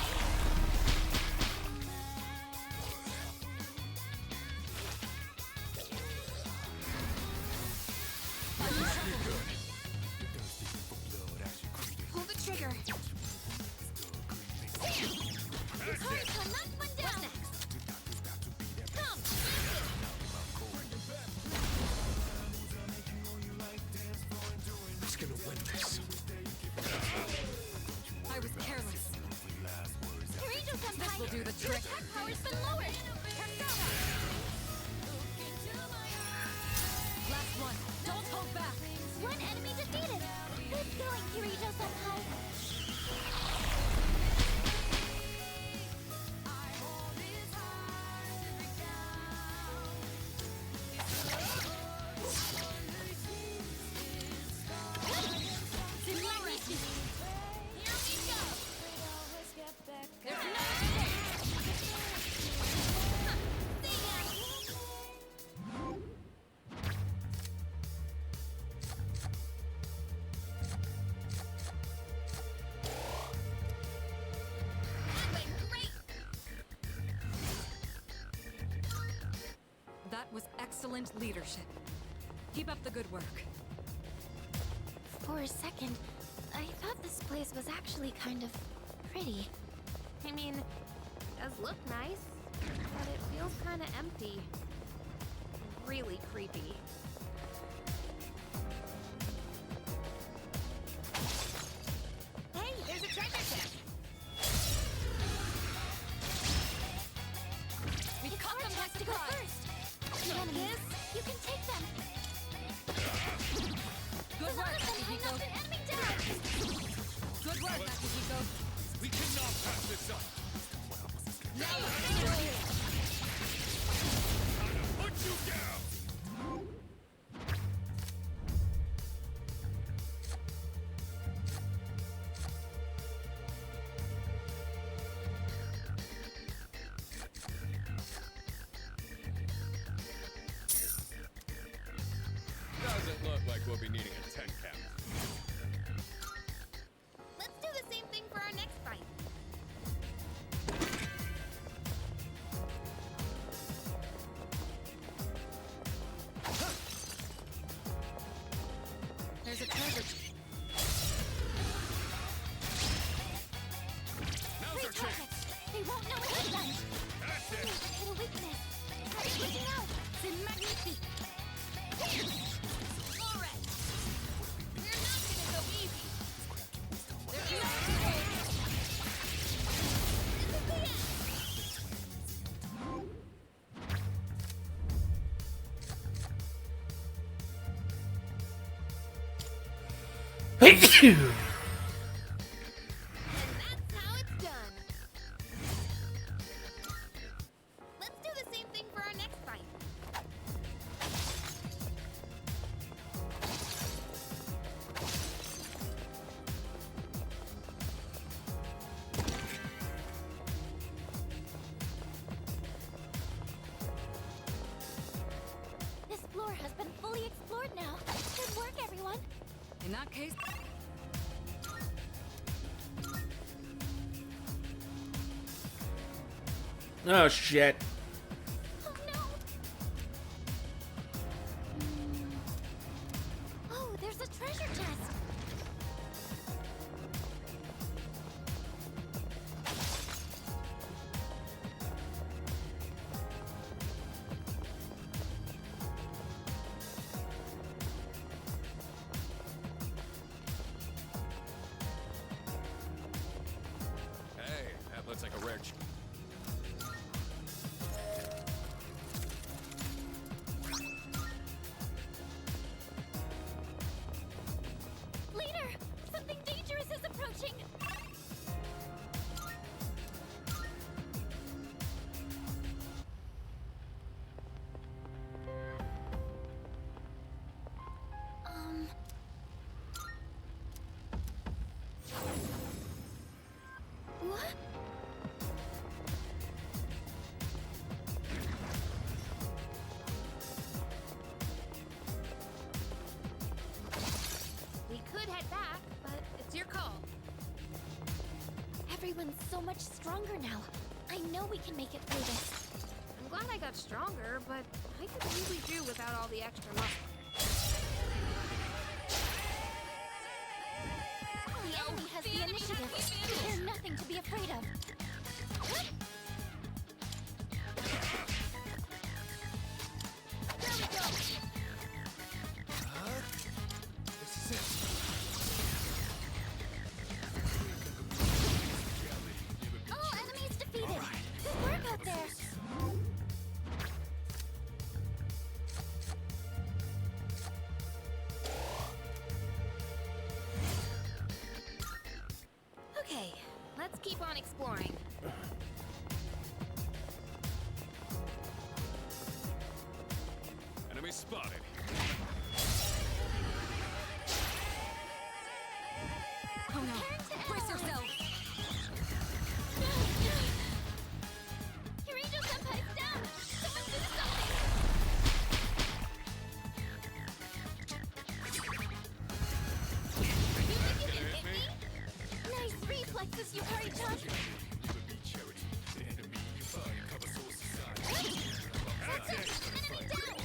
Pull the trigger. Hurricane, knock one down. Come. Who's gonna win this? I was careless. Kirito-senpai, This will do the your trick. attack power's been lowered. Persona. Last one. Don't hold back. One enemy defeated. Keep going, Kirito-senpai. That was excellent leadership. Keep up the good work. For a second, I thought this place was actually kind of pretty. I mean, it does look nice, but it feels kind of empty. Really creepy. Hey, there's a treasure chest. We caught them by To go surprise. first. Enemies, you can take them. Good work, Akihiko. Akihiko. Enemy down. Good work, Akihiko. We cannot pass this up. Now let's Put you down. Doesn't look like we'll be needing a 10 count. Let's do the same thing for our next fight. There's a treasure. Now's our Great chance. targets. They won't know it hit them. That's it. Hit a weakness. Try switching out. C'est magnifique. Alright. We're not gonna go easy. There's no This is the end. And that's how it's done. Let's do the same thing for our next fight. This floor has been fully explored now. Good work, everyone. In that case, Oh shit. Oh no. looks like a rare. Leader, something dangerous is approaching. What? We could head back, but it's your call. Everyone's so much stronger now. I know we can make it through this. I'm glad I got stronger, but I could really do without all the extra muscle. The enemy has the initiative. There's nothing to be afraid of. All enemies defeated. Good work out there. Okay, let's keep on exploring. Enemy spotted. Oh no! Brace yourself! Kirito Senpai's down! Someone do something! You think you can hit me? Nice reflexes, Yukari-chan! That's it! Enemy down!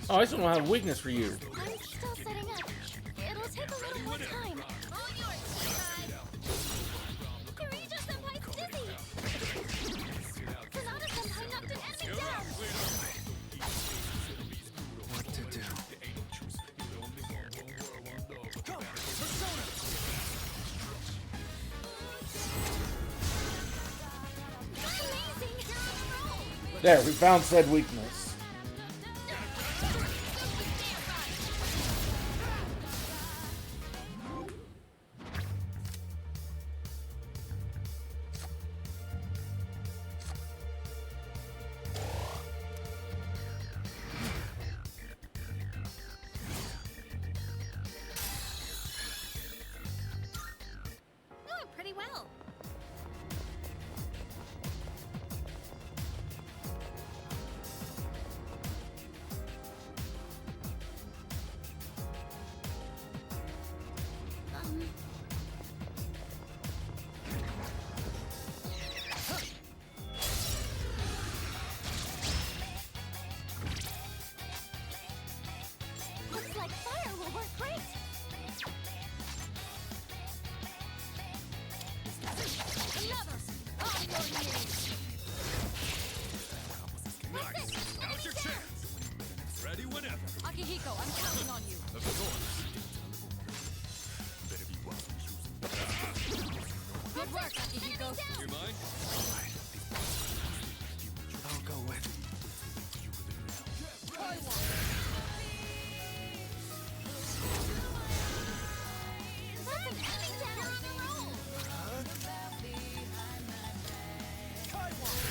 Oh, I still don't have a weakness for you. I'm still setting up. It'll take a little more time. All yours, Senpai! Kirito Senpai's dizzy! Sonata Senpai knocked an enemy down! What to do? Amazing! You're on a roll! There, we found said weakness. Doing pretty well. Looks like fire will work great! Another! On your knees! That's it! Now's your chance. Ready whenever. Akihiko, I'm counting on you. Of course. Good work, Akihiko. You mind? I'll go with. That's an enemy down! You're on a roll! Amazing! You're on a roll!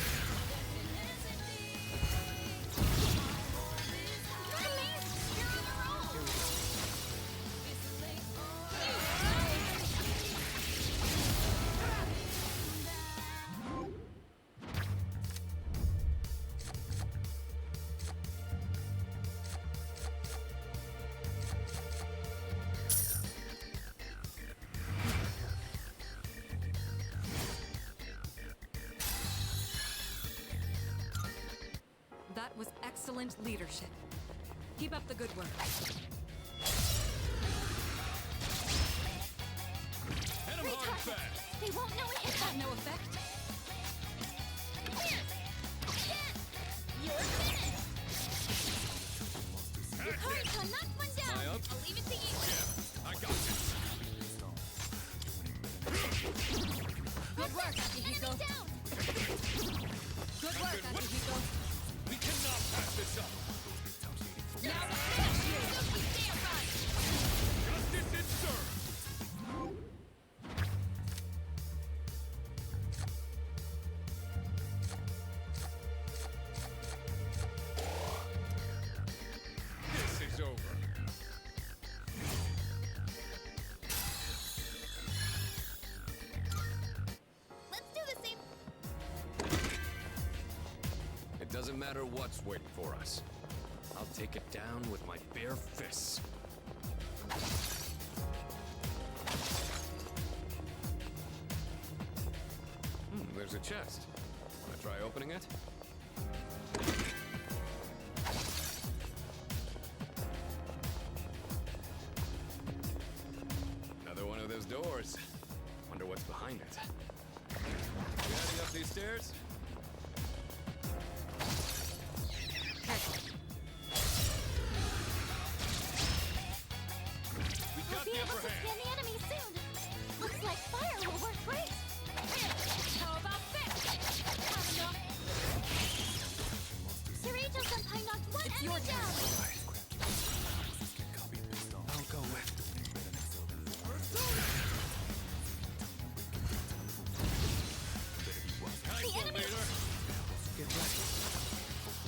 That was excellent leadership. Keep up the good work. Hit him hard and fast. They won't know it hit Had them! no effect? You're finished! Yukari-chan knocked one down! Am I up? I'll leave it to you! Yeah, I got this. work, Akihiko. Good work, Akihiko. We cannot pass this up. Now finish you! Justice is served. This is over. Let's do the same. It doesn't matter what's waiting for us. I'll take it down with my bare fists. There's a chest. Wanna try opening it? Another one of those doors. Wonder what's behind it. You heading up these stairs? We We'll got be the able upper to hand. scan the enemy soon. Looks like fire will work great. How about this? Have enough? Surijo-senpai knocked one It's your enemy turn. down. I'll go with. The enemy. Get ready.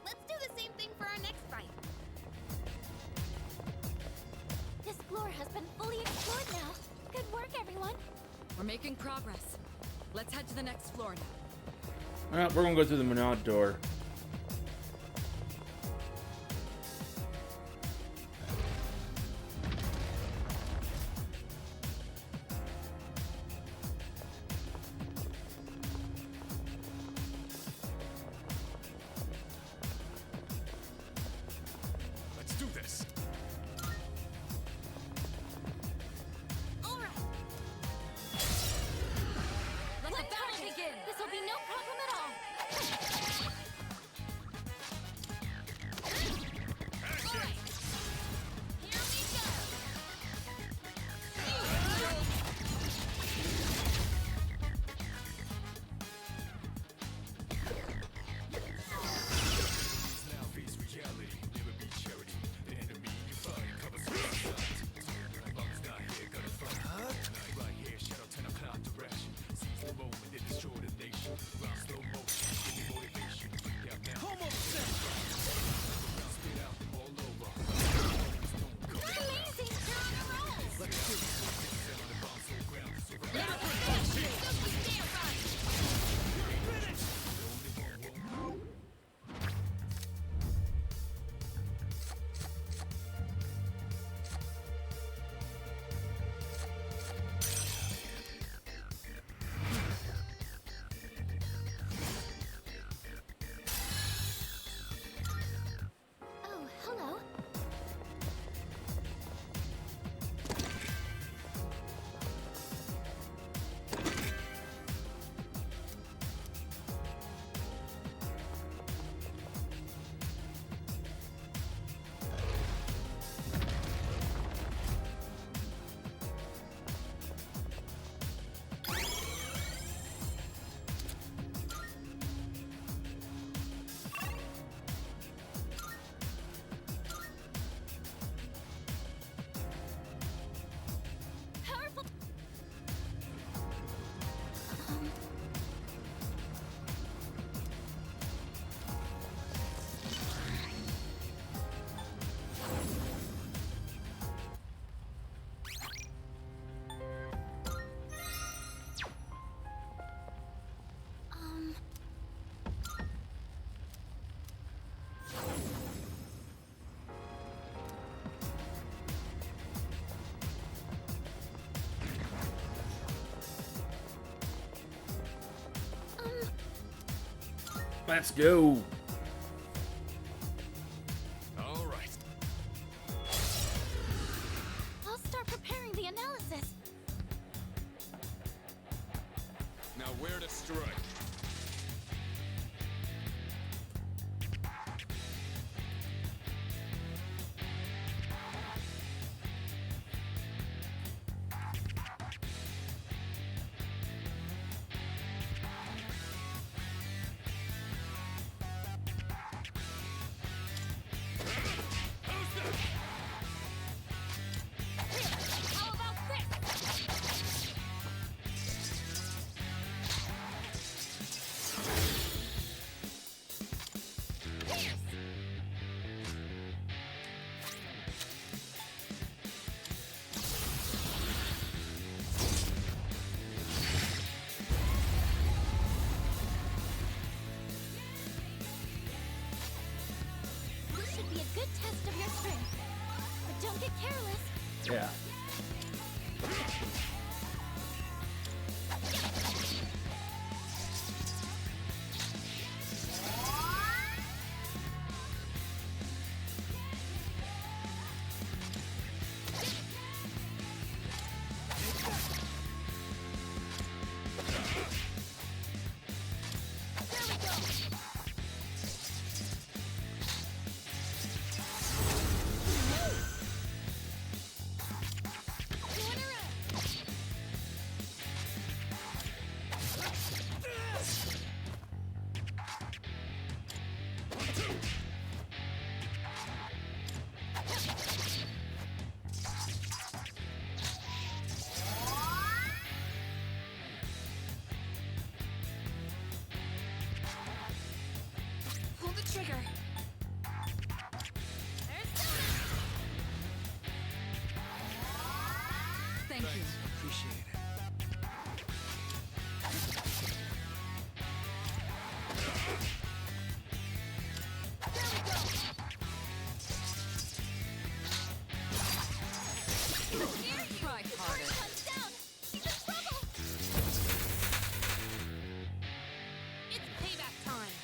Let's do the same thing for our next fight. This floor has been fully explored now. Good work, everyone. We're making progress. Let's head to the next floor now. We're gonna go through the Menard door. Let's do this. All right. Let the One battle target. begin. This will be no problem at all. All right. Here we go. Now face reality, never be charity. The enemy you find covers Bugs not here, gonna fight. Night right here, shadow 10 o'clock direction. Seize the moment, it destroy the nation. Round slow motion, give me motivation. Yeah, now. Come on, set. Spit out all over. Amazing. You're on a roll. Let's do it. Set on the bounce on ground, so right. Now finish you. Oh, hello. Powerful. Let's go. All right. I'll start preparing the analysis. get careless. Yeah. Pull the trigger. Thank you. Appreciate it. Try harder. It's payback time.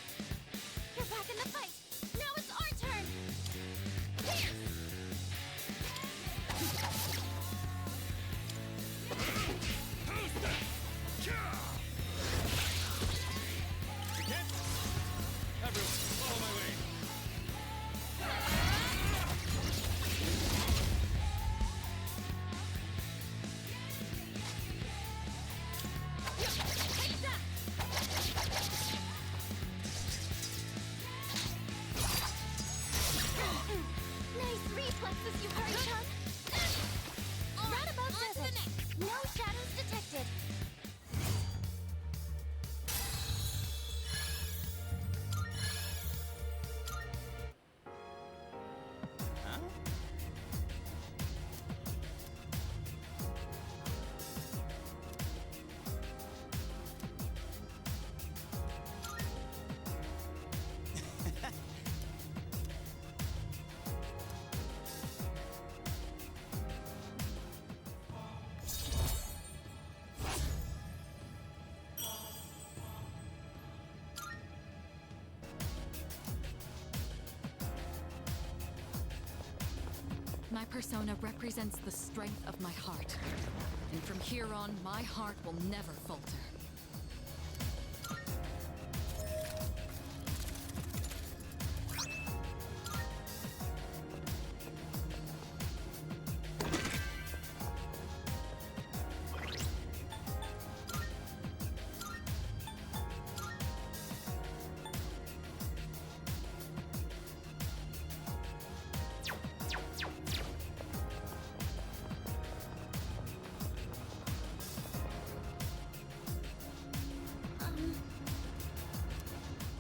You're back in the fight. Now it's our turn. Here. Everyone, follow my lead. Take that. Nice reflexes, you hurry-chan. Roundabout does it. No shadows detected. Huh? My persona represents the strength of my heart. And from here on, my heart will never falter.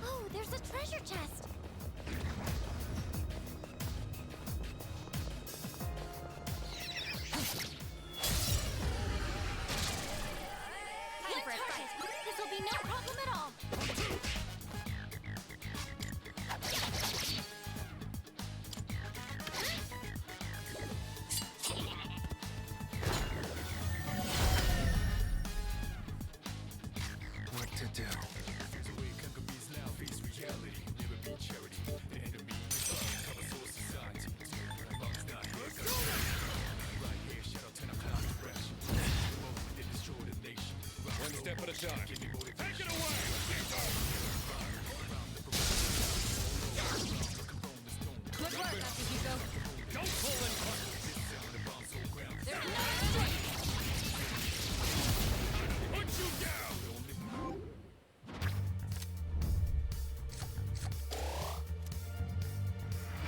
Oh, there's a treasure chest. Time for a fight. This will be no problem at all. What to do? One step at a time. Take it away! Good work, Akihiko. Don't pull in front. There's another strike. Put you down!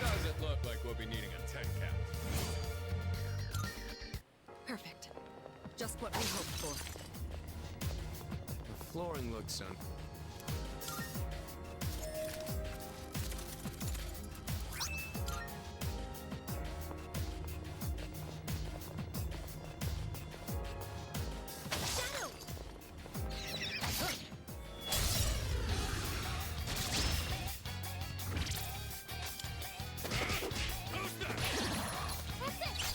Does it look like we'll be needing a 10 count? Perfect. Just what we hoped for. The flooring looks That's it.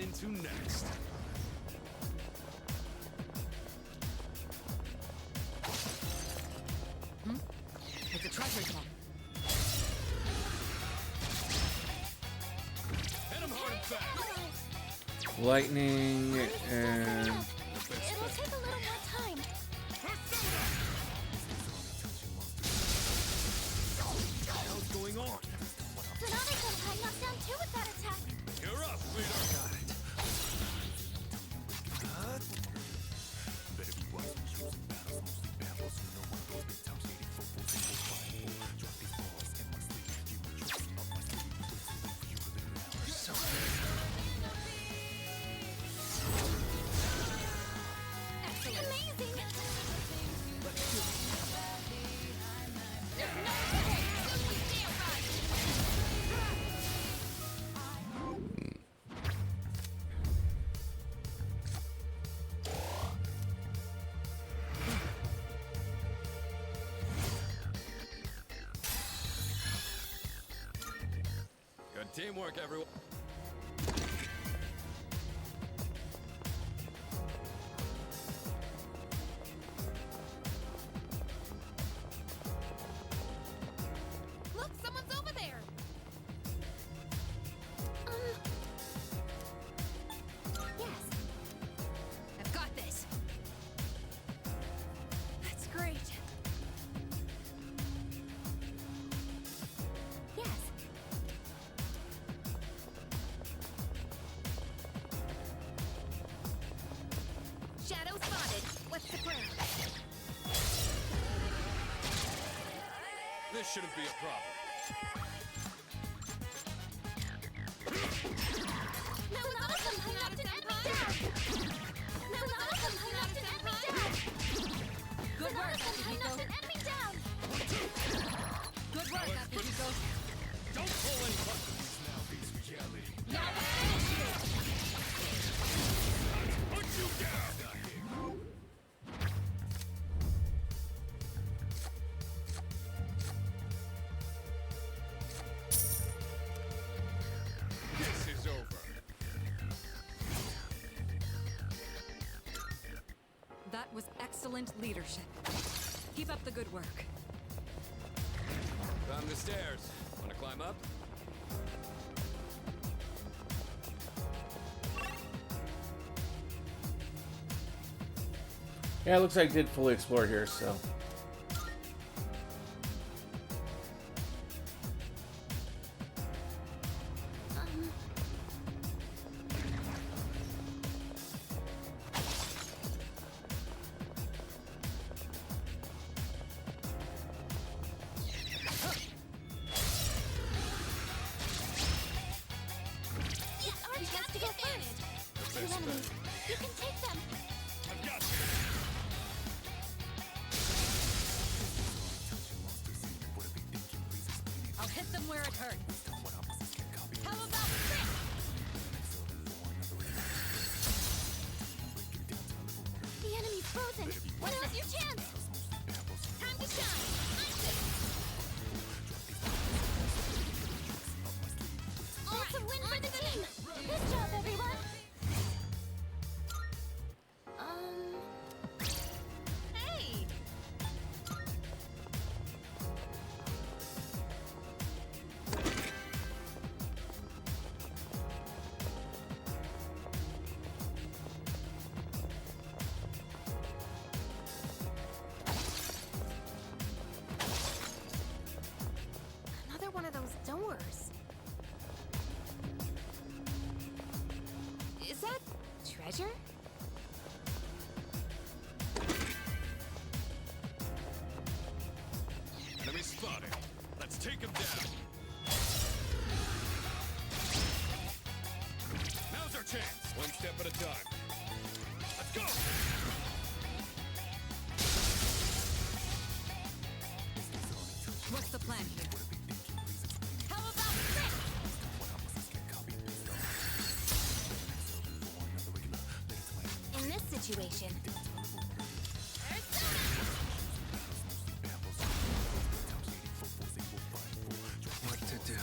into next. It's a treasure chest. Hit him hard and fast. Lightning and It'll take a little more time. What's going on? Sonata-senpai knocked down 2 with that attack. You're up, leader. Amazing! Good teamwork, everyone. Look, someone's over there. Yes. I've got this. That's great. Yes. Shadow spotted. What's the plan? This shouldn't be a problem. Sonata-senpai knocked an enemy down! Sonata-senpai knocked an enemy down! Good work, Sonata-senpai knocked an enemy down! Good work, Akihiko. Don't pull any buttons. Now face reality. Now Put you down. This is over. That was excellent leadership. Keep up the good work. Found the stairs. Wanna climb up? yeah, it looks like I did fully explore here, so. Orange has to go first! 2 enemies. You can take them! I've got I'll hit them where it hurts. How about this? The enemy's frozen! Now's your chance! Time to shine! It's a win for the team! Good job, everyone! Hey! Another one of those doors. Is that treasure? enemy spotted. Let's take him down. Now's our chance. One step at a time. Let's go. What's the plan here? How about this? In this situation, What to do?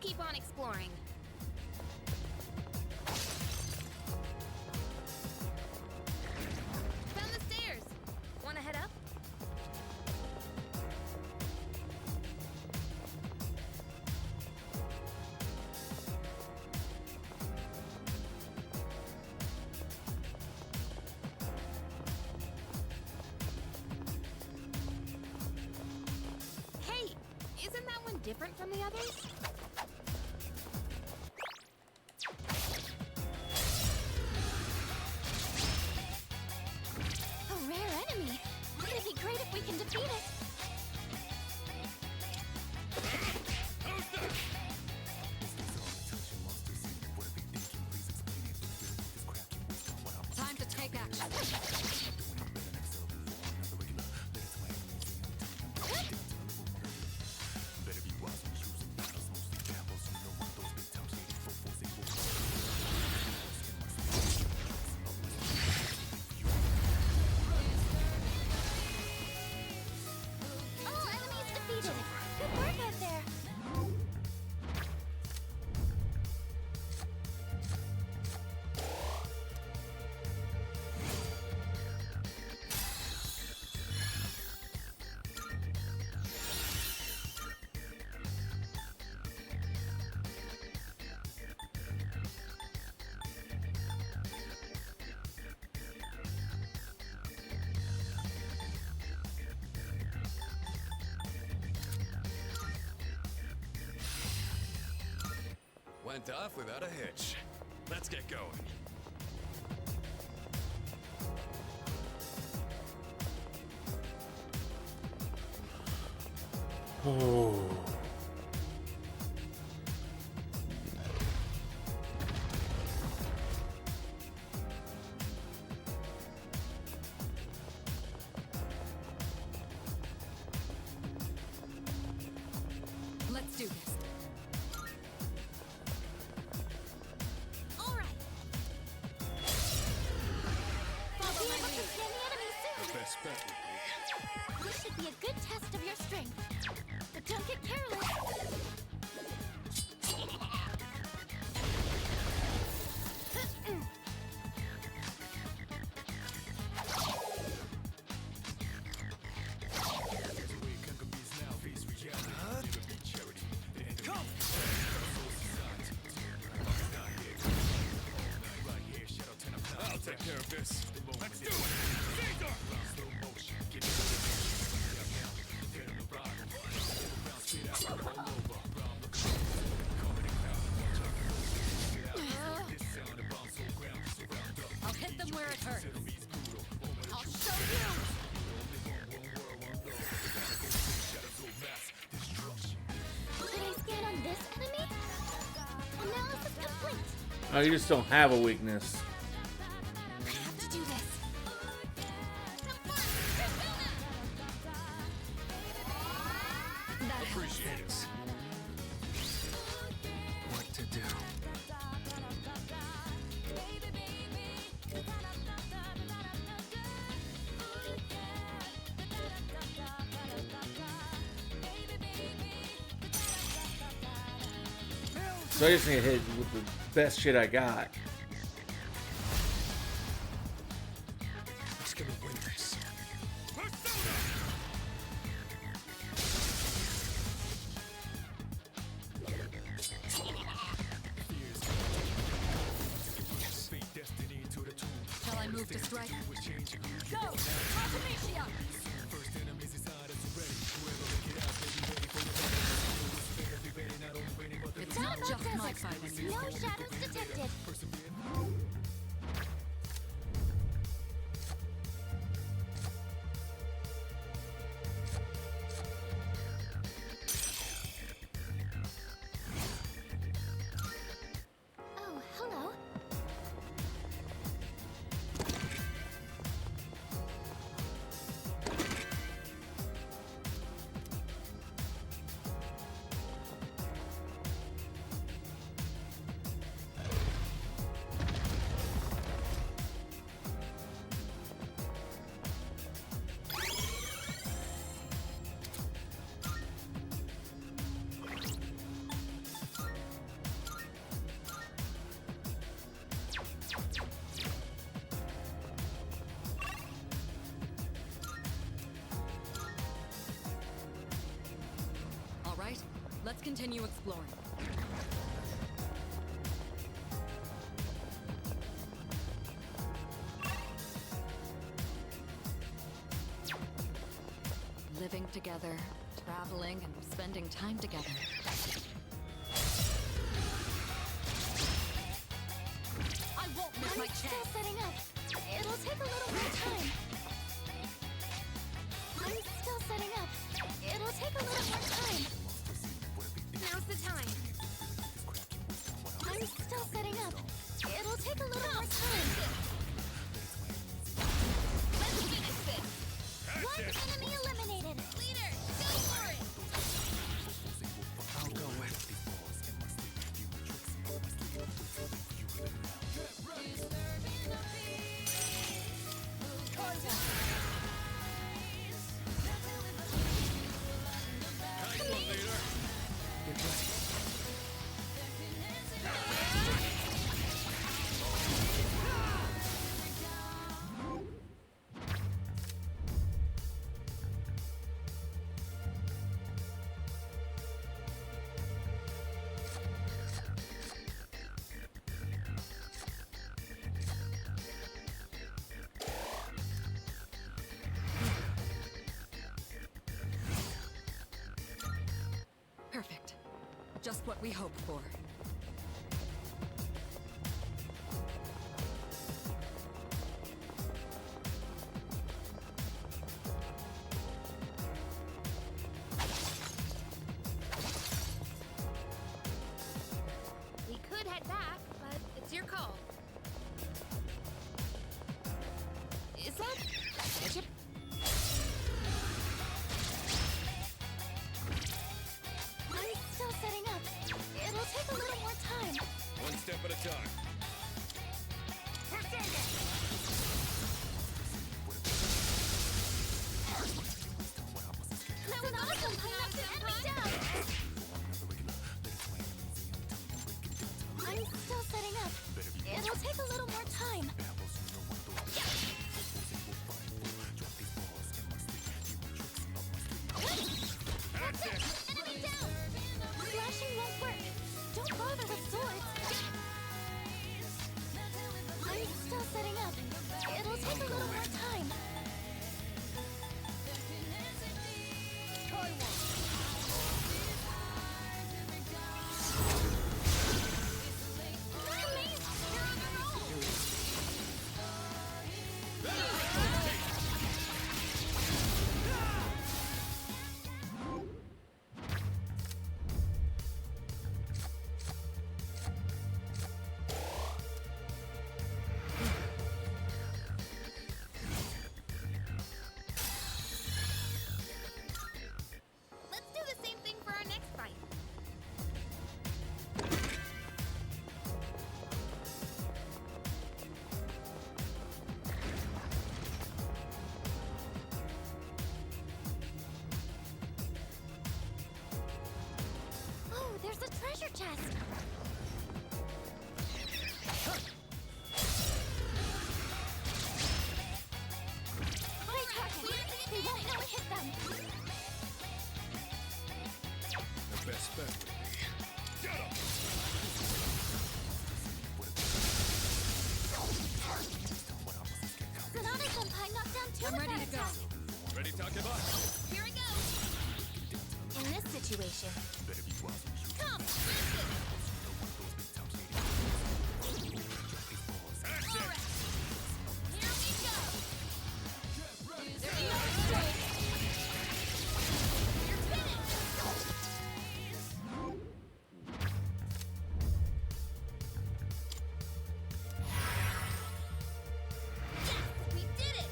keep on exploring. Found the stairs. Wanna head up? Hey, isn't that one different from the others? A rare enemy. Wouldn't it be great if we can defeat it? Time to take action. All enemies defeated. Good work out there. Went off without a hitch. Let's get going. Oh. Let's do this. All right. Follow my lead. Scan the enemy soon. The best bet would be... This should be a good test of your strength. But don't get careless. I'll take care of this. Let's do it! I'll hit them where it hurts. I'll show you. Did I scan on this enemy? Analysis complete. Oh, you just don't have a weakness. I have to do this. Appreciate it. What to do? So I just need to hit with the best shit I got. Who's gonna win this? Shall I move to strike? Go! Artemisia! It's not just my fight anymore. No shadows detected. Oh, hello. Let's continue exploring. Living together, traveling, and spending time together. I won't miss my I'm still chance. setting up. It'll take a little more time. I'm still setting up. It'll take a little more time. Now's the time. I'm still setting up. It'll take a little more time. Let's finish this. One enemy eliminated. Leader, go for it. I'll go with. Nice one, leader. Get ready. Perfect. Just what we hoped for. We could head back, but it's your call. Is that a ship? I'm still setting up. It'll take a little more time. One step at a time. That was awesome! Knock me down! I'm still setting up. It'll take a little more time. That's it! Enemy down! Slashing won't work. Don't bother with swords. I'm still setting up. It'll take a little more time. Amazing! You're on a roll! Let's do the same thing for our next fight. Oh, there's a treasure chest. High target. They won't know it hit them. The best bet would be. Get him! Sonata Senpai knocked down two I'm of ready that to go. attack. Ready, Takeba? Here we go. In this situation, come. That's it. Here we go. There's no escape. You're finished. Yes, we did it.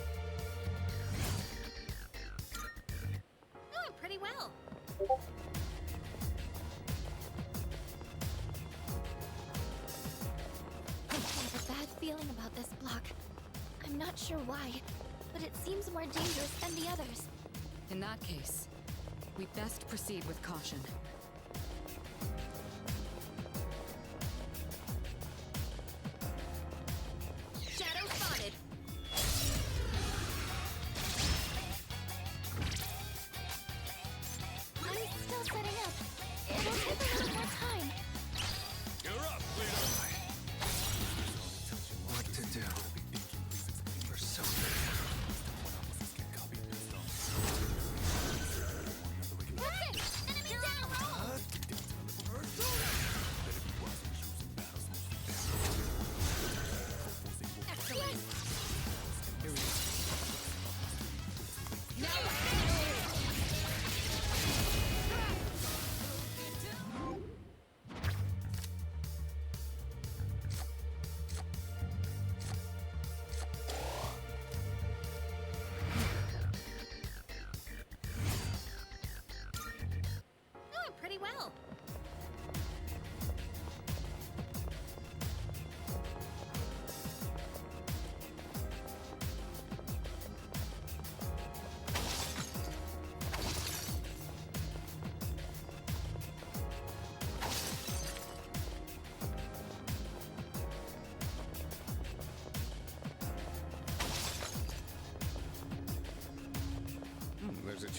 Doing pretty well. I have a bad feeling about this block. I'm not sure why, but it seems more dangerous than the others. In that case, we best proceed with caution. Shadow spotted. I'm still setting up. It'll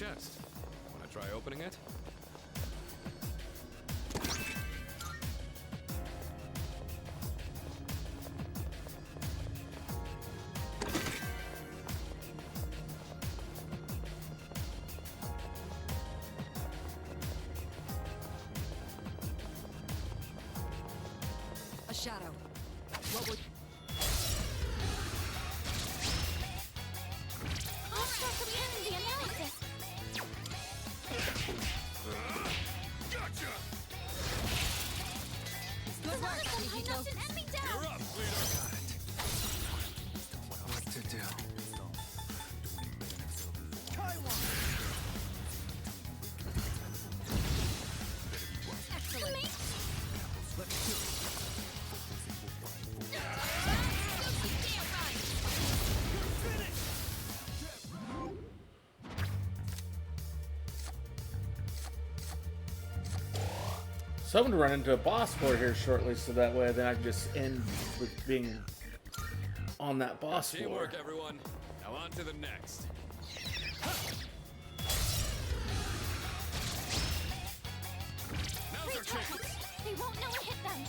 chest. Wanna try opening it? A shadow. What would... I'll start to begin the analysis. Gotcha! Good work, I knocked an enemy down. You're up, leader! What to do? Excellent. Let's do it. So I'm going to run into a boss floor here shortly, so that way then I can just end with being on that boss floor. Teamwork, everyone. Now on to the next. Now's our chance. They won't know I hit them.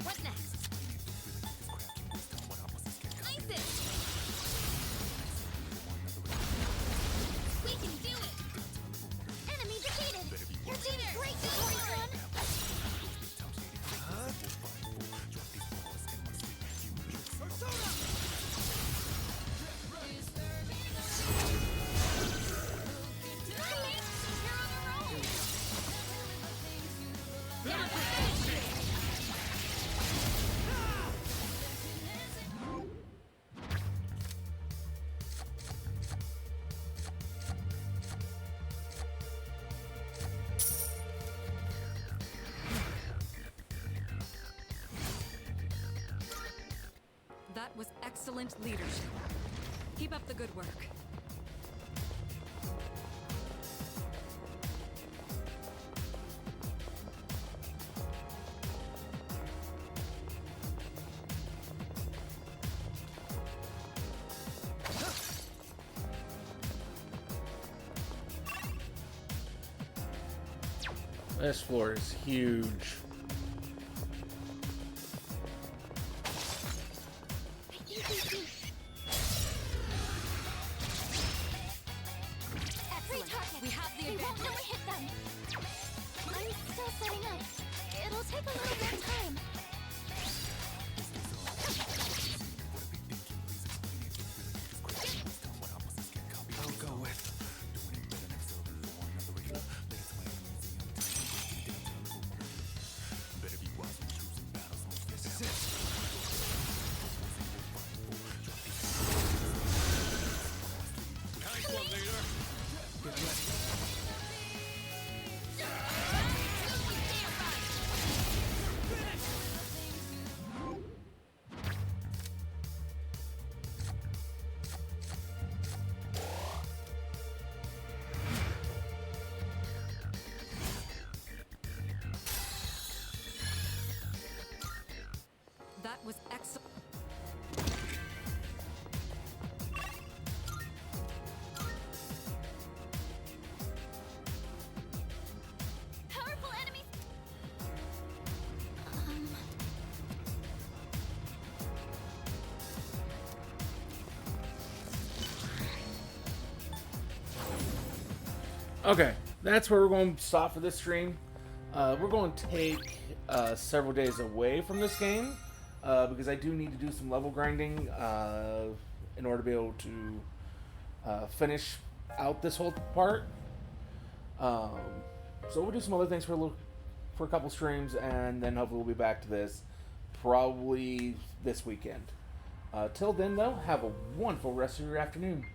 What next? ISIS! We can do it! Enemy defeated! You're doing a great job, Ron! That was excellent leadership. Keep up the good work. This floor is huge. Excellent. We have the advantage. They won't know I hit them. I'm still setting up. It'll take a little more time. I'll go with. This is it. Nice one, leader. Get ready. That was excellent. Powerful enemies. Okay, that's where we're going to stop for this stream. We're going to take several days away from this game because I do need to do some level grinding in order to be able to finish out this whole part. So we'll do some other things for a couple streams, and then hopefully we'll be back to this probably this weekend. Till then, though, have a wonderful rest of your afternoon.